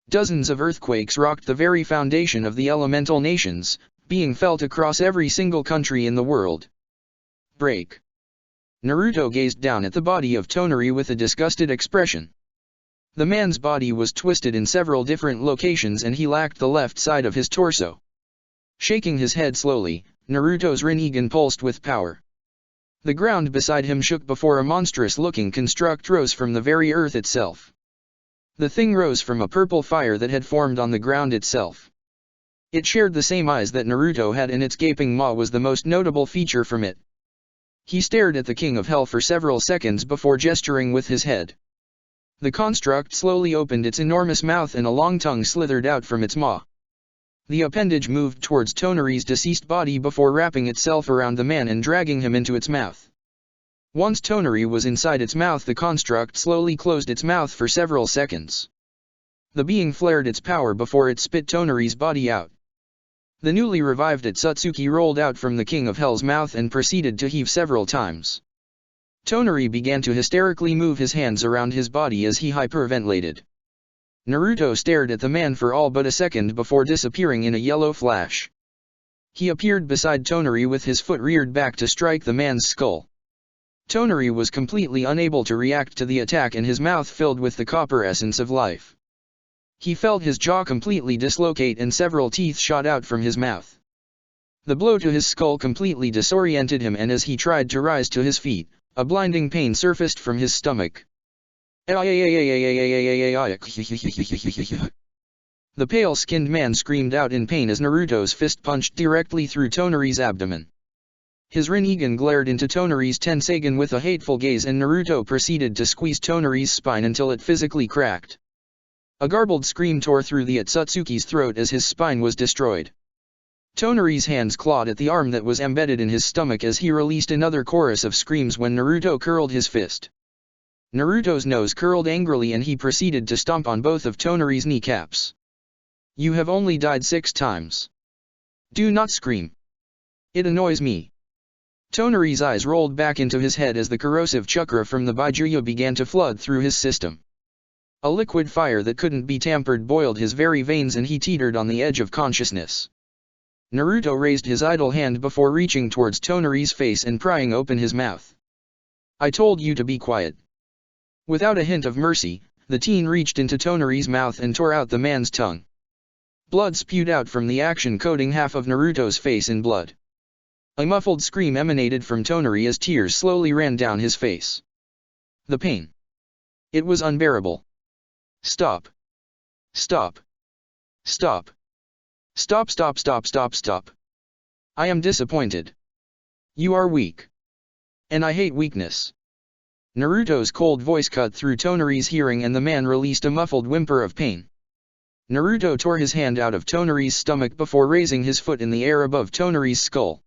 Dozens of earthquakes rocked the very foundation of the elemental nations, being felt across every single country in the world. Break. Naruto gazed down at the body of Tonari with a disgusted expression. The man's body was twisted in several different locations and he lacked the left side of his torso. Shaking his head slowly, Naruto's Rinnegan pulsed with power. The ground beside him shook before a monstrous-looking construct rose from the very earth itself. The thing rose from a purple fire that had formed on the ground itself. It shared the same eyes that Naruto had, and its gaping maw was the most notable feature from it. He stared at the King of Hell for several seconds before gesturing with his head. The construct slowly opened its enormous mouth and a long tongue slithered out from its maw. The appendage moved towards Tonari's deceased body before wrapping itself around the man and dragging him into its mouth. Once Tonari was inside its mouth, the construct slowly closed its mouth for several seconds. The being flared its power before it spit Tonari's body out. The newly revived Otsutsuki rolled out from the King of Hell's mouth and proceeded to heave several times. Tonari began to hysterically move his hands around his body as he hyperventilated. Naruto stared at the man for all but a second before disappearing in a yellow flash. He appeared beside Tonari with his foot reared back to strike the man's skull. Tonari was completely unable to react to the attack and his mouth filled with the copper essence of life. He felt his jaw completely dislocate and several teeth shot out from his mouth. The blow to his skull completely disoriented him, and as he tried to rise to his feet, a blinding pain surfaced from his stomach. The pale-skinned man screamed out in pain as Naruto's fist punched directly through Tonari's abdomen. His Rinnegan glared into Tonari's Tensegan with a hateful gaze, and Naruto proceeded to squeeze Tonari's spine until it physically cracked. A garbled scream tore through the Otsutsuki's throat as his spine was destroyed. Tonari's hands clawed at the arm that was embedded in his stomach as he released another chorus of screams when Naruto curled his fist. Naruto's nose curled angrily and he proceeded to stomp on both of Tonari's kneecaps. You have only died 6 times. Do not scream. It annoys me. Tonari's eyes rolled back into his head as the corrosive chakra from the Byakuya began to flood through his system. A liquid fire that couldn't be tampered boiled his very veins and he teetered on the edge of consciousness. Naruto raised his idle hand before reaching towards Tonari's face and prying open his mouth. I told you to be quiet. Without a hint of mercy, the teen reached into Tonari's mouth and tore out the man's tongue. Blood spewed out from the action, coating half of Naruto's face in blood. A muffled scream emanated from Tonari as tears slowly ran down his face. The pain. It was unbearable. Stop. Stop. Stop. Stop, stop, stop, stop, stop. I am disappointed. You are weak. And I hate weakness. Naruto's cold voice cut through Tonari's hearing and the man released a muffled whimper of pain. Naruto tore his hand out of Tonari's stomach before raising his foot in the air above Tonari's skull.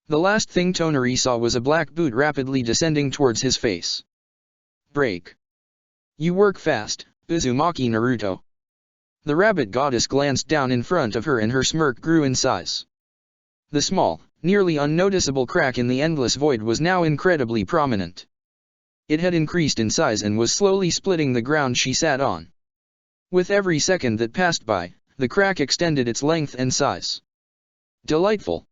The last thing Tonari saw was a black boot rapidly descending towards his face. Break. You work fast, Uzumaki Naruto. The rabbit goddess glanced down in front of her and her smirk grew in size. The small, nearly unnoticeable crack in the endless void was now incredibly prominent. It had increased in size and was slowly splitting the ground she sat on. With every second that passed by, the crack extended its length and size. Delightful.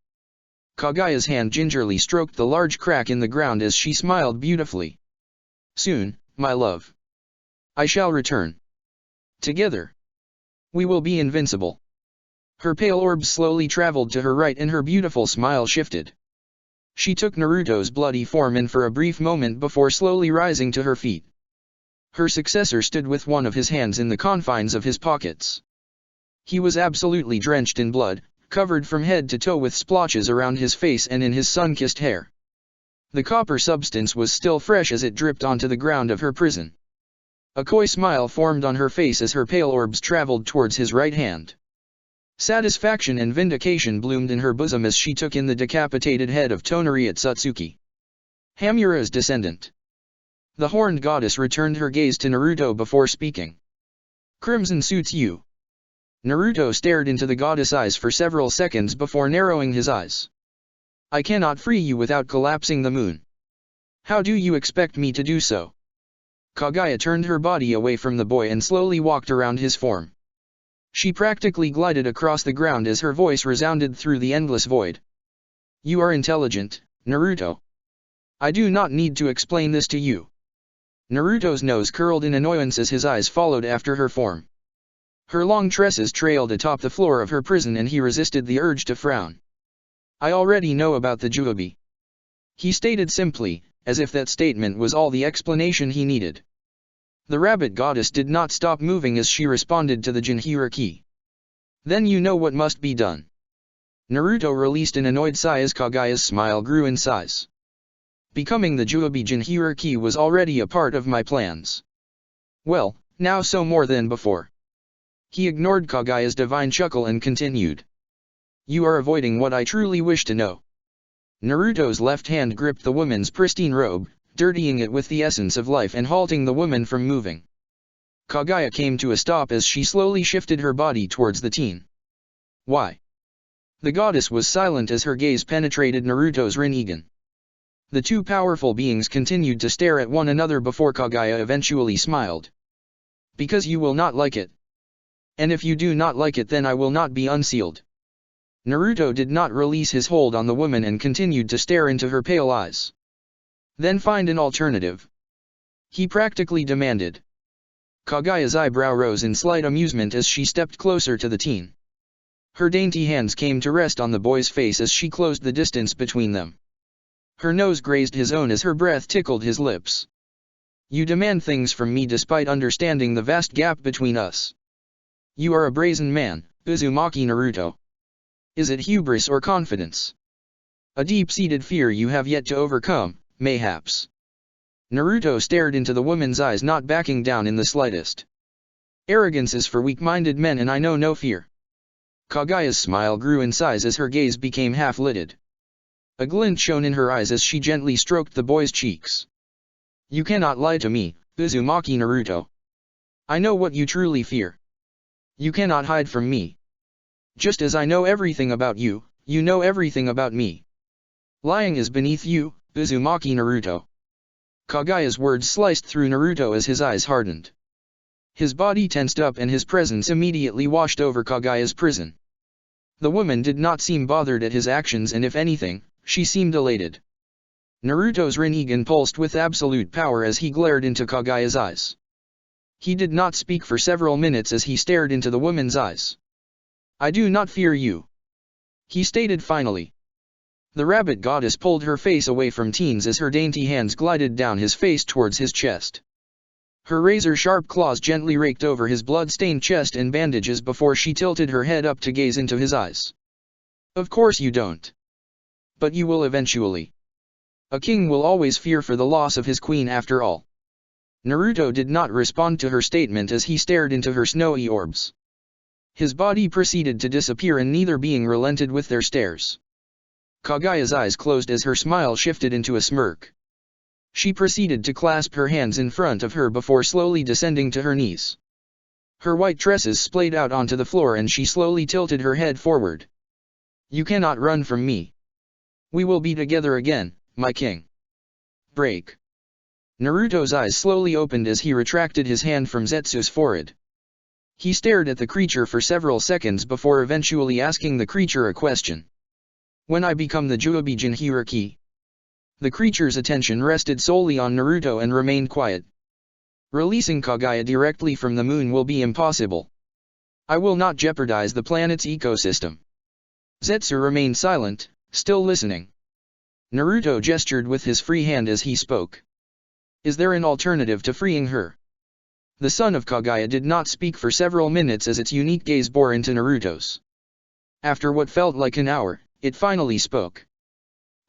Kagaya's hand gingerly stroked the large crack in the ground as she smiled beautifully. Soon, my love. I shall return. Together. We will be invincible. Her pale orb slowly traveled to her right and her beautiful smile shifted. She took Naruto's bloody form in for a brief moment before slowly rising to her feet. Her successor stood with one of his hands in the confines of his pockets. He was absolutely drenched in blood, covered from head to toe with splotches around his face and in his sun-kissed hair. The copper substance was still fresh as it dripped onto the ground of her prison. A coy smile formed on her face as her pale orbs traveled towards his right hand. Satisfaction and vindication bloomed in her bosom as she took in the decapitated head of Tonari Otsutsuki. Hamura's descendant. The horned goddess returned her gaze to Naruto before speaking. Crimson suits you. Naruto stared into the goddess' eyes for several seconds before narrowing his eyes. I cannot free you without collapsing the moon. How do you expect me to do so? Kagaya turned her body away from the boy and slowly walked around his form. She practically glided across the ground as her voice resounded through the endless void. You are intelligent, Naruto. I do not need to explain this to you. Naruto's nose curled in annoyance as his eyes followed after her form. Her long tresses trailed atop the floor of her prison and he resisted the urge to frown. I already know about the Juobi. He stated simply, as if that statement was all the explanation he needed. The rabbit goddess did not stop moving as she responded to the Jinchuriki. Then you know what must be done. Naruto released an annoyed sigh as Kagaya's smile grew in size. Becoming the Juobi Jinchuriki was already a part of my plans. Well, now so more than before. He ignored Kagaya's divine chuckle and continued. You are avoiding what I truly wish to know. Naruto's left hand gripped the woman's pristine robe, dirtying it with the essence of life and halting the woman from moving. Kagaya came to a stop as she slowly shifted her body towards the teen. Why? The goddess was silent as her gaze penetrated Naruto's Rinnegan. The two powerful beings continued to stare at one another before Kagaya eventually smiled. Because you will not like it. And if you do not like it then I will not be unsealed. Naruto did not release his hold on the woman and continued to stare into her pale eyes. Then find an alternative. He practically demanded. Kagaya's eyebrow rose in slight amusement as she stepped closer to the teen. Her dainty hands came to rest on the boy's face as she closed the distance between them. Her nose grazed his own as her breath tickled his lips. You demand things from me despite understanding the vast gap between us. You are a brazen man, Uzumaki Naruto. Is it hubris or confidence? A deep-seated fear you have yet to overcome, mayhaps. Naruto stared into the woman's eyes, not backing down in the slightest. Arrogance is for weak-minded men and I know no fear. Kagaya's smile grew in size as her gaze became half-lidded. A glint shone in her eyes as she gently stroked the boy's cheeks. You cannot lie to me, Uzumaki Naruto. I know what you truly fear. You cannot hide from me. Just as I know everything about you, you know everything about me. Lying is beneath you, Uzumaki Naruto. Kagaya's words sliced through Naruto as his eyes hardened. His body tensed up and his presence immediately washed over Kagaya's prison. The woman did not seem bothered at his actions and if anything, she seemed elated. Naruto's Rinnegan pulsed with absolute power as he glared into Kagaya's eyes. He did not speak for several minutes as he stared into the woman's eyes. "I do not fear you," he stated finally. The rabbit goddess pulled her face away from Teen's as her dainty hands glided down his face towards his chest. Her razor-sharp claws gently raked over his blood-stained chest and bandages before she tilted her head up to gaze into his eyes. "Of course you don't. But you will eventually. A king will always fear for the loss of his queen after all." Naruto did not respond to her statement as he stared into her snowy orbs. His body proceeded to disappear and neither being relented with their stares. Kagaya's eyes closed as her smile shifted into a smirk. She proceeded to clasp her hands in front of her before slowly descending to her knees. Her white tresses splayed out onto the floor and she slowly tilted her head forward. "You cannot run from me. We will be together again, my king." Break. Naruto's eyes slowly opened as he retracted his hand from Zetsu's forehead. He stared at the creature for several seconds before eventually asking the creature a question. "When I become the Juubi Jinhiriki?" The creature's attention rested solely on Naruto and remained quiet. "Releasing Kagaya directly from the moon will be impossible. I will not jeopardize the planet's ecosystem." Zetsu remained silent, still listening. Naruto gestured with his free hand as he spoke. "Is there an alternative to freeing her?" The son of Kagaya did not speak for several minutes as its unique gaze bore into Naruto's. After what felt like an hour, it finally spoke.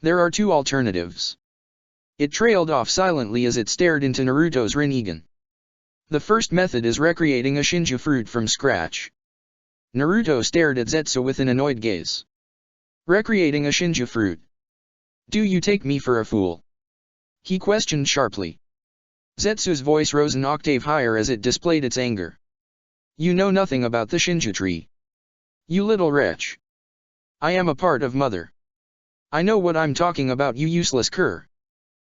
"There are two alternatives." It trailed off silently as it stared into Naruto's Rinnegan. "The first method is recreating a Shinju fruit from scratch." Naruto stared at Zetsu with an annoyed gaze. "Recreating a Shinju fruit? Do you take me for a fool?" he questioned sharply. Zetsu's voice rose an octave higher as it displayed its anger. "You know nothing about the Shinju tree. You little wretch. I am a part of Mother. I know what I'm talking about, you useless cur."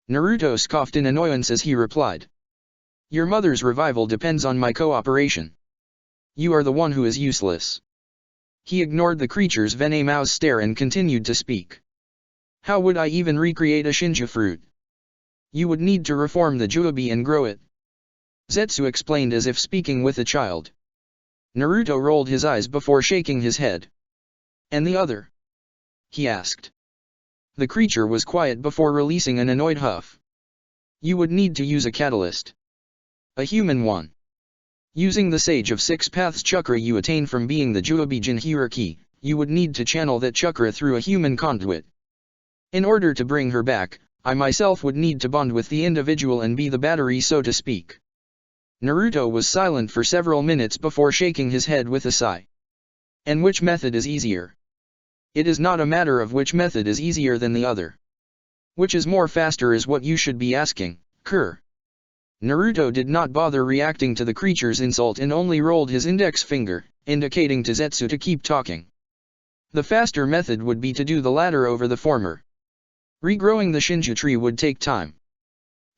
Naruto scoffed in annoyance as he replied. "Your mother's revival depends on my cooperation. You are the one who is useless." He ignored the creature's venomous stare and continued to speak. "How would I even recreate a Shinju fruit? You would need to reform the Juubi and grow it," Zetsu explained as if speaking with a child. Naruto rolled his eyes before shaking his head. "And the other?" he asked. The creature was quiet before releasing an annoyed huff. "You would need to use a catalyst. A human one. Using the Sage of Six Paths chakra you attain from being the Juubi Jinhiriki, you would need to channel that chakra through a human conduit. In order to bring her back, I myself would need to bond with the individual and be the battery, so to speak." Naruto was silent for several minutes before shaking his head with a sigh. "And which method is easier?" "It is not a matter of which method is easier than the other. Which is more faster is what you should be asking, cur." Naruto did not bother reacting to the creature's insult and only rolled his index finger, indicating to Zetsu to keep talking. "The faster method would be to do the latter over the former. Regrowing the Shinju tree would take time.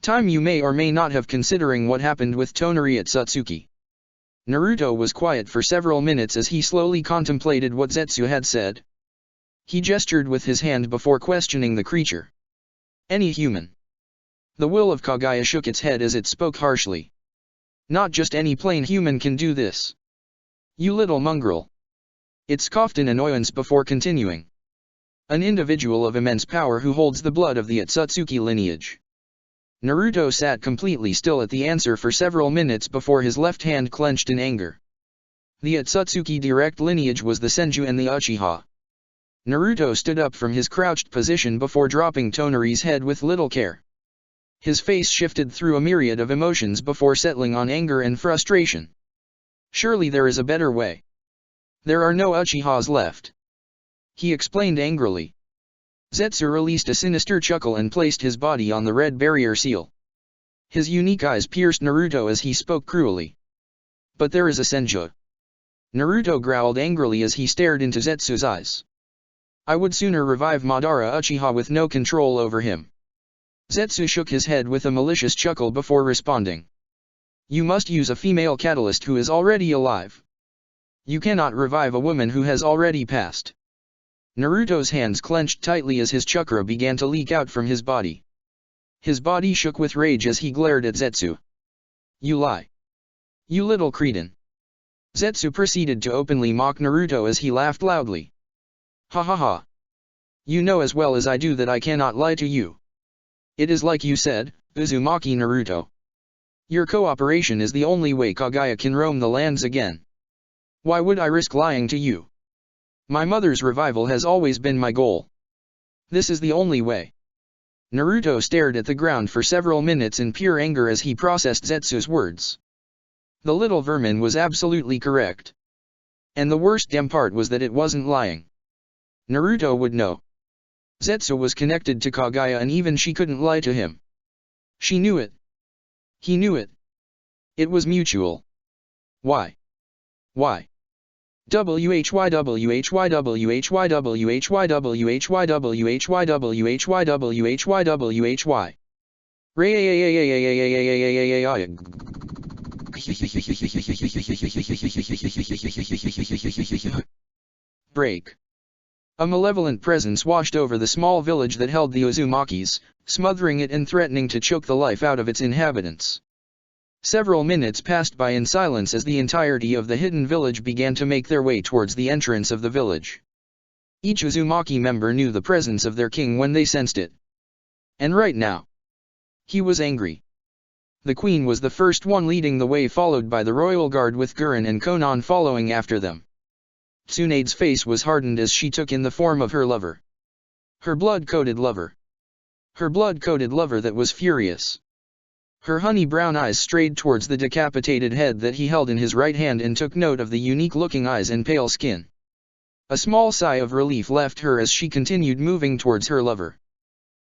Time you may or may not have, considering what happened with Tonari at Satsuki." Naruto was quiet for several minutes as he slowly contemplated what Zetsu had said. He gestured with his hand before questioning the creature. "Any human?" The will of Kagaya shook its head as it spoke harshly. "Not just any plain human can do this. You little mongrel." It scoffed in annoyance before continuing. "An individual of immense power who holds the blood of the Otsutsuki lineage." Naruto sat completely still at the answer for several minutes before his left hand clenched in anger. The Otsutsuki direct lineage was the Senju and the Uchiha. Naruto stood up from his crouched position before dropping Tonari's head with little care. His face shifted through a myriad of emotions before settling on anger and frustration. "Surely there is a better way. There are no Uchihas left," he explained angrily. Zetsu released a sinister chuckle and placed his body on the red barrier seal. His unique eyes pierced Naruto as he spoke cruelly. "But there is a Senju." Naruto growled angrily as he stared into Zetsu's eyes. "I would sooner revive Madara Uchiha with no control over him." Zetsu shook his head with a malicious chuckle before responding. "You must use a female catalyst who is already alive. You cannot revive a woman who has already passed." Naruto's hands clenched tightly as his chakra began to leak out from his body. His body shook with rage as he glared at Zetsu. You lie. You little cretin. Zetsu proceeded to openly mock Naruto as he laughed loudly. Ha ha ha. You know as well as I do that I cannot lie to you. It is like you said, Uzumaki Naruto. Your cooperation is the only way Kaguya can roam the lands again. Why would I risk lying to you? My mother's revival has always been my goal. This is the only way. Naruto stared at the ground for several minutes in pure anger as he processed Zetsu's words. The little vermin was absolutely correct. And the worst damn part was that it wasn't lying. Naruto would know. Zetsu was connected to Kaguya and even she couldn't lie to him. She knew it. He knew it. It was mutual. Why? Why? WHYWHYWHYWHYWHYWHYWHYWHYWHY. Break. A malevolent presence washed over the small village that held the Uzumakis, smothering it and threatening to choke the life out of its inhabitants. Several minutes passed by in silence as the entirety of the hidden village began to make their way towards the entrance of the village. Each Uzumaki member knew the presence of their king when they sensed it. And right now, he was angry. The queen was the first one leading the way, followed by the royal guard with Gurren and Konan following after them. Tsunade's face was hardened as she took in the form of her lover. Her blood-coated lover. Her blood-coated lover that was furious. Her honey-brown eyes strayed towards the decapitated head that he held in his right hand and took note of the unique-looking eyes and pale skin. A small sigh of relief left her as she continued moving towards her lover.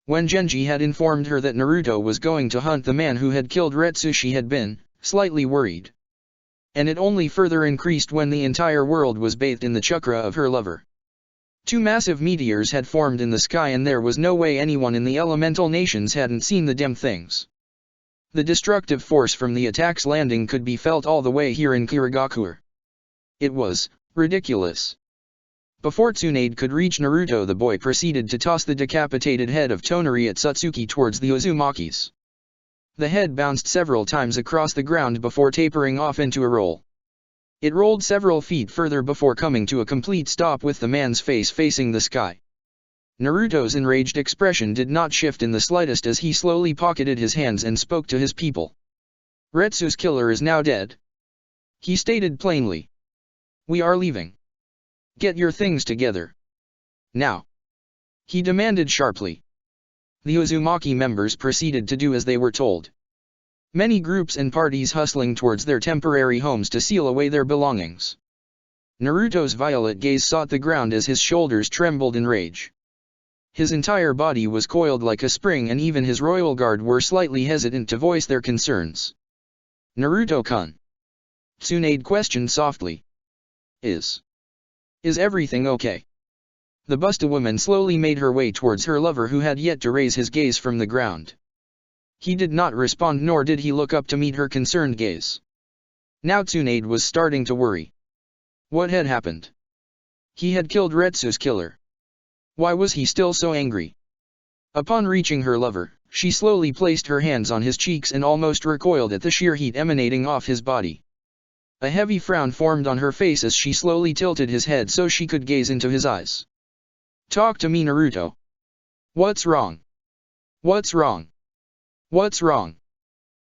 When Genji had informed her that Naruto was going to hunt the man who had killed Retsu, she had been slightly worried. And it only further increased when the entire world was bathed in the chakra of her lover. Two massive meteors had formed in the sky and there was no way anyone in the elemental nations hadn't seen the damn things. The destructive force from the attack's landing could be felt all the way here in Kirigakure. It was ridiculous. Before Tsunade could reach Naruto, the boy proceeded to toss the decapitated head of Tonari at Satsuki towards the Uzumakis. The head bounced several times across the ground before tapering off into a roll. It rolled several feet further before coming to a complete stop with the man's face facing the sky. Naruto's enraged expression did not shift in the slightest as he slowly pocketed his hands and spoke to his people. Retsu's killer is now dead. He stated plainly. We are leaving. Get your things together. Now. He demanded sharply. The Uzumaki members proceeded to do as they were told. Many groups and parties hustling towards their temporary homes to seal away their belongings. Naruto's violet gaze sought the ground as his shoulders trembled in rage. His entire body was coiled like a spring and even his royal guard were slightly hesitant to voice their concerns. Naruto-kun. Tsunade questioned softly. Is everything okay? The Busta woman slowly made her way towards her lover who had yet to raise his gaze from the ground. He did not respond nor did he look up to meet her concerned gaze. Now Tsunade was starting to worry. What had happened? He had killed Retsu's killer. Why was he still so angry? Upon reaching her lover, she slowly placed her hands on his cheeks and almost recoiled at the sheer heat emanating off his body. A heavy frown formed on her face as she slowly tilted his head so she could gaze into his eyes. Talk to me, Naruto. What's wrong? What's wrong? What's wrong?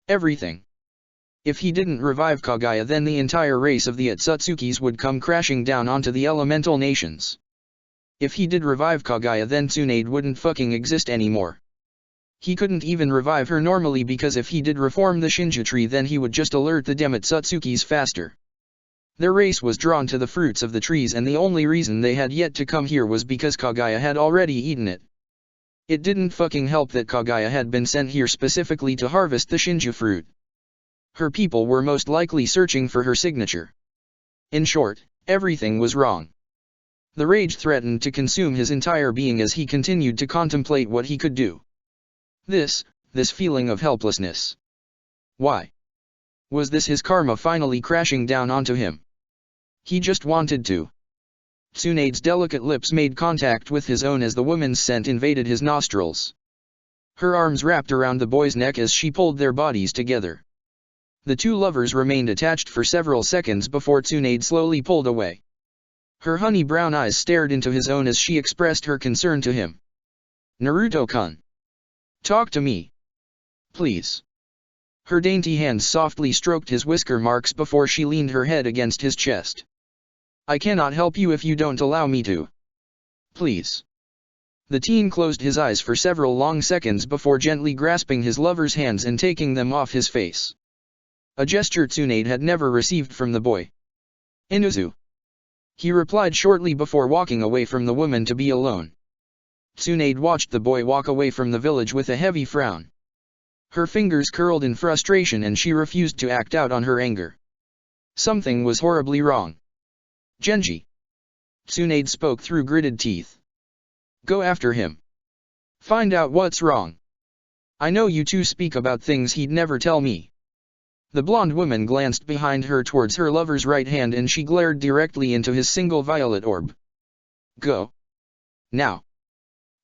Everything. If he didn't revive Kaguya, then the entire race of the Atsutsukis would come crashing down onto the elemental nations. If he did revive Kaguya, then Tsunade wouldn't fucking exist anymore. He couldn't even revive her normally because if he did reform the Shinju tree, then he would just alert the damn Atsutsukis faster. Their race was drawn to the fruits of the trees and the only reason they had yet to come here was because Kaguya had already eaten it. It didn't fucking help that Kaguya had been sent here specifically to harvest the Shinju fruit. Her people were most likely searching for her signature. In short, everything was wrong. The rage threatened to consume his entire being as he continued to contemplate what he could do. This feeling of helplessness. Why? Was this his karma finally crashing down onto him? He just wanted to. Tsunade's delicate lips made contact with his own as the woman's scent invaded his nostrils. Her arms wrapped around the boy's neck as she pulled their bodies together. The two lovers remained attached for several seconds before Tsunade slowly pulled away. Her honey brown eyes stared into his own as she expressed her concern to him. "Naruto-kun. Talk to me. Please." Her dainty hands softly stroked his whisker marks before she leaned her head against his chest. "I cannot help you if you don't allow me to. Please." The teen closed his eyes for several long seconds before gently grasping his lover's hands and taking them off his face. A gesture Tsunade had never received from the boy. "Inuzu," he replied shortly before walking away from the woman to be alone. Tsunade watched the boy walk away from the village with a heavy frown. Her fingers curled in frustration and she refused to act out on her anger. Something was horribly wrong. "Genji," Tsunade spoke through gritted teeth. "Go after him. Find out what's wrong. I know you two speak about things he'd never tell me." The blonde woman glanced behind her towards her lover's right hand and she glared directly into his single violet orb. "Go. Now."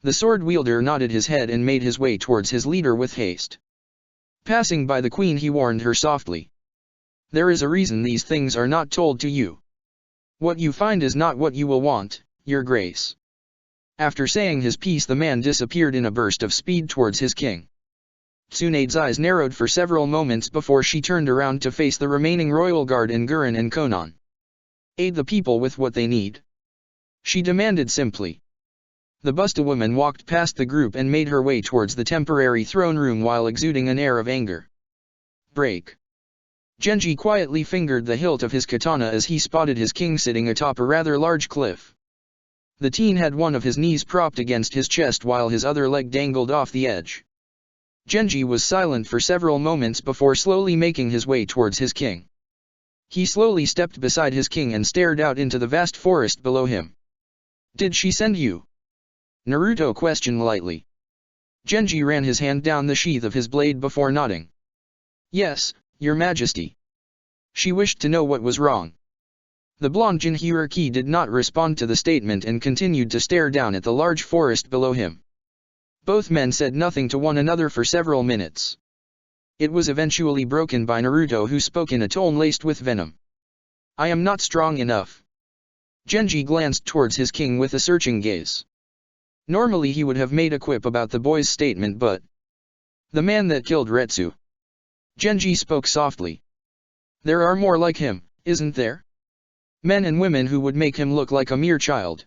The sword wielder nodded his head and made his way towards his leader with haste. Passing by the queen, he warned her softly. "There is a reason these things are not told to you. What you find is not what you will want, your grace." After saying his piece, the man disappeared in a burst of speed towards his king. Tsunade's eyes narrowed for several moments before she turned around to face the remaining royal guard in Gurren and Konan. "Aid the people with what they need," she demanded simply. The Busta woman walked past the group and made her way towards the temporary throne room while exuding an air of anger. "Break." Genji quietly fingered the hilt of his katana as he spotted his king sitting atop a rather large cliff. The teen had one of his knees propped against his chest while his other leg dangled off the edge. Genji was silent for several moments before slowly making his way towards his king. He slowly stepped beside his king and stared out into the vast forest below him. "Did she send you?" Naruto questioned lightly. Genji ran his hand down the sheath of his blade before nodding. "Yes, your majesty." She wished to know what was wrong. The blonde Jinhuriki did not respond to the statement and continued to stare down at the large forest below him. Both men said nothing to one another for several minutes. It was eventually broken by Naruto, who spoke in a tone laced with venom. "I am not strong enough." Genji glanced towards his king with a searching gaze. Normally he would have made a quip about the boy's statement, but the man that killed Retsu. Genji spoke softly. "There are more like him, isn't there? Men and women who would make him look like a mere child."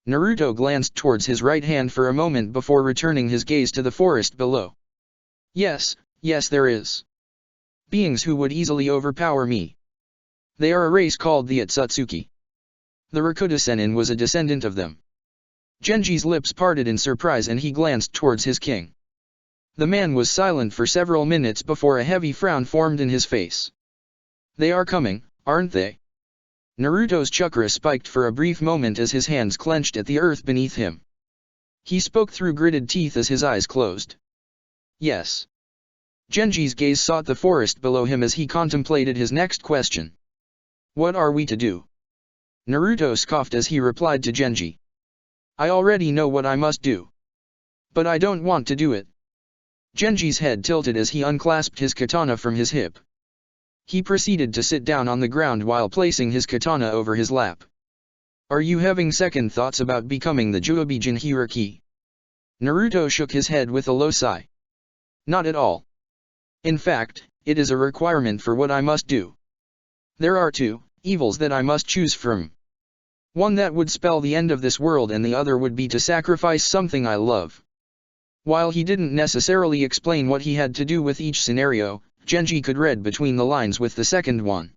Naruto glanced towards his right hand for a moment before returning his gaze to the forest below. Yes, there is. Beings who would easily overpower me. They are a race called the Otsutsuki. The Rakuta Sennin was a descendant of them." Genji's lips parted in surprise and he glanced towards his king. The man was silent for several minutes before a heavy frown formed in his face. "They are coming, aren't they?" Naruto's chakra spiked for a brief moment as his hands clenched at the earth beneath him. He spoke through gritted teeth as his eyes closed. "Yes." Genji's gaze sought the forest below him as he contemplated his next question. "What are we to do?" Naruto scoffed as he replied to Genji. "I already know what I must do. But I don't want to do it." Genji's head tilted as he unclasped his katana from his hip. He proceeded to sit down on the ground while placing his katana over his lap. "Are you having second thoughts about becoming the Juobi Jinhuriki?" Naruto shook his head with a low sigh. "Not at all. In fact, it is a requirement for what I must do. There are two evils that I must choose from. One that would spell the end of this world and the other would be to sacrifice something I love." While he didn't necessarily explain what he had to do with each scenario, Genji could read between the lines with the second one.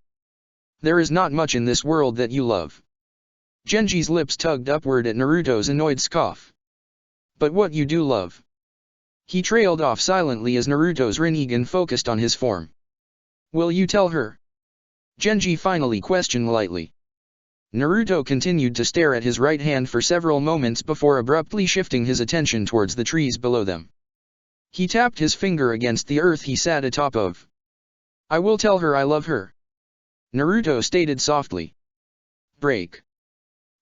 "There is not much in this world that you love." Genji's lips tugged upward at Naruto's annoyed scoff. "But what you do love?" He trailed off silently as Naruto's Rinnegan focused on his form. "Will you tell her?" Genji finally questioned lightly. Naruto continued to stare at his right hand for several moments before abruptly shifting his attention towards the trees below them. He tapped his finger against the earth he sat atop of. "I will tell her I love her," Naruto stated softly. "Break."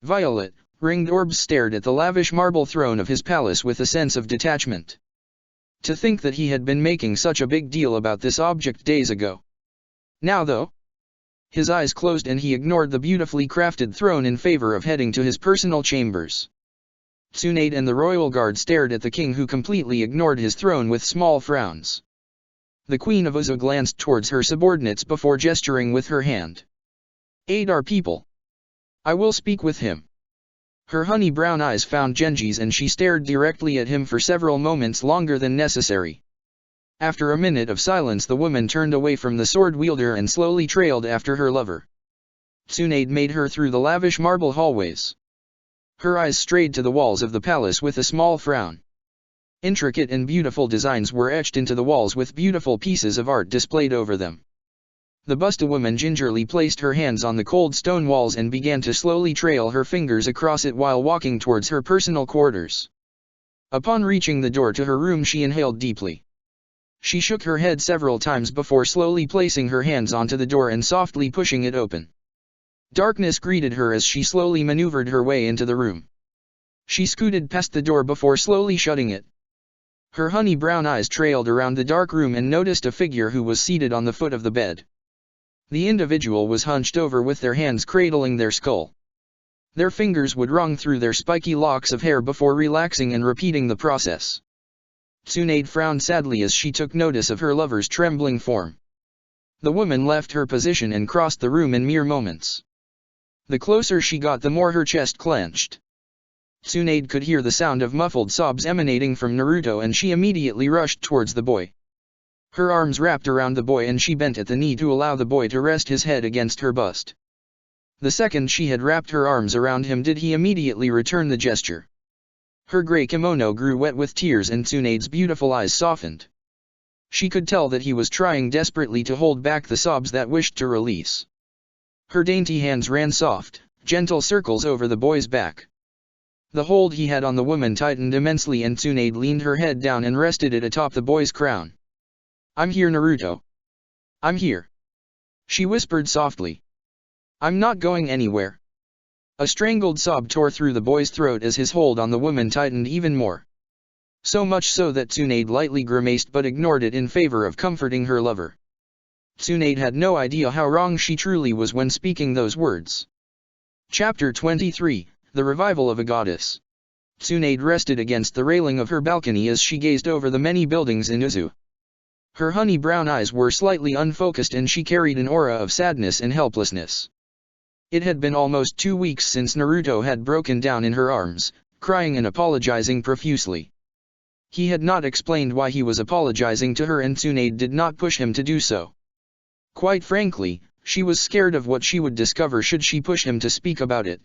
Violet, ringed orbs stared at the lavish marble throne of his palace with a sense of detachment. To think that he had been making such a big deal about this object days ago. Now though? His eyes closed and he ignored the beautifully crafted throne in favor of heading to his personal chambers. Tsunade and the royal guard stared at the king, who completely ignored his throne with small frowns. The Queen of Uzo glanced towards her subordinates before gesturing with her hand. "Aid our people. I will speak with him." Her honey brown eyes found Genji's and she stared directly at him for several moments longer than necessary. After a minute of silence, the woman turned away from the sword wielder and slowly trailed after her lover. Tsunade made her through the lavish marble hallways. Her eyes strayed to the walls of the palace with a small frown. Intricate and beautiful designs were etched into the walls with beautiful pieces of art displayed over them. The Busta woman gingerly placed her hands on the cold stone walls and began to slowly trail her fingers across it while walking towards her personal quarters. Upon reaching the door to her room, she inhaled deeply. She shook her head several times before slowly placing her hands onto the door and softly pushing it open. Darkness greeted her as she slowly maneuvered her way into the room. She scooted past the door before slowly shutting it. Her honey brown eyes trailed around the dark room and noticed a figure who was seated on the foot of the bed. The individual was hunched over with their hands cradling their skull. Their fingers would run through their spiky locks of hair before relaxing and repeating the process. Tsunade frowned sadly as she took notice of her lover's trembling form. The woman left her position and crossed the room in mere moments. The closer she got, the more her chest clenched. Tsunade could hear the sound of muffled sobs emanating from Naruto, and she immediately rushed towards the boy. Her arms wrapped around the boy and she bent at the knee to allow the boy to rest his head against her bust. The second she had wrapped her arms around him did he immediately return the gesture. Her gray kimono grew wet with tears and Tsunade's beautiful eyes softened. She could tell that he was trying desperately to hold back the sobs that wished to release. Her dainty hands ran soft, gentle circles over the boy's back. The hold he had on the woman tightened immensely and Tsunade leaned her head down and rested it atop the boy's crown. "I'm here, Naruto. I'm here," she whispered softly. "I'm not going anywhere." A strangled sob tore through the boy's throat as his hold on the woman tightened even more. So much so that Tsunade lightly grimaced but ignored it in favor of comforting her lover. Tsunade had no idea how wrong she truly was when speaking those words. Chapter 23, The Revival of a Goddess. Tsunade rested against the railing of her balcony as she gazed over the many buildings in Uzu. Her honey brown eyes were slightly unfocused and she carried an aura of sadness and helplessness. It had been almost 2 weeks since Naruto had broken down in her arms, crying and apologizing profusely. He had not explained why he was apologizing to her and Tsunade did not push him to do so. Quite frankly, she was scared of what she would discover should she push him to speak about it.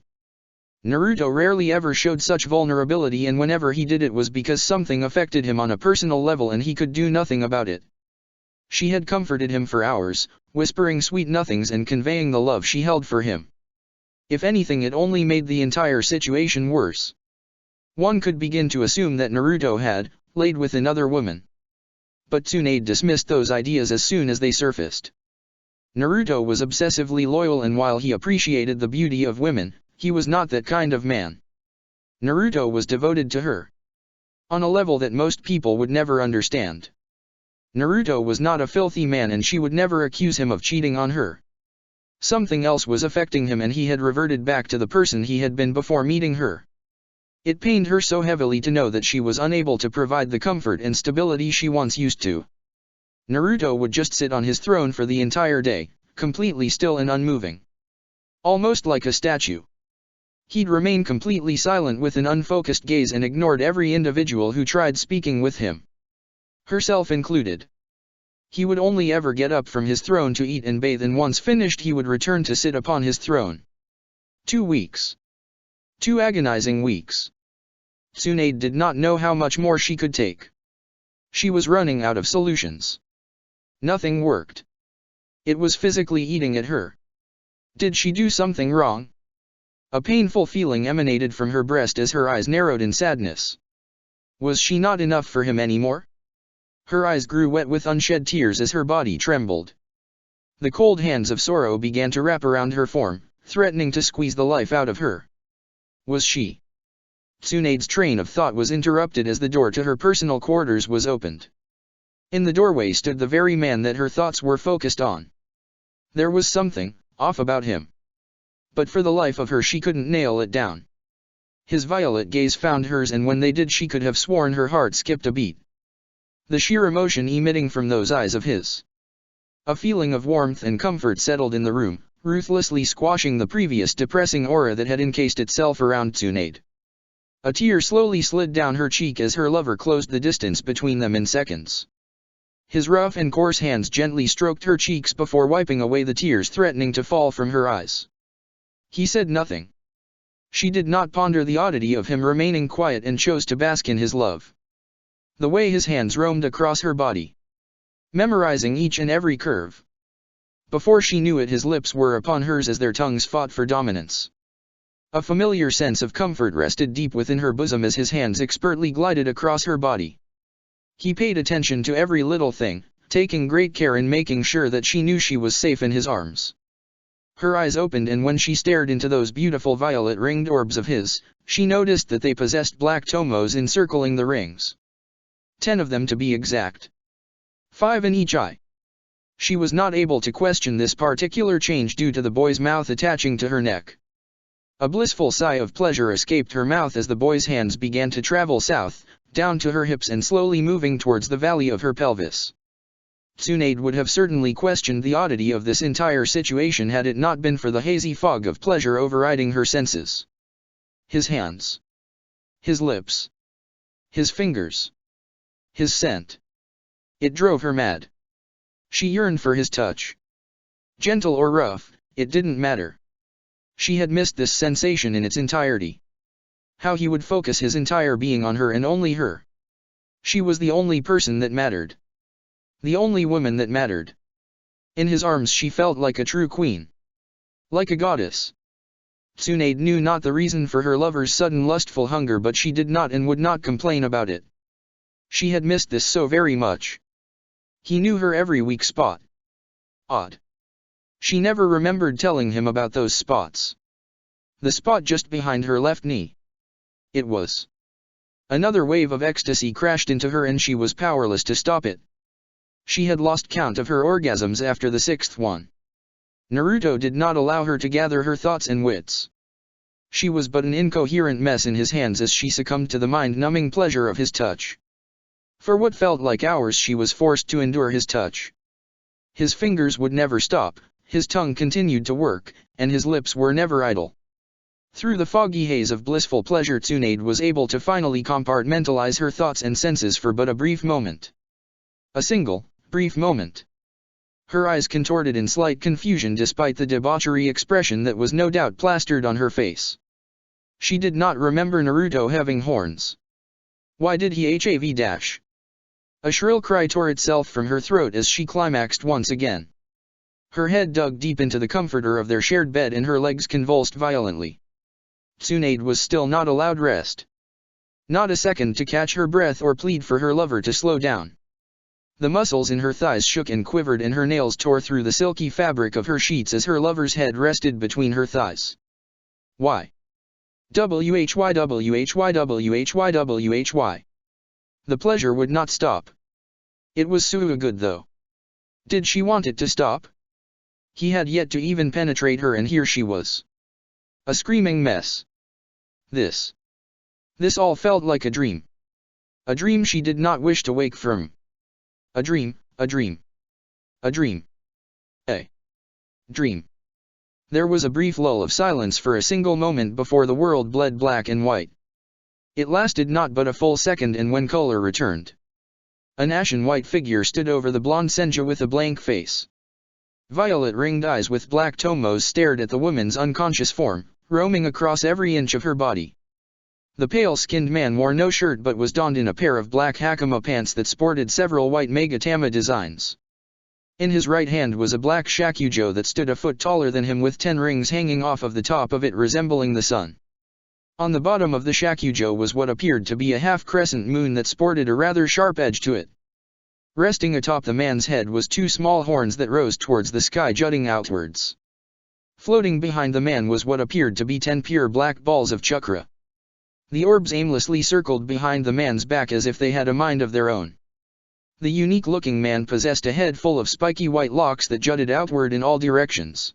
Naruto rarely ever showed such vulnerability, and whenever he did, it was because something affected him on a personal level and he could do nothing about it. She had comforted him for hours, whispering sweet nothings and conveying the love she held for him. If anything, it only made the entire situation worse. One could begin to assume that Naruto had laid with another woman. But Tsunade dismissed those ideas as soon as they surfaced. Naruto was obsessively loyal, and while he appreciated the beauty of women, he was not that kind of man. Naruto was devoted to her. On a level that most people would never understand. Naruto was not a filthy man and she would never accuse him of cheating on her. Something else was affecting him and he had reverted back to the person he had been before meeting her. It pained her so heavily to know that she was unable to provide the comfort and stability she once used to. Naruto would just sit on his throne for the entire day, completely still and unmoving. Almost like a statue. He'd remain completely silent with an unfocused gaze and ignored every individual who tried speaking with him. Herself included. He would only ever get up from his throne to eat and bathe, and once finished he would return to sit upon his throne. 2 weeks. 2 agonizing weeks. Tsunade did not know how much more she could take. She was running out of solutions. Nothing worked. It was physically eating at her. Did she do something wrong? A painful feeling emanated from her breast as her eyes narrowed in sadness. Was she not enough for him anymore? Her eyes grew wet with unshed tears as her body trembled. The cold hands of sorrow began to wrap around her form, threatening to squeeze the life out of her. Was she Tsunade's train of thought was interrupted as the door to her personal quarters was opened. In the doorway stood the very man that her thoughts were focused on. There was something off about him. But for the life of her she couldn't nail it down. His violet gaze found hers, and when they did she could have sworn her heart skipped a beat. The sheer emotion emitting from those eyes of his. A feeling of warmth and comfort settled in the room, ruthlessly squashing the previous depressing aura that had encased itself around Tsunade. A tear slowly slid down her cheek as her lover closed the distance between them in seconds. His rough and coarse hands gently stroked her cheeks before wiping away the tears threatening to fall from her eyes. He said nothing. She did not ponder the oddity of him remaining quiet and chose to bask in his love. The way his hands roamed across her body, memorizing each and every curve. Before she knew it, his lips were upon hers as their tongues fought for dominance. A familiar sense of comfort rested deep within her bosom as his hands expertly glided across her body. He paid attention to every little thing, taking great care in making sure that she knew she was safe in his arms. Her eyes opened, and when she stared into those beautiful violet-ringed orbs of his, she noticed that they possessed black tomos encircling the rings. 10 of them to be exact. 5 in each eye. She was not able to question this particular change due to the boy's mouth attaching to her neck. A blissful sigh of pleasure escaped her mouth as the boy's hands began to travel south, down to her hips and slowly moving towards the valley of her pelvis. Tsunade would have certainly questioned the oddity of this entire situation had it not been for the hazy fog of pleasure overriding her senses. His hands. His lips. His fingers. His scent. It drove her mad. She yearned for his touch. Gentle or rough, it didn't matter. She had missed this sensation in its entirety. How he would focus his entire being on her and only her. She was the only person that mattered. The only woman that mattered. In his arms she felt like a true queen. Like a goddess. Tsunade knew not the reason for her lover's sudden lustful hunger, but she did not and would not complain about it. She had missed this so very much. He knew her every weak spot. Odd. She never remembered telling him about those spots. The spot just behind her left knee. It was. Another wave of ecstasy crashed into her and she was powerless to stop it. She had lost count of her orgasms after the 6th one. Naruto did not allow her to gather her thoughts and wits. She was but an incoherent mess in his hands as she succumbed to the mind-numbing pleasure of his touch. For what felt like hours she was forced to endure his touch. His fingers would never stop, his tongue continued to work, and his lips were never idle. Through the foggy haze of blissful pleasure, Tsunade was able to finally compartmentalize her thoughts and senses for but a brief moment. A single, brief moment. Her eyes contorted in slight confusion despite the debauchery expression that was no doubt plastered on her face. She did not remember Naruto having horns. Why did he have? A shrill cry tore itself from her throat as she climaxed once again. Her head dug deep into the comforter of their shared bed and her legs convulsed violently. Tsunade was still not allowed rest. Not a second to catch her breath or plead for her lover to slow down. The muscles in her thighs shook and quivered and her nails tore through the silky fabric of her sheets as her lover's head rested between her thighs. Why? WHY. The pleasure would not stop. It was so good though. Did she want it to stop? He had yet to even penetrate her and here she was. A screaming mess. This all felt like a dream. A dream she did not wish to wake from. A dream, a dream. A dream. A dream. There was a brief lull of silence for a single moment before the world bled black and white. It lasted not but a full second, and when color returned, an ashen white figure stood over the blonde Senja with a blank face. Violet-ringed eyes with black tomos stared at the woman's unconscious form, roaming across every inch of her body. The pale-skinned man wore no shirt but was donned in a pair of black hakama pants that sported several white Megatama designs. In his right hand was a black shakujo that stood a foot taller than him with 10 rings hanging off of the top of it resembling the sun. On the bottom of the shakujo was what appeared to be a half-crescent moon that sported a rather sharp edge to it. Resting atop the man's head was 2 small horns that rose towards the sky jutting outwards. Floating behind the man was what appeared to be 10 pure black balls of chakra. The orbs aimlessly circled behind the man's back as if they had a mind of their own. The unique-looking man possessed a head full of spiky white locks that jutted outward in all directions.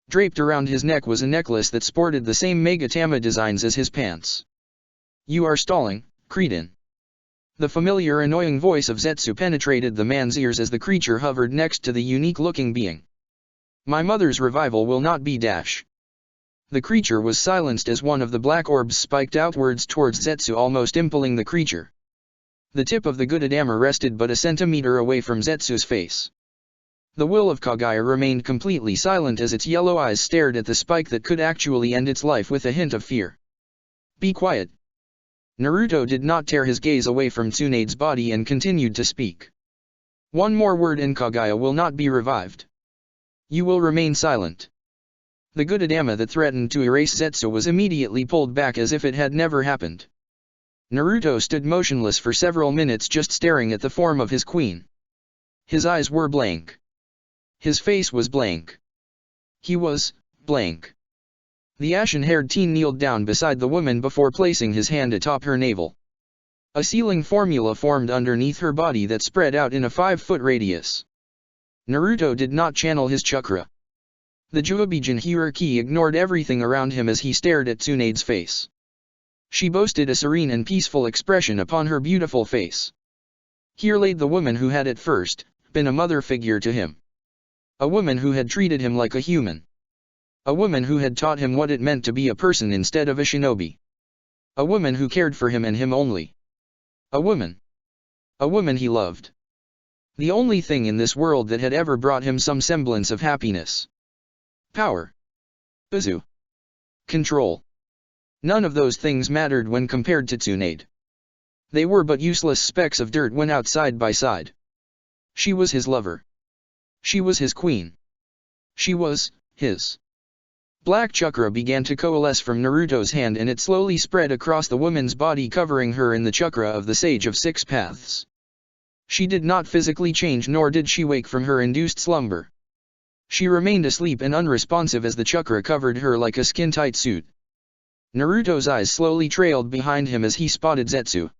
Draped around his neck was a necklace that sported the same Megatama designs as his pants. "You are stalling, cretin." The familiar annoying voice of Zetsu penetrated the man's ears as the creature hovered next to the unique-looking being. "My mother's revival will not be dash." The creature was silenced as one of the black orbs spiked outwards towards Zetsu, almost impaling the creature. The tip of the Gudadama rested but a centimeter away from Zetsu's face. The will of Kaguya remained completely silent as its yellow eyes stared at the spike that could actually end its life with a hint of fear. "Be quiet." Naruto did not tear his gaze away from Tsunade's body and continued to speak. "One more word and Kaguya will not be revived. You will remain silent." The Gudadama that threatened to erase Zetsu was immediately pulled back as if it had never happened. Naruto stood motionless for several minutes, just staring at the form of his queen. His eyes were blank. His face was blank. He was blank. The ashen-haired teen kneeled down beside the woman before placing his hand atop her navel. A sealing formula formed underneath her body that spread out in a 5-foot radius. Naruto did not channel his chakra. The Juobijin hierarchy ignored everything around him as he stared at Tsunade's face. She boasted a serene and peaceful expression upon her beautiful face. Here lay the woman who had at first been a mother figure to him. A woman who had treated him like a human. A woman who had taught him what it meant to be a person instead of a shinobi. A woman who cared for him and him only. A woman. A woman he loved. The only thing in this world that had ever brought him some semblance of happiness. Power. Uzu. Control. None of those things mattered when compared to Tsunade. They were but useless specks of dirt when out side by side. She was his lover. She was his queen. She was his. Black chakra began to coalesce from Naruto's hand and it slowly spread across the woman's body, covering her in the chakra of the Sage of Six Paths. She did not physically change, nor did she wake from her induced slumber. She remained asleep and unresponsive as the chakra covered her like a skin-tight suit. Naruto's eyes slowly trailed behind him as he spotted Zetsu.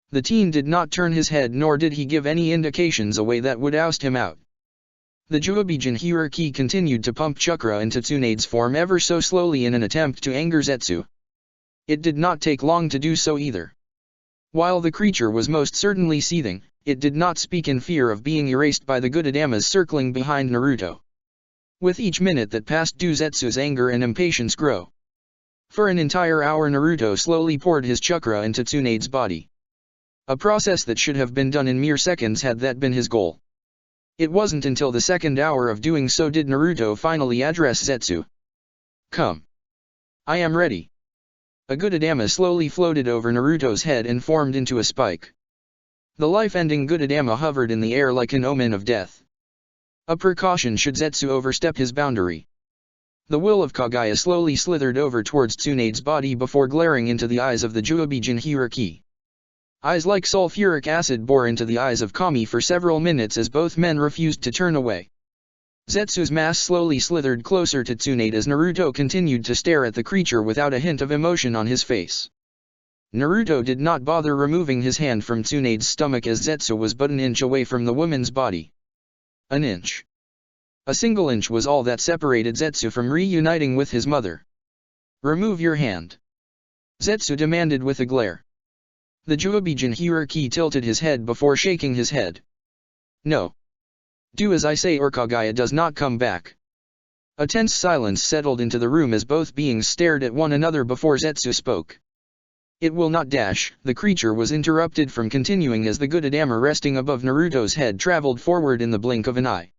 The teen did not turn his head, nor did he give any indications away that would oust him out. The Juobijin hierarchy continued to pump chakra into Tsunade's form ever so slowly in an attempt to anger Zetsu. It did not take long to do so either. While the creature was most certainly seething, it did not speak in fear of being erased by the Gudadamas circling behind Naruto. With each minute that passed, Zetsu's anger and impatience grow. For an entire hour Naruto slowly poured his chakra into Tsunade's body. A process that should have been done in mere seconds had that been his goal. It wasn't until the second hour of doing so did Naruto finally address Zetsu. "Come. I am ready." A Gudadama slowly floated over Naruto's head and formed into a spike. The life-ending Gudadama hovered in the air like an omen of death. A precaution should Zetsu overstep his boundary. The will of Kaguya slowly slithered over towards Tsunade's body before glaring into the eyes of the Juobijin hierarchy. Eyes like sulfuric acid bore into the eyes of Kami for several minutes as both men refused to turn away. Zetsu's mass slowly slithered closer to Tsunade as Naruto continued to stare at the creature without a hint of emotion on his face. Naruto did not bother removing his hand from Tsunade's stomach as Zetsu was but an inch away from the woman's body. An inch. A single inch was all that separated Zetsu from reuniting with his mother. "Remove your hand," Zetsu demanded with a glare. The Juobijin hierarchy tilted his head before shaking his head. "No. Do as I say or Kaguya does not come back." A tense silence settled into the room as both beings stared at one another before Zetsu spoke. "It will not dash." The creature was interrupted from continuing as the Gudadama resting above Naruto's head traveled forward in the blink of an eye.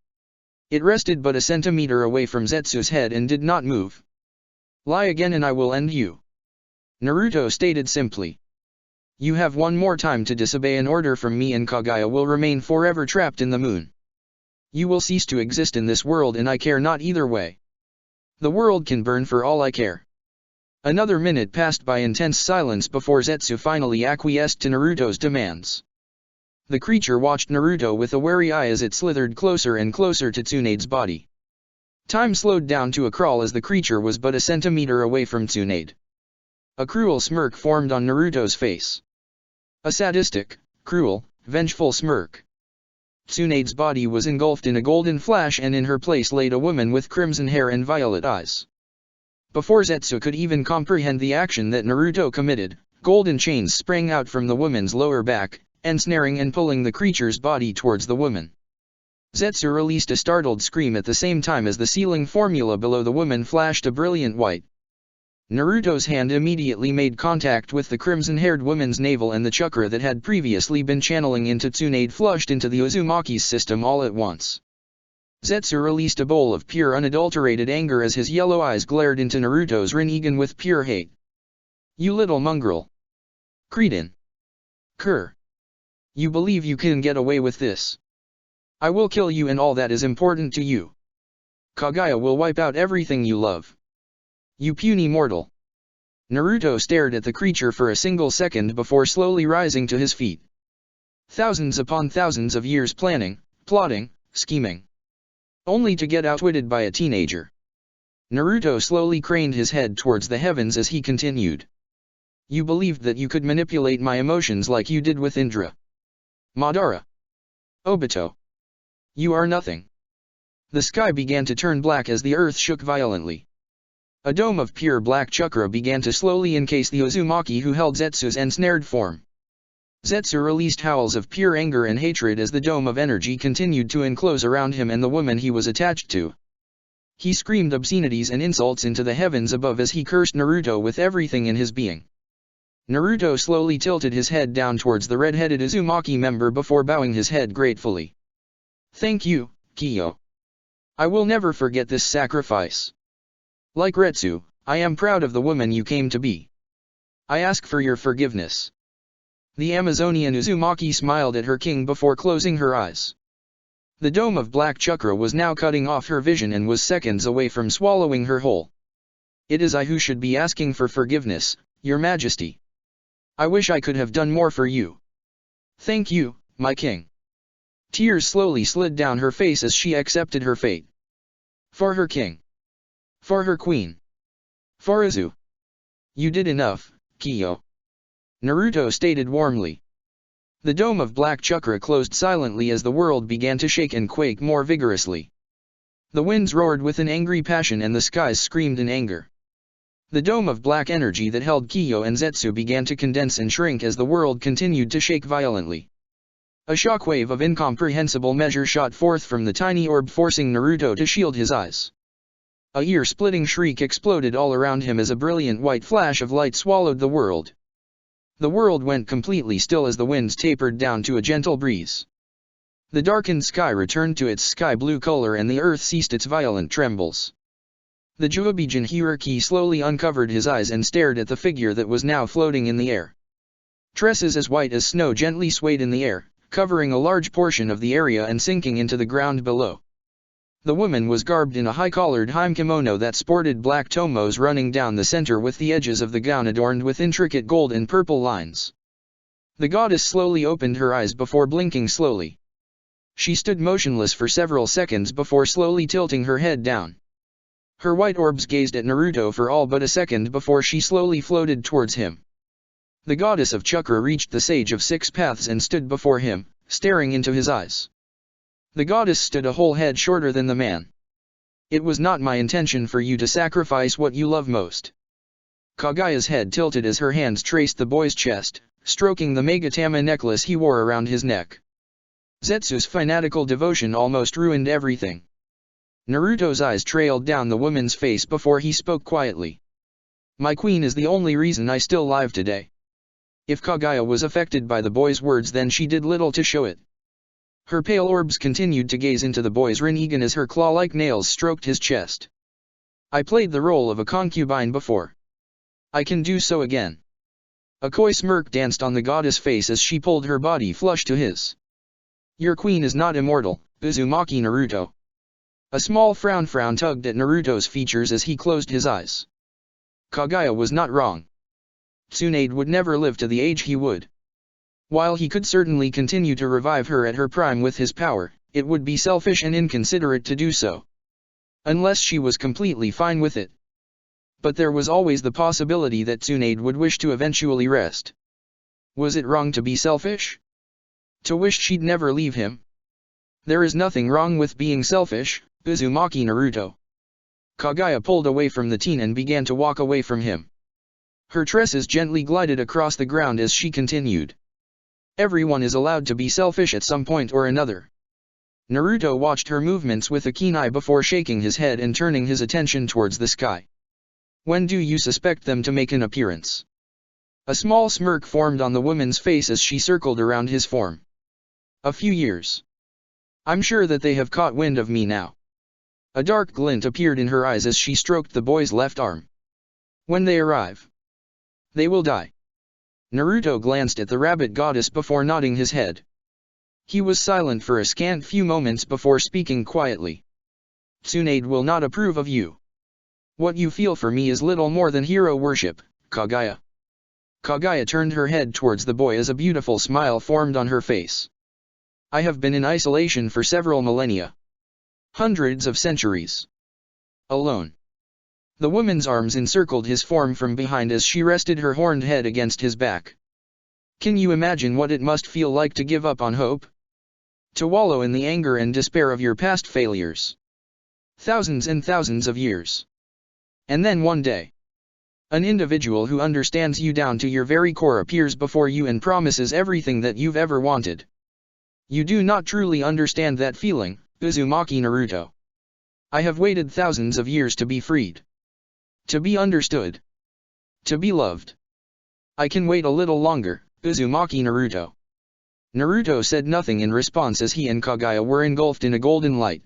It rested but a centimeter away from Zetsu's head and did not move. "Lie again and I will end you," Naruto stated simply. "You have one more time to disobey an order from me and Kaguya will remain forever trapped in the moon. You will cease to exist in this world and I care not either way. The world can burn for all I care." Another minute passed by intense silence before Zetsu finally acquiesced to Naruto's demands. The creature watched Naruto with a wary eye as it slithered closer and closer to Tsunade's body. Time slowed down to a crawl as the creature was but a centimeter away from Tsunade. A cruel smirk formed on Naruto's face. A sadistic, cruel, vengeful smirk. Tsunade's body was engulfed in a golden flash, and in her place laid a woman with crimson hair and violet eyes. Before Zetsu could even comprehend the action that Naruto committed, golden chains sprang out from the woman's lower back, ensnaring and pulling the creature's body towards the woman. Zetsu released a startled scream at the same time as the sealing formula below the woman flashed a brilliant white. Naruto's hand immediately made contact with the crimson-haired woman's navel, and the chakra that had previously been channeling into Tsunade flushed into the Uzumaki's system all at once. Zetsu released a bowl of pure unadulterated anger as his yellow eyes glared into Naruto's Rinnegan with pure hate. "You little mongrel! Cretin! Cur! You believe you can get away with this? I will kill you and all that is important to you. Kaguya will wipe out everything you love. You puny mortal!" Naruto stared at the creature for a single second before slowly rising to his feet. Thousands upon thousands of years planning, plotting, scheming. Only to get outwitted by a teenager. Naruto slowly craned his head towards the heavens as he continued. "You believed that you could manipulate my emotions like you did with Indra. Madara. Obito. You are nothing." The sky began to turn black as the earth shook violently. A dome of pure black chakra began to slowly encase the Uzumaki who held Zetsu's ensnared form. Zetsu released howls of pure anger and hatred as the dome of energy continued to enclose around him and the woman he was attached to. He screamed obscenities and insults into the heavens above as he cursed Naruto with everything in his being. Naruto slowly tilted his head down towards the red-headed Uzumaki member before bowing his head gratefully. "Thank you, Kiyo. I will never forget this sacrifice. Like Retsu, I am proud of the woman you came to be. I ask for your forgiveness." The Amazonian Uzumaki smiled at her king before closing her eyes. The dome of black chakra was now cutting off her vision and was seconds away from swallowing her whole. "It is I who should be asking for forgiveness, Your Majesty. I wish I could have done more for you. Thank you, my king." Tears slowly slid down her face as she accepted her fate. For her king. For her queen. For Izu. "You did enough, Kiyo," Naruto stated warmly. The dome of black chakra closed silently as the world began to shake and quake more vigorously. The winds roared with an angry passion and the skies screamed in anger. The dome of black energy that held Kiyo and Zetsu began to condense and shrink as the world continued to shake violently. A shockwave of incomprehensible measure shot forth from the tiny orb, forcing Naruto to shield his eyes. A ear-splitting shriek exploded all around him as a brilliant white flash of light swallowed the world. The world went completely still as the winds tapered down to a gentle breeze. The darkened sky returned to its sky-blue color and the earth ceased its violent trembles. The Juobijin hierarchy slowly uncovered his eyes and stared at the figure that was now floating in the air. Tresses as white as snow gently swayed in the air, covering a large portion of the area and sinking into the ground below. The woman was garbed in a high-collared hime kimono that sported black tomos running down the center with the edges of the gown adorned with intricate gold and purple lines. The goddess slowly opened her eyes before blinking slowly. She stood motionless for several seconds before slowly tilting her head down. Her white orbs gazed at Naruto for all but a second before she slowly floated towards him. The goddess of chakra reached the sage of six paths and stood before him, staring into his eyes. The goddess stood a whole head shorter than the man. "It was not my intention for you to sacrifice what you love most." Kaguya's head tilted as her hands traced the boy's chest, stroking the Megatama necklace he wore around his neck. Zetsu's fanatical devotion almost ruined everything. Naruto's eyes trailed down the woman's face before he spoke quietly. "My queen is the only reason I still live today." If Kaguya was affected by the boy's words, then she did little to show it. Her pale orbs continued to gaze into the boy's Rinnegan as her claw-like nails stroked his chest. "I played the role of a concubine before. I can do so again." A coy smirk danced on the goddess' face as she pulled her body flush to his. "Your queen is not immortal, Uzumaki Naruto." A small frown tugged at Naruto's features as he closed his eyes. Kaguya was not wrong. Tsunade would never live to the age he would. While he could certainly continue to revive her at her prime with his power, it would be selfish and inconsiderate to do so. Unless she was completely fine with it. but there was always the possibility that Tsunade would wish to eventually rest. Was it wrong to be selfish? To wish she'd never leave him? There is nothing wrong with being selfish, Uzumaki Naruto. Kaguya pulled away from the teen and began to walk away from him. Her tresses gently glided across the ground as she continued. Everyone is allowed to be selfish at some point or another. Naruto watched her movements with a keen eye before shaking his head and turning his attention towards the sky. When do you suspect them to make an appearance? A small smirk formed on the woman's face as she circled around his form. A few years. I'm sure that they have caught wind of me now. A dark glint appeared in her eyes as she stroked the boy's left arm. When they arrive, they will die. Naruto glanced at the rabbit goddess before nodding his head. He was silent for a scant few moments before speaking quietly. Tsunade will not approve of you. What you feel for me is little more than hero worship, Kaguya. Kaguya turned her head towards the boy as a beautiful smile formed on her face. I have been in isolation for several millennia. Hundreds of centuries. Alone. The woman's arms encircled his form from behind as she rested her horned head against his back. Can you imagine what it must feel like to give up on hope? To wallow in the anger and despair of your past failures. Thousands and thousands of years. And then one day, an individual who understands you down to your very core appears before you and promises everything that you've ever wanted. You do not truly understand that feeling, Uzumaki Naruto. I have waited thousands of years to be freed. To be understood. To be loved. I can wait a little longer, Uzumaki Naruto. Naruto said nothing in response as he and Kaguya were engulfed in a golden light.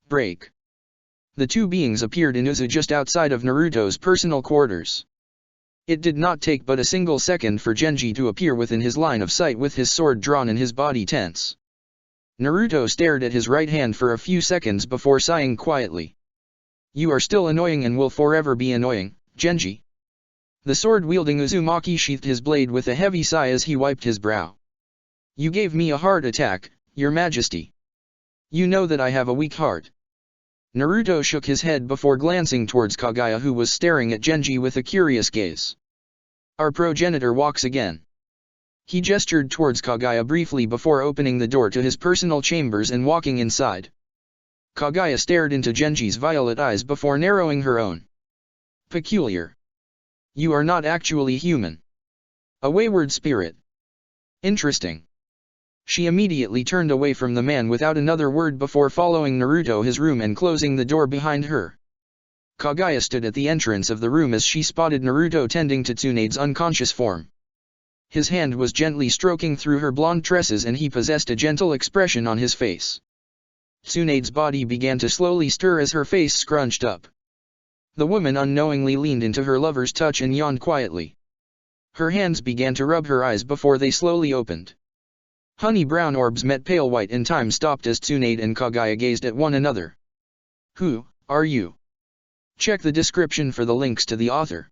Break. The two beings appeared in Uzu just outside of Naruto's personal quarters. It did not take but a single second for Genji to appear within his line of sight with his sword drawn and his body tense. Naruto stared at his right hand for a few seconds before sighing quietly. You are still annoying and will forever be annoying, Genji. The sword-wielding Uzumaki sheathed his blade with a heavy sigh as he wiped his brow. You gave me a heart attack, Your Majesty. You know that I have a weak heart. Naruto shook his head before glancing towards Kaguya, who was staring at Genji with a curious gaze. Our progenitor walks again. He gestured towards Kaguya briefly before opening the door to his personal chambers and walking inside. Kaguya stared into Genji's violet eyes before narrowing her own. Peculiar. You are not actually human. A wayward spirit. Interesting. She immediately turned away from the man without another word before following Naruto his room and closing the door behind her. Kaguya stood at the entrance of the room as she spotted Naruto tending to Tsunade's unconscious form. His hand was gently stroking through her blonde tresses and he possessed a gentle expression on his face. Tsunade's body began to slowly stir as her face scrunched up. The woman unknowingly leaned into her lover's touch and yawned quietly. Her hands began to rub her eyes before they slowly opened. Honey brown orbs met pale white and time stopped as Tsunade and Kaguya gazed at one another. Who are you? Check the description for the links to the author.